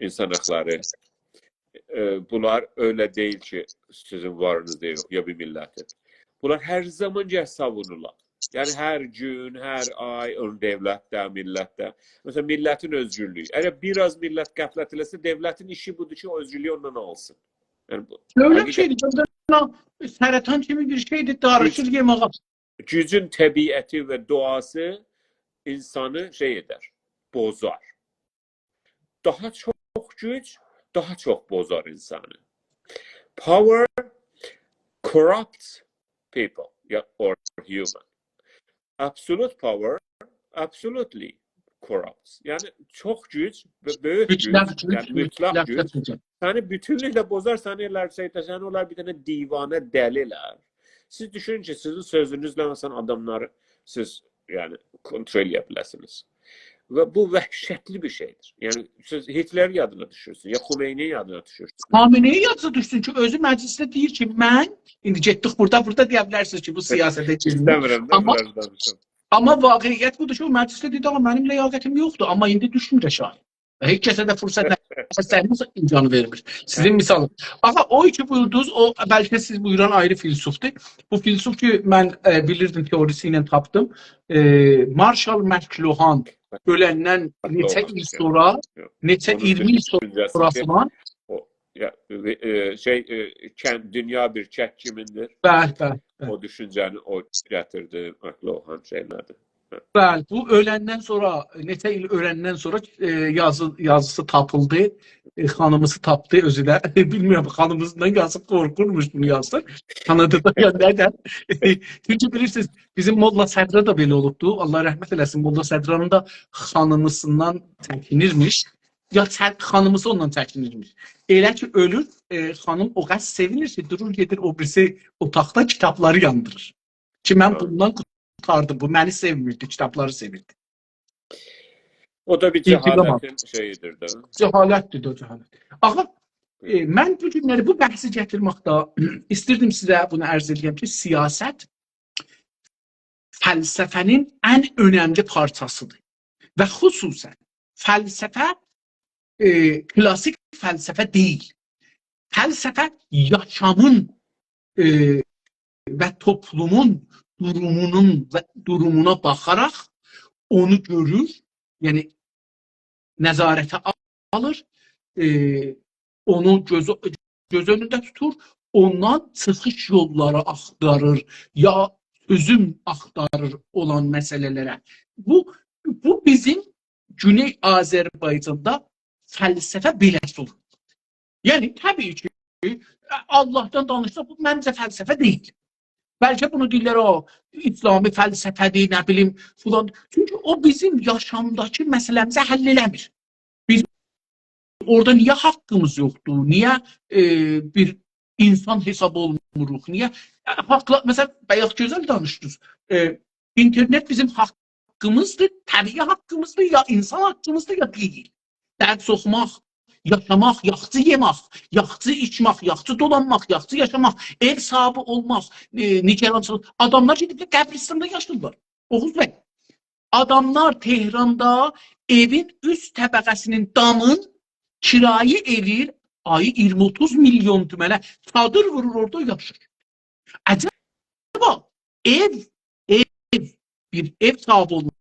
insan hakları. Bunlar öyle değil ki sizin varınızda yok ya bir milletin. Bunlar her zaman savunurlar. Yani her gün, her ay devlətdə, millətdə. Mesela milletin özgürlüğü. Eğer biraz millet qəflət eləsə, devletin işi budur ki, o özgürlüğü ondan alsın. Yani öyle bir şeydir. Səratan kimi bir şeydir, darışır yemağa. Gücün təbiəti ve doğası insanı şey eder, bozar. Daha çok güç, daha çok bozar insanı. Power corrupts people or human. Absolute power absolutely corrupts. Yani çok güç ve büyük güç, yani mutlak güç seni bütünlükle bozar, seni onlar bir tane divane deliler. Siz düşünün ki sizin sözünüzle mesela adamları siz yani kontrol yapabilirsiniz. Ve bu vəhşətli bir şeydir. Yani siz Hitler yadına düşürsün, ya Xomeyni yadına düşürsün. Xomeyni yadına düşsün ki özü məclisdə deyir ki, mən indi getdik burada deyə bilərsiniz ki, bu siyasətə İstəmirəm də. Amma vaqiət budur ki, o məclisdə deyir, amma mənim ləyaqətim yoxdur, amma indi düşmür aşağı. Heç kəsə də fürsət sənin imkanı vermir. Sizin misalınız. Ağa, o iki buyurdunuz, o bəlkə siz buyuran ayrı filsufdur. Bu filsuf ki, mən bilirdim, teorisi ilə tapdım. Marshall McLuhan öləndən neçə il sonra, neçə 20 il sonrasından dünya bir çək kimindir? Bəli. O düşüncəni o gətirdi McLuhan şeylərdir. Bəli, bu öləndən sonra, neçə il öləndən sonra yazısı tapıldı. Xanımısı tapdı özü də. Bilmiyorum, xanımızdan yazıb qorxurmuş bunu yazdı. Kanadada nədən? Çünki bilirsiniz, bizim Molla Sədra da belə olubdu. Allah rəhmət eləsin, Molla Sədranın da xanımısından çəkinirmiş. Ya xanımısı ondan çəkinirmiş. Elə ki ölür, xanım o qəs sevinir ki, durur gedir o birisi otaqda kitabları yandırır. Ki mən bundan kurtardım, bu məni sevmirdi, kitabları sevirdi. O da bir cəhalətin şeyidir də. Cəhalətdir o cəhalət. Ağa, mən bu günləri bu bəhsi gətirməkdə istirdim sizə bunu ərz edeyim ki, siyasət fəlsəfənin ən önəmli parçasıdır. Və xüsusən fəlsəfə klasik fəlsəfə deyil. Fəlsəfə yaşamın və toplumun durumuna baxaraq onu görür, yəni nəzarətə alır, onu göz önündə tutur, ondan çıxış yolları axtarır, ya çözüm axtarır olan məsələlərə. Bu bizim Güney Azərbaycanda fəlsəfə beləsi olur. Yəni, təbii ki, Allahdan danışsa, bu məncə fəlsəfə deyil. Bəlkə bunu deyirlər, o, İslami fəlsəfədir, nə bilim, filan. Çünki o bizim yaşamdakı məsələmizə həll eləmir. Biz orada niyə haqqımız yoxdur? Niyə bir insan hesab olmuruq? Niyə? Məsələn, bayaq gözəl danışdınız. İnternet bizim haqqımızdır, təbii haqqımızdır, ya insan haqqımızdır, ya deyil. Dərs oxumaq, yaşamaq, yaxçı yemək, yaxçı içmək, yaxçı dolanmaq, yaxçı yaşamaq, ev sahibi olmaq, nikahlanmaq. Adamlar gedib qəbristanda yaşayırlar. Oğuz bəy. Adamlar Tehranda evin üst təbəqəsinin damın kirayı elir, ayı 20-30 milyon tümənə çadır vurur, orada yaşır. Acaba bir ev sahibi olmaq,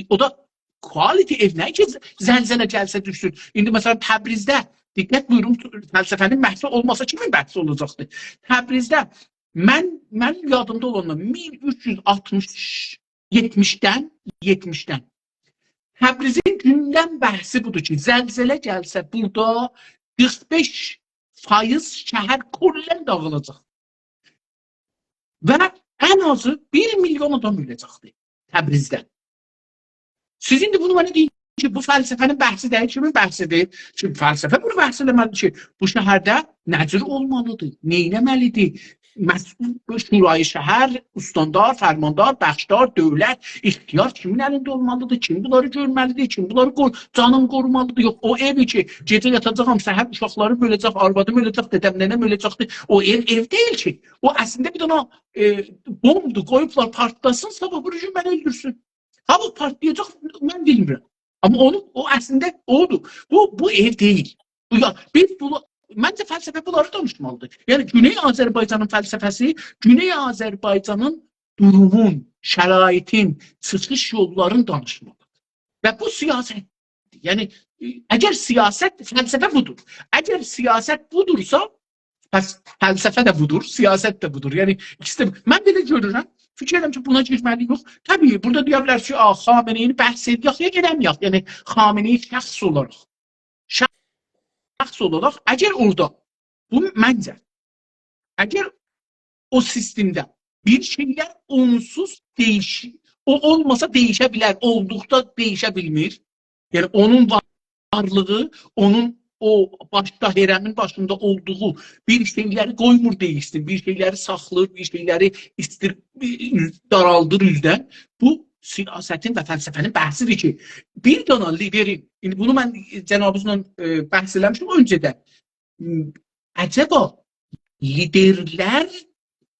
o da quality ev nə ki zəlzələ gəlsə düşsün. İndi məsələn Təbrizdə, diqqət buyurun, fəlsəfənin bəhsi olmasa kimin bəhsi olacaqdır? Təbrizdə mən yadımda olanlar 1370-dən Təbrizin gündən bəhsi budur ki, zəlzələ gəlsə burada 45% şəhər kollən dağılacaq. Və ən azı 1 milyon adam öləcəkdir Təbrizdə. Siz indi bunu mənə deyin ki, bu fəlsəfənin bəhsi deyil, kimin bəhsidir? Çünki fəlsəfə bunu bəhs eləməlidir ki, bu şəhərdə nəcür olmalıdır, neynəməlidir? Şurayı şəhər, ustandar, fərmandar, bəxşdar, dövlət, ixtiyar kimin əlində olmalıdır? Kim bunları görməlidir? Kim bunları canın qorumalıdır? Yox, o evi ki, gecə yatacaqam, səhər uşaqları böləcək, arvadım öləcək, dedəm nənəm öləcəkdir. O ev deyil ki. O əslində bir dana bomdur, qoyublar partlasın, sabah bu rejim məni öldürsün. Ha bu partlayacaq, mən bilmirəm. Amma o əslində odur. Bu ev deyil. Məncə fəlsəfə bunları danışmalıdır. Yəni Güney Azərbaycanın fəlsəfəsi, Güney Azərbaycanın durumun, şəraitin, çıxış yollarını danışmalıdır. Və bu siyasətdir. Yəni əgər siyasət, fəlsəfə budur. Əgər siyasət budursa, fəlsəfə də budur, siyasət də budur. Yəni ikisi də budur. Mən belə görürəm. Fikir edirəm ki, buna girməli yox. Təbii, burada deyə bilər ki, Xameneyini bəhs edək, ya gedəməyək. Yəni, Xameneyi şəxs olaraq, əgər orada, bu məncə, əgər o sistemdə bir şeylər onsuz dəyişir, o olmasa dəyişə bilər, olduqda dəyişə bilmir. Yəni, onun varlığı, onun o dairəmin başında olduğu bir şeyləri qoymur değişsin, bir şeyləri saxlır, bir şeyləri daraldır üzdən. Bu siyasətin və fəlsəfənin bəhsidir ki, bir dana liderin, bunu mən cənabınızla bəhs eləmişim öncədən. Əcəba liderlər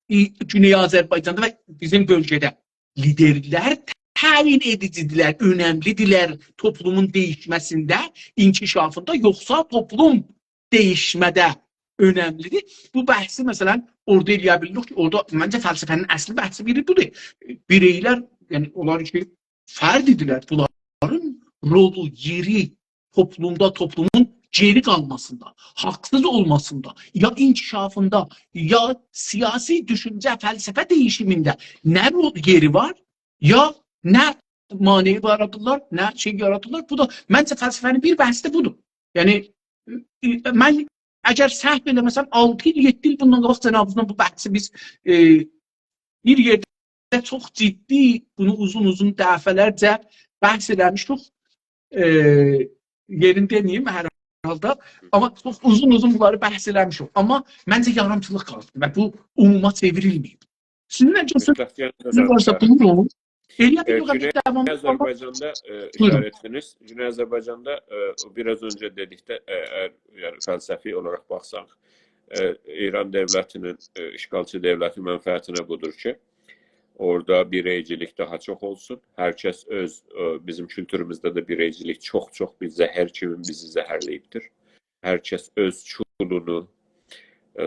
Güney Azərbaycanda və bizim bölgədə liderlər təyin edicidirlər, önəmlidirlər toplumun değişməsində, inkişafında, yoxsa toplum değişmədə önəmlidir. Bu bəhsi məsələn orada eləyə bilirik ki, orada məncə fəlsəfənin əsli bəhsi biri budur. Bireylər, yəni onlar ki, fərd idilər, bunların rolu, yeri toplumda, toplumun geri qalmasında, haqsız olmasında, ya inkişafında, ya siyasi düşüncə, fəlsəfə değişimində nə yeri var, ya nə manevi yaradırlar, nə şey yaradırlar. Bu da məncə fəlsəfənin bir bəhsi də budur. Yəni mən əgər səhv eləməsəm 6 il, 7 il bundan qabaq cənabınızdan bu bəhsi biz bir yerdə çox ciddi, bunu uzun dəfələrcə bəhs eləmişdik. Yerini deməyim hər halda, amma çox uzun bunları bəhs eləmişik. Amma məncə yarımçılıq qaldı və bu umuma çevrilməyib. Sizin necəsiniz varsa bunu Güney Azərbaycanda işarə etdiniz. Güney Azərbaycanda biraz öncə dedikdə, yəni fəlsəfi olaraq baxsaq, İran dövlətinin, işğalçı dövlətin mənfəətinə budur ki, Orada bireycilik daha çox olsun. Hər kəs bizim kültürümüzdə də bireycilik çox bir zəhər kimi bizi zəhərləyibdir. Hər kəs öz çulunu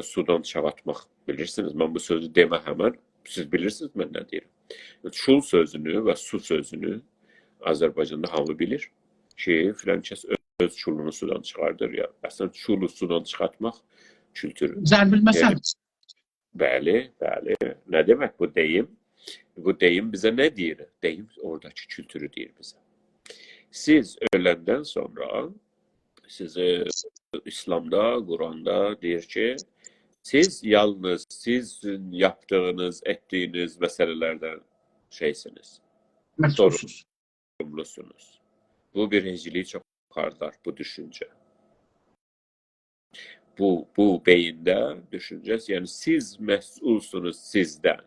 sudan çağatmaq. Bilirsiniz, mən bu sözü demə həmən, siz bilirsiniz mən nə deyirəm. Çul sözünü və su sözünü Azərbaycanda hamı bilir ki, filan kəs öz çulunu sudan çıxardır ya. Əslən, çulu sudan çıxartmaq kültürü. Zərbilməsən. Bəli. Nə demək bu deyim? Bu deyim bizə nə deyir? Deyim oradakı kültürü deyir bizə. Siz öləndən sonra sizi İslamda, Quranda deyir ki, siz yalnız sizin yaptığınız, etdiyiniz məsələlərdən şeysiniz. Sorumlusunuz. Bu bireyciliyi çox xardar, bu düşüncə. Bu beyində düşüncəsi, yəni siz məsulsunuz sizdən.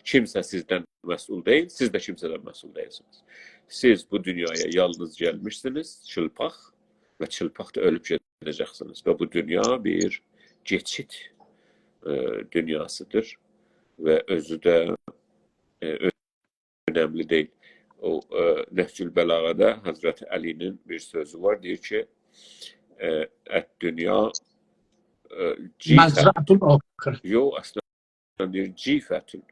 Kimsə sizdən məsul deyil, siz də kimsədən məsul deyilsiniz. Siz bu dünyaya yalnız gəlmişsiniz, çılpaq və çılpaq da ölüb gedəcəksiniz. Və bu dünya bir geçid dünyasıdır və özü də önəmli deyil. O Nəhcül Bəlağədə Həzrəti Əlinin bir sözü var, deyir ki, dünya yox, əslən deyir, cifətün.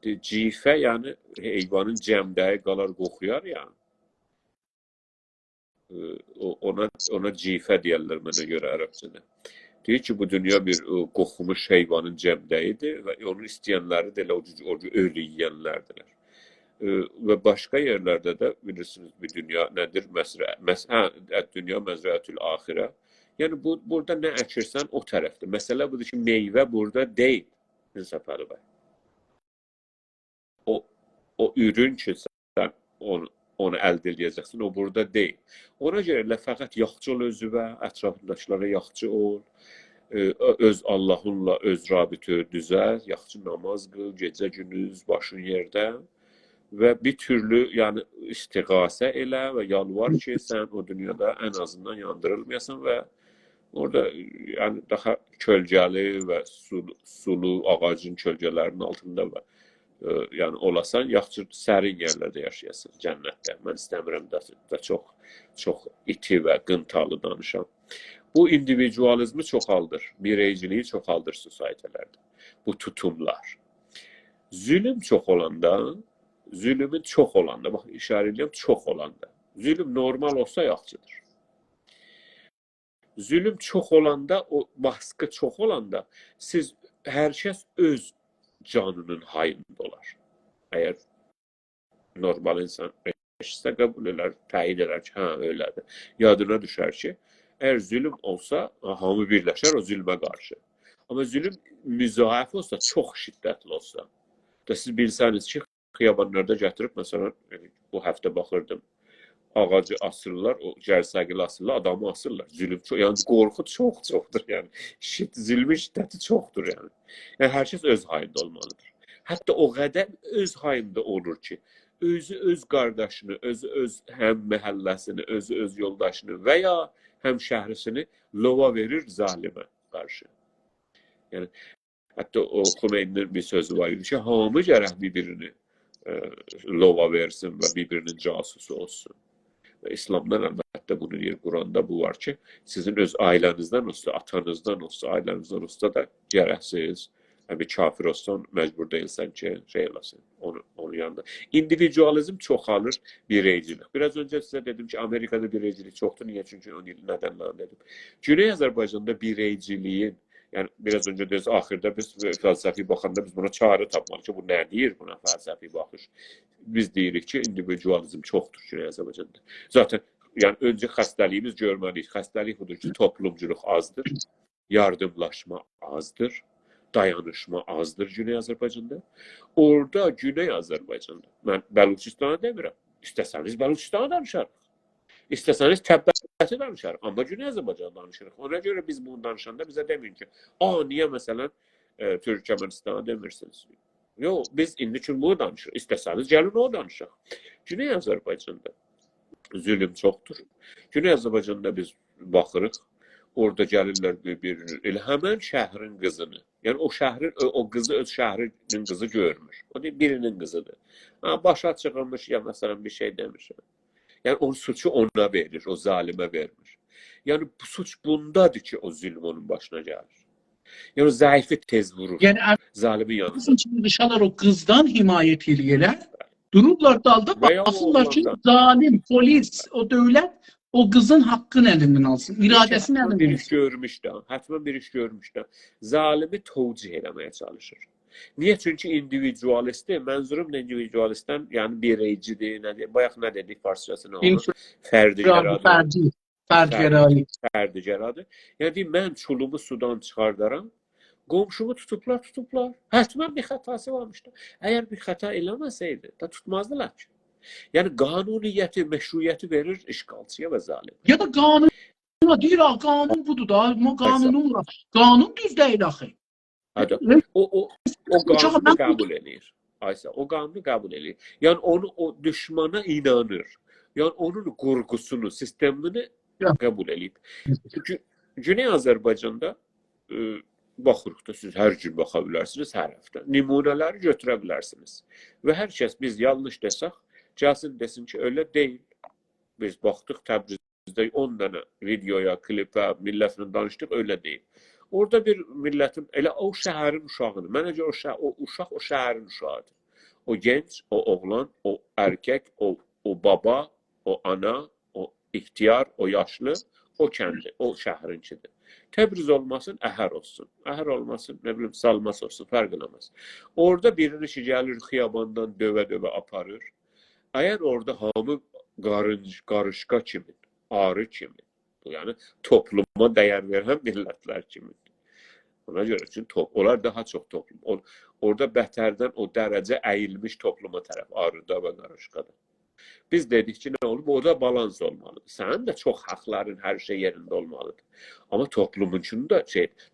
Cifə, yəni heyvanın cəmdəyi qalar qoxuyar ya. Ona cifə deyərlər mənə görə ərəbcədə. Deyir ki, bu dünya bir qoxumuş heyvanın cəmdəyidir və onu istəyənləri də elə o ölü yiyənlərdilər. Və başqa yerlərdə də bilirsiniz, bir dünya nədir? Dünya məzrəətül axirə. Yəni, burada nə əkirsən o tərəfdir. Məsələ budur ki, meyvə burada deyil. Səfəri bəy. O ürün ki, sən onu əldə edəcəksin, o burada deyil. Ona görə fəqət yaxçı ol özüvə, ətrafındakılara yaxçı ol, öz Allahınla öz rabitə düzəl, yaxçı namaz qıl, gecə gündüz başın yerdə və bir türlü istiğasə elə və yalvar ki, sən o dünyada ən azından yandırılmayasan və orada daha kölgəli və sulu ağacın kölgələrinin altında və olasan, yaxşı sərin yerlərdə yaşayasın, cənnətdə. Mən istəmirəm də çox iti və qıntalı danışam. Bu individualizmi çoxaldır, bireyciliyi çoxaldır sosietələrdə. Bu tutumlar. Zülüm çox olanda, bax, işarə edirəm, çox olanda. Zülüm normal olsa yaxşıdır. Zülüm çox olanda, o baskı çox olanda, hər kəs öz canının hayında olar. Əgər normal insan eşitsə qəbul edər, təyid edər ki, öylədir. Yadına düşər ki, əgər zülüm olsa, hamı birləşər o zülmə qarşı. Amma zülüm müzahif olsa, çox şiddətli olsa, da siz bilsəniz ki, xiyabanlarda gətirib, məsələn, bu həftə baxırdım, ağacı asırlar, o gərsəqili asırlar, adamı asırlar. Zülüm çox, yəni qorxu çoxdur, yəni. Zülmün şiddəti çoxdur, yəni. Yəni, hər kəs öz hayında olmalıdır. Hətta o qədər öz hayında olur ki, özü öz qardaşını, özü öz həm məhəlləsini, özü öz yoldaşını və ya həm şəhrisini lova verir zalimə qarşı. Yəni, hətta o Xumeyninin bir sözü var idi ki, hamı gərək bir-birini lova versin və bir-birinin casusu olsun. İslamdan əlbəttə bunu deyir, Quranda bu var ki, sizin öz ailənizdən olsa, atanızdan olsa, ailənizdən olsa da gərəksiz, bir kafir olsan, məcbur deyilsən ki, şey eləsin, onun yanında. İndividualizm çoxalır, bireycilik. Biraz öncə sizə dedim ki, Amerikada bireycilik çoxdur, niyə? Çünki onun nədənlərini dedim. Güney Azərbaycanda bireyciliyin, yəni biraz öncə deyiz, axırda biz fəlsəfi baxanda biz buna çarə tapmalıyıq ki, bu nə deyir buna fəlsəfi baxış? Biz deyirik ki, individualizm çoxdur Güney Azərbaycanda. Zaten, yəni öncə xəstəliyimiz görməliyik. Xəstəlik budur ki, toplumculuq azdır, yardımlaşma azdır, dayanışma azdır Güney Azərbaycanda. Orada Güney Azərbaycanda, mən Bəluçistanı demirəm, istəsəniz Bəluçistanı danışarıq. İstəsəniz Təbbəti danışarıq, amma Güney Azərbaycanı danışırıq. Ona görə biz bunu danışanda bizə deməyin ki, niyə məsələn Türkmenistanı demirsiniz? Yox, biz indi üçün bunu danışırıq. İstəsəniz gəlin o danışaq. Güney Azərbaycanda zülüm çoxdur. Güney Azərbaycanda biz baxırıq, orada gəlirlər bir-birini. Elə həmən şəhrin qızını. Yəni o qızı öz şəhrinin qızı görmür. O deyir, birinin qızıdır. Başa çıxılmış ya məsələn bir şey demişəm. Yəni o suçu ona verir, o zalimə vermir. Yəni bu suç bundadır ki, o zülm onun başına gəlir. Yəni zəifi tez vurur. Yəni zalimin yanında. Qızın kimi dışarılar o qızdan himayət eləyirlər. Dururlar dalda baxsınlar ki, zalim, polis, o dövlət o qızın haqqını əlindən alsın, iradəsini əlindən alsın. Bir iş görmüşlər, həttəmən bir iş görmüşlər. Zalimi tövcih eləməyə çalışır. Niyə? Çünki individualistdir. Mənzurum da individualistdən, yəni bireycidir, nədir? Bayaq nə dedik farsçasına onu? Fərdi geradır. Yəni mən çulumu sudan çıxardaram, qonşumu tutublar. Həttəmən bir xətası varmışdı. Əgər bir xəta eləməsəydi, da tutmazdılar ki. Yəni qanuniyyəti, məşruiyyəti verir işğalçıya və zalim. Ya da qanun deyir, qanun budur da, qanunun var. Qanun düz deyil axı. O qanunu qəbul edir. Aysa, o qanunu qəbul edir. Yəni o düşmana inanır. Yəni onun qurğusunu, sistemini qəbul edir. Çünki Güney Azərbaycanda baxırıq da siz hər gün baxa bilərsiniz, hər həftə. Nümunələri götürə bilərsiniz. Və hər kəs biz yanlış desək, gəlsin desin ki, öyle deyil. Biz baxdıq Təbrizdə 10 dənə videoya, klipə, millətlə danışdıq, öyle deyil. Orada bir millətin, elə o şəhərin uşağıdır. Mənəcə o uşaq o şəhərin uşağıdır. O genç, o oğlan, o erkek, o baba, o ana, o ihtiyar, o yaşlı, o kəndi, o şəhərinkidir. Təbriz olmasın, Əhər olsun. Əhər olmasın, nə bilim, Salmas olsun, fərq eləməz. Orada birini ki, gəlir xiyabandan dövə-dövə aparır. Əgər orada hamı qarışqa kimi, arı kimi, yəni topluma dəyər verən millətlər kimi. Ona görə ki, onlar daha çox toplum. Orada bətərdən o dərəcə əyilmiş topluma tərəf, arıda və qarışqada. Biz dedik ki, nə olub? Orada balans olmalıdır. Sənin də çox haqların hər şey yerində olmalıdır. Amma toplumun da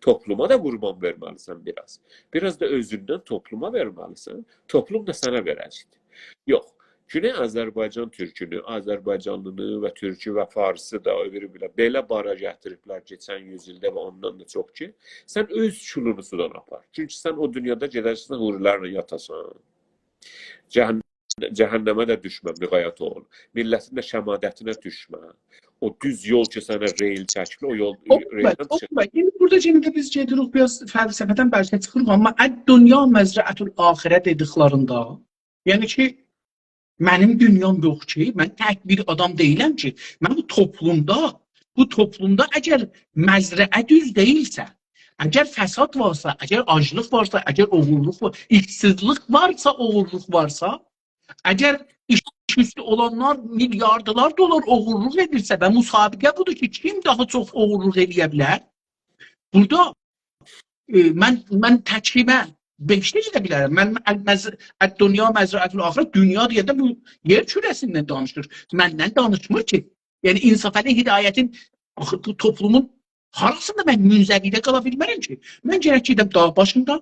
topluma da qurban verməlisən biraz. Biraz da özündən topluma verməlisən. Toplum da sənə verəcəkdir. Yox. Güney Azərbaycan türkünü, Azərbaycanlını və türkü və farsı da öbürü belə bara gətiriblər keçən yüzildə və ondan da çox ki, sən öz çulunu sudan apar. Çünki sən o dünyada gedərsən, hurilərlə yatasan. Cəhənnəmə də düşmə, müğayət ol. Millətin də şəmadətinə düşmə. O düz yol ki, sənə reyl çəkmə, o yol reyldən çıxmə. Burada cəmdə biz gedirik, biraz fəlsəfədən bəlkə çıxırıq, amma dünya məzrəətül axirə dediklərində, yəni ki, mənim dünyam yox ki, mən tək bir adam deyiləm ki, mən bu toplumda əgər məzrəə düz deyilsə, əgər fəsad varsa, əgər aclıq varsa, əgər oğurluq varsa, işsizlik varsa, oğurluq varsa, əgər iş üstü olanlar milyardılar dolar oğurluq edirsə və müsabiqə budur ki, kim daha çox oğurluq edə bilər? Burada mən təkrimə 5 necə də bilərəm. Mən dünya məzrəətül axirə, dünya deyəndə bu yer kürəsindən danışır. Məndən danışmır ki. Yəni insafəli hidayətin toplumun harasında mən münzəvidə qala bilmərəm ki. Mən gərək gedəm dağ başında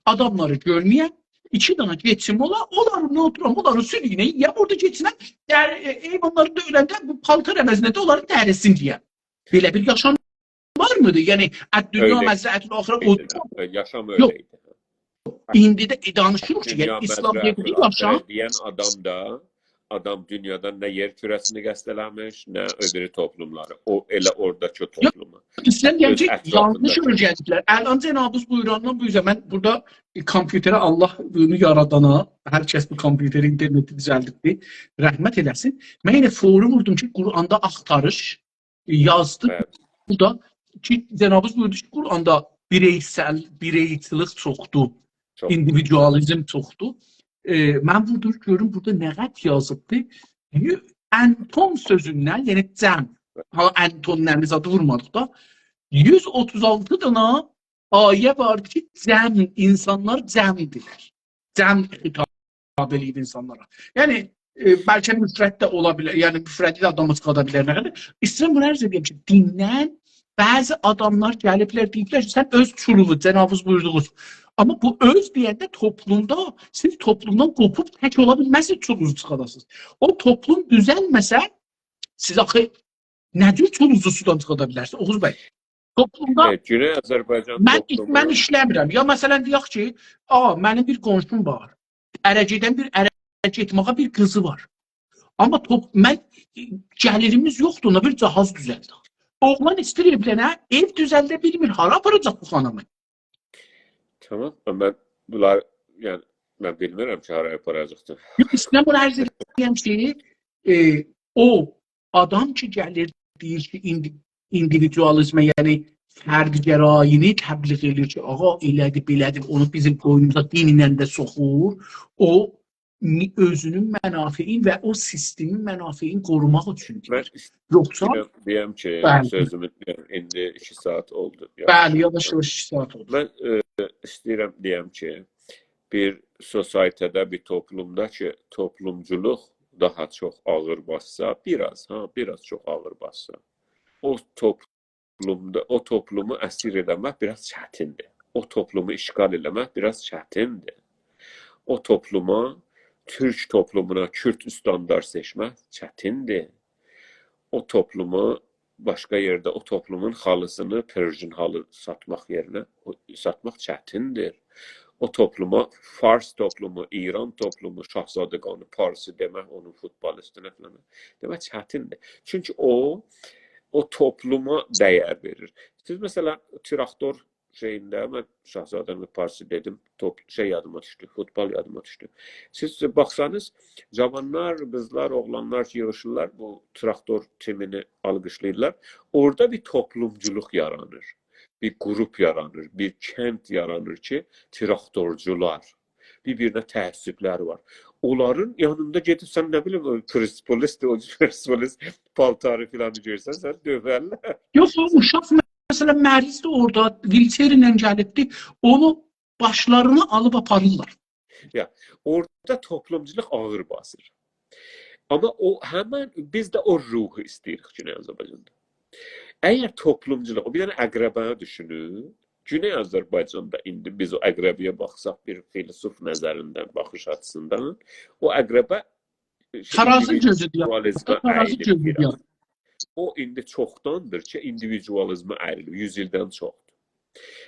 adamları görməyəm. 2 dana geçim onların oturam, onların sülüyünə yiyəm, orada geçsinəm. Eyvanları da öləndə bu paltar əvəzinə də onların dərisin deyəm. Belə bir yaşam var mıdır? Yəni dünya məzrəətül axirə yaşam öyleydi. İndi də danışırıq ki, İslam dediyi yaşam deyən adam dünyadan nə yer kürəsini qəsd eləmiş, nə öbürü toplumları. O elə oradakı toplumu. İslam deyən ki, yanlış öyrədiklər. Əlan Cənabız buyurandan bu yüzden mən burada kompüterə Allah bunu yaradana, hər kəs bu kompüteri, interneti düzəldibdi, rəhmət eləsin. Mən yenə forum vurdum ki, Quranda axtarış yazdı. Burada ki, Cənabız buyurdu ki, Quranda bireyçilik çoxdur. İndividualizm çoxdur. Mən burada görüm, burada nə qət yazıbdır? Anton sözündən, yəni cəm, Anton nəmiz adı vurmadıq da, 136 dana ayə vardı ki, cəm, insanlar cəmdirlər. Cəm xitab eləyib insanlara. Yəni, bəlkə müfrət də ola bilər, yəni müfrəti də adamı çıxada bilər nə qədər. İstəyirəm bunu ərz edeyim ki, dindən bəzi adamlar gəliblər, deyiblər ki, sən öz çuluvu, Cənabız buyurduğunuz. Amma bu öz deyəndə toplumda, siz toplumdan qopub tək ola bilməzsiniz, çulunuzu çıxadasınız. O toplum düzəlməsə, siz axı nə cür çulunuzu sudan çıxada bilərsiniz? Oğuz bəy. Toplumda Güney Azərbaycan toplumu mən işləmirəm. Ya məsələn deyək ki, mənim bir qonşum var. Ərəcidən bir ərəc etməyə bir qızı var. Amma mən gəlirimiz yoxdur, ona bir cihaz düzəldir. Oğlan istəyir evlənə, ev düzəldə bilmir. Hara aparacaq bu xanımı? Tamam, mən bunlar, yəni mən bilmirəm ki, hara aparacaqdır. Yox, mən bunu ərz edirəm ki, o adam ki gəlir deyir ki, individualizmə, yəni fərd gərayini təbliğ edir ki, ağa elədir, belədir, onu bizim qoynumuza dinlə də soxur. O özünün mənafiyin və o sistemin mənafiyin qorumaq üçün deyir. Yoxsa deyəm ki, sözümün indi 2 saat oldu. Bəli, yavaş-yavaş 2 saat oldu. Mən istəyirəm deyəm ki, bir sosietədə, bir toplumda ki, toplumculuq daha çox ağır bassa, biraz çox ağır bassa, o toplumu əsir eləmək biraz çətindir. O toplumu işğal eləmək biraz çətindir. O topluma, Türk toplumuna Kürt üstandar seçmək çətindir. O toplumu başqa yerdə, o toplumun halısını Persian halı satmaq yerinə satmaq çətindir. O topluma Fars toplumu, İran toplumu, Şahzadəqanı Parsı demək, onun futbolistinə falan demək çətindir. Çünki o topluma dəyər verir. Siz məsələn traktor şeyində, mən Şahzadəqanı Parsı dedim, yadıma düşdü, futbol yadıma düşdü. Siz baxsanız, cavanlar, qızlar, oğlanlar yığışırlar, bu traktor timini alqışlayırlar. Orada bir toplumculuq yaranır. Bir qrup yaranır, bir kənd yaranır ki, traktorcular, bir-birinə təəssübləri var. Onların yanında gedib, sən nə bilim, Persepolis paltarı filan görsən, sən dövərlər. Yox, o uşaq məsələn, məriz də orada, vilçer ilə gəlibdi, onu başlarını alıb aparırlar. Ya, orada toplumculuq ağır basır. Amma həmən biz də o ruhu istəyirik Güney Azərbaycanda. Əgər toplumculuq, bir dənə əqrəbəni düşünün, Güney Azərbaycanda indi biz o əqrəbiyə baxsaq bir filosof nəzərindən, baxış açısından, o əqrəbə tarazi gözüdür. O indi çoxdandır ki, individualizmə əyrilir, 100 ildən çoxdur.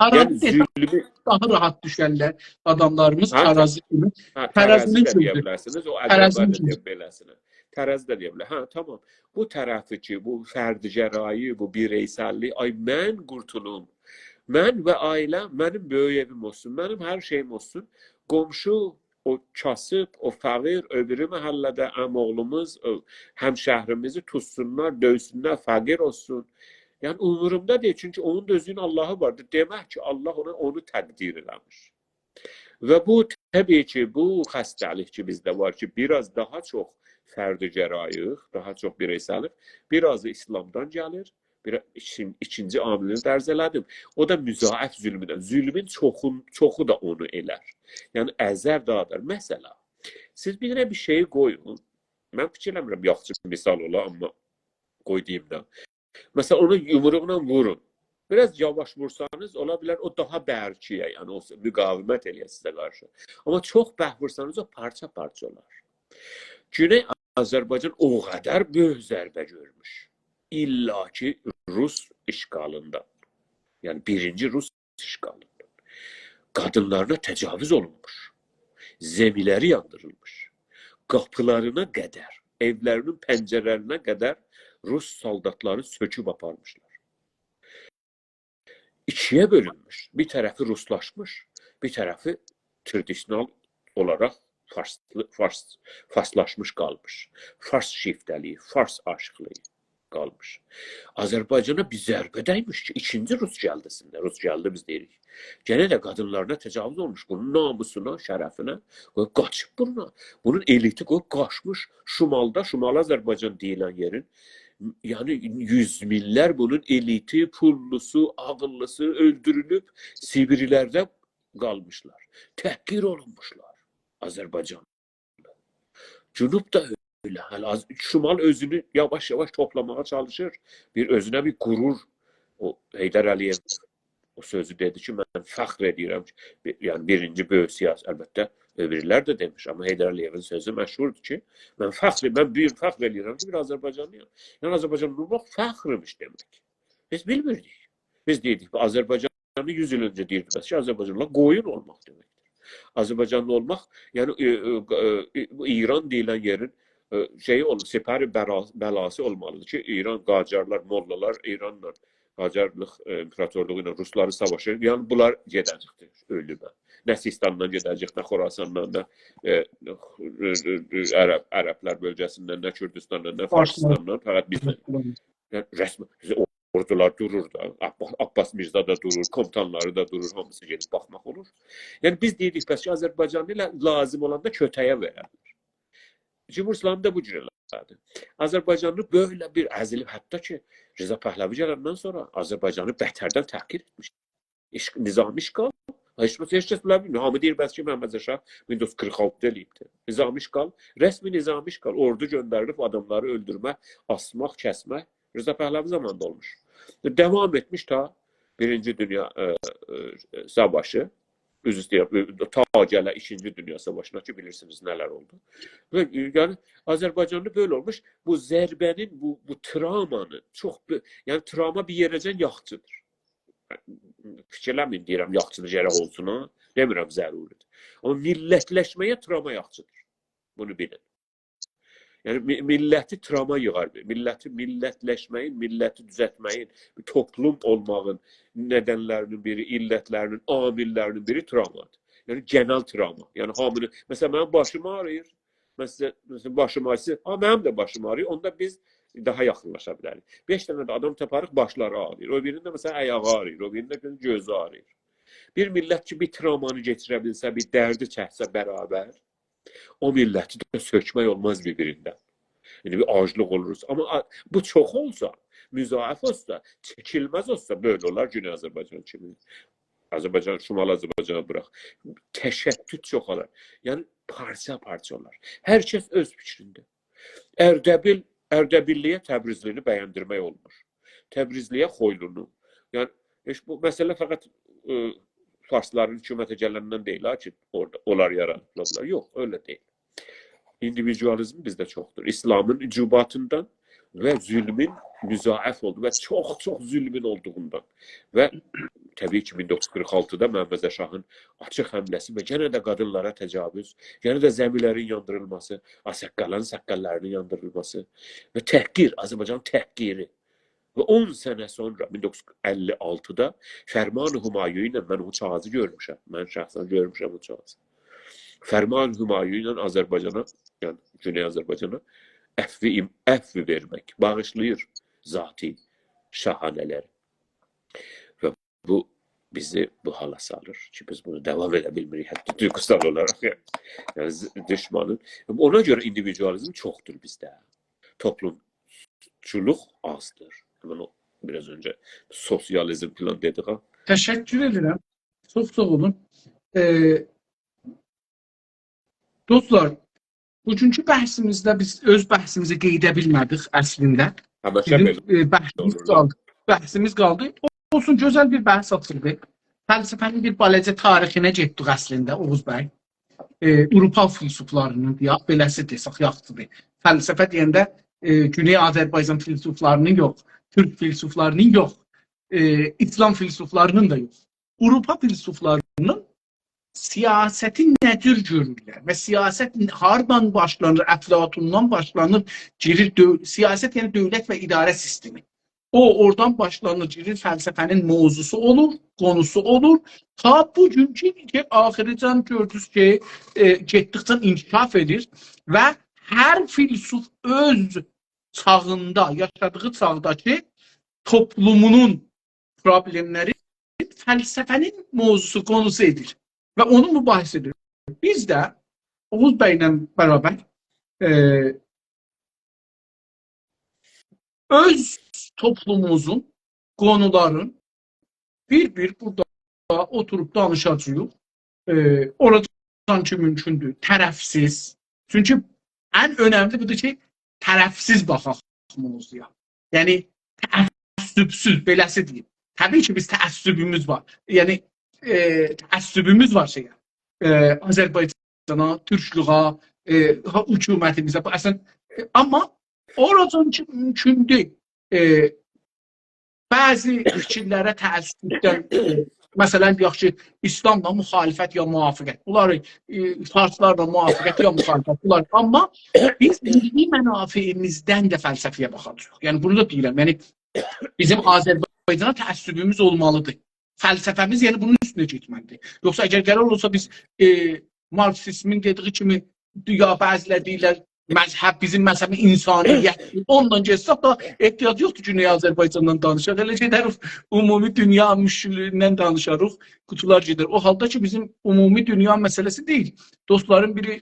Yəni zülmü daha rahat düşənlər adamlarımız tarazi kimi. Tərəzi də deyə bilərsiniz, o əqrəbə də deyə bilərsiniz. Tərəzi də deyə bilər. Tamam. Bu tərəfi ki, bu fərdi-gərayı, bu bireysəllik, mən qurtulum. Mən və ailəm, mənim böyük evim olsun, mənim hər şeyim olsun. Qonşu, o kasıb, o fəqir, öbürü məhəllədə əmoğlumuz, həmşəhrimizi tutsunlar, döysünlər, fəqir olsun. Yəni, umurumda deyil, çünki onun da özünün Allahı vardır. Demək ki, Allah onu təqdir eləmiş. Və bu, təbii ki, bu xəstəlik ki, bizdə var ki, biraz daha çox fərdi-gərayıq, daha çox bireysəlik, birazı İslamdan gəlir. İkinci amilini dərz elədim. O da müzaif zülmüdən. Zülmün çoxu da onu elər. Yəni, əzər dağıdır. Məsələ, siz bir şeyi qoyun. Mən fikirləmirəm, yaxşı misal ola, amma qoy deyim də. Məsələn, onu yumruqla vurun. Biraz yavaş vursanız, ola bilər, o daha bərkiyə, yəni o müqavimət eləyə sizə qarşı. Amma çox bəh vursanız, o parça-parça olar. Güney Azərbaycan o qədər böyük zərbə görmüş. İlla ki Rus işğalından, yəni birinci Rus işğalından qadınlarına təcavüz olunmuş, zemiləri yandırılmış, qapılarına qədər, evlərinin pəncərələrinə qədər Rus soldatları söküb aparmışlar. İkiyə bölünmüş, bir tərəfi Ruslaşmış, bir tərəfi tradisional olaraq farslaşmış qalmış. Fars şiftəliyi, Fars aşıqlığı qalmış. Azərbaycana bir zərbə dəymiş ki, ikinci Rus gəldəsində, Rus gəldi biz deyirik. Gənə də qadınlarına təcavüz olmuş, bunun namusuna, şərəfinə, qaçıb buna. Bunun eliti qaçmış Şimalda, Şimal Azərbaycan deyilən yerin, yəni yüz minlər bunun eliti, pullusu, ağıllısı öldürülüb, Sibirlərdə qalmışlar. Təhqir olunmuşlar Azərbaycanda. Cünub da öyle. Şimal özünü yavaş-yavaş toplamağa çalışır. Özünə bir qurur. O Heydər Əliyev o sözü dedi ki, mən fəxr edirəm. Yəni birinci böyük siyasi, əlbəttə öbürlər də demiş. Amma Heydər Əliyevin sözü məşhurdur ki, mən bir fəxr edirəm ki, bir Azərbaycanlıyam. Yəni Azərbaycanlı olmaq fəxrmiş demək. Biz bilmirdik. Biz dedik, Azərbaycanı 100 il öncə deyirdik ki, Azərbaycanla qoyun olmaq deməkdir. Azərbaycanlı olmaq, yəni İran deyilən yerin şeyi olur, separi bəlası olmalıdır ki, İran, Qacarlar, Mollalar, İranla, Qacarlıq imperatorluğu ilə Rusları savaşır. Yəni, bunlar gedəcəkdir ölümə. Nə Sistandan gedəcək, nə Xorasandan, nə Ərəblər bölgəsindən, nə Kürdistandan, nə Faristandan, fəqət bizdən. Rəsmi ordular durur da, Abbas Mirza da durur, komutanları da durur, hamısı gedib baxmaq olur. Yəni, biz deyirik, bəs ki, Azərbaycanlı ilə lazım olanda kötəyə verəlir. Cumhur İslamı da bu cür elədi. Azərbaycanlı böyle bir əzilib, hətta ki, Rıza Pəhləvi gələndən sonra Azərbaycanı bətərdən təhqir etmiş. Nizami işgal. Heç kəs bilə bilmir. Hamı deyir, bəs ki, Məhəmməd Rəşad 1946-da eləyibdir. Nizami işgal, rəsmi nizami işgal. Ordu göndərilib adamları öldürmək, asmaq, kəsmək Rıza Pəhləvi zamanında olmuş. Devam etmiş ta Birinci Dünya Savaşı. Üz istəyib, ta gələ 2-ci Dünya Savaşına ki, bilirsiniz nələr oldu. Və yəni, Azərbaycanlı böyle olmuş. Bu zərbənin, bu travmanın, çox, yəni travma bir yerəcən yaxçıdır. Fikirləmin deyirəm, yaxçıdır, gərək olsun, ha? Demirəm, zəruridir. Amma millətləşməyə travma yaxçıdır. Bunu bilin. Yəni, milləti travma yığar. Millətləşməyin, milləti düzəltməyin, toplum olmağın nədənlərinin biri, illətlərinin, amillərinin biri travmadır. Yəni, genel travma. Yəni, hamını, məsələn, mənim başım ağrıyır. Məsələn, başım ağrıyır. Mənim də başım ağrıyır. Onda biz daha yaxınlaşa bilərik. 5 dənə də adam taparıq, başları ağrıyır. O birində, məsələn, ayağı ağrıyır. O birində gözü ağrıyır. Bir millət ki, bir travmanı geçirə bilsə, bir dərdi çəksə bərabər, o milləti də sökmək olmaz bir-birindən. Yəni, bir aclıq oluruz. Amma bu çox olsa, müzaif olsa, çəkilməz olsa, böyle olar Güney Azərbaycan kimi. Azərbaycan, Şimal Azərbaycan'a bıraq. Təşəddüd çox olar. Yəni, parça-parça olar. Hər kəs öz fikrində. Ərdəbilliyə Təbrizlini bəyəndirmək olmur. Təbrizliyə Xoylunu. Yəni, bu məsələ fəqət Farsların hükümətə gələndən deyil, ki, onlar yaradıblar. Yox, öyle deyil. İndividualizm bizdə çoxdur. İslamın ücubatından və zülmün müzaif oldu və çox zülmün olduğundan. Və təbii ki, 1946-da Məhəmməd Şahın açıq həmləsi və yenə də qadınlara təcavüz, yenə də zəmilərin yandırılması, saqqallarının yandırılması və təhqir, Azərbaycanın təhqiri. Və 10 sənə sonra 1956-da Fərman-ı Hümayun ilə mən o kağızı görmüşəm. Mən şəxsən görmüşəm o kağızı. Fərman-ı Hümayun ilə Azərbaycana, yəni Güney Azərbaycana əfvi vermək, bağışlayır zati şahanələri. Və bu bizi bu hala salır ki, biz bunu devam edə bilmirik, hətta duygusal olaraq. Yəni düşmanın. Ona görə individualizm çoxdur bizdə. Toplumçuluq azdır. Bunu biraz önce sosyalizm falan dedik ha. Teşekkür ederim. Çok sağ olun. Dostlar, bugünkü bəhsimizdə biz öz bəhsimizi qeyd edə bilmədik əslində. Bəhsimiz qaldı. Olsun, gözəl bir bəhs açıldı. Fəlsəfənin bir balaca tarixinə getdik əslində, Oğuz bəy. Urupal filosoflarının, beləsi desək, yaxşıdır. Fəlsəfə deyəndə Güney Azərbaycan filosoflarının yox, Türk filosoflarının yox, İslam filosoflarının da yox. Avrupa filosoflarının siyasəti nədir görürlər və siyasət hardan başlanır, Əflatundan başlanır, girir, siyasət yəni dövlət və idarə sistemi. O, oradan başlanır, girir, fəlsəfənin mövzusu olur, konusu olur. Ta bugünkü ki, axirican gördünüz ki, getdikcə inkişaf edir və hər filosof öz çağında, yaşadığı çağdaki toplumunun problemləri fəlsəfənin mövzusu, konusu edir və onu mübahisə edir. Biz də Oğuz bəylə bərabər öz toplumumuzun, konuların bir burada oturup danışacağıq. Oradan ki mümkündür, tərəfsiz. Çünki ən önəmli budur ki, tərəfsiz baxaq mövzuya. Yəni, təəssübsüz, beləsi deyim. Təbii ki, biz təəssübümüz var. Yəni, təəssübümüz var şeyə. Azərbaycana, Türklüğa, hökumətimizə. Amma oradan ki mümkündür. bəzi fikirlərə təəssüfdən, məsələn, deyək ki, İslamla müxalifət ya müvafiqət. Bunlar farslarla müvafiqət ya müxalifət. Bunlar. Amma biz milli mənafeyimizdən də fəlsəfiyə baxacağıq. Yəni, bunu da deyirəm. Yəni, bizim Azərbaycana təəssübümüz olmalıdır. Fəlsəfəmiz yəni bunun üstünə getməlidir. Yoxsa əgər qərar olsa biz Marksizmin dediği kimi ya bəzilər deyirlər məzhəb, bizim məzhəbi insaniyyət. Ondan geçsək da ehtiyac yoxdur ki, Güney Azərbaycandan danışaq. Elə gedərik, ümumi dünya müşkülündən danışarıq, qutular gedir. O halda ki, bizim ümumi dünya məsələsi deyil. Dostların biri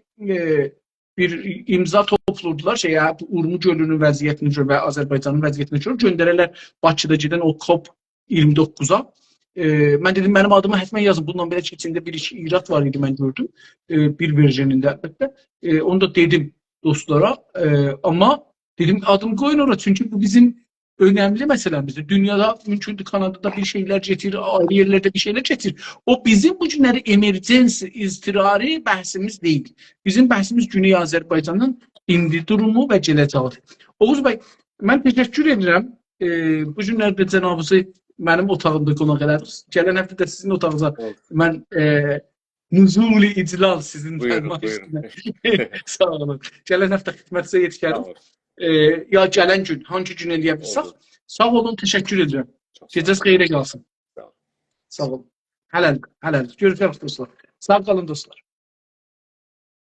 bir imza toplurdular Urmu gölünün vəziyyətini görə və Azərbaycanın vəziyyətini görə göndərərlər Bakıda gedən o COP29-a. Mən dedim, mənim adıma həttəmən yazın. Bundan belə ki, içində bir-iki irat var idi, mən gördüm. Bir versionində əlbəttə. Onu da dedim dostlara. Amma dedim, adımı qoyun ora. Çünki bu bizim önemli meselemizdir. Dünyada mümkündür, Kanada'da bir şeyler getirir, ayrı yerlerde bir şeyler getirir. O bizim bu günləri emergency, iztirari bəhsimiz değil. Bizim bəhsimiz Güney Azərbaycanın indi durumu və gələcəyidir. Oğuz bəy, mən təşəkkür edirəm. Bu günlərdə cənabınızı mənim otağımda qonaq edərik. Gələn həftə də sizin otağınıza mən nüzul-i iclal sizin buyurun. Sağ olun. Gələn həftə xidmətinizə yetişərim. Ya gələn gün, hangi gün eləyə bilsək. Sağ olun, təşəkkür edirəm. Gecəniz xeyrə qalsın. Sağ olun. Hələlik. Görüşürük dostlar. Sağ qalın dostlar.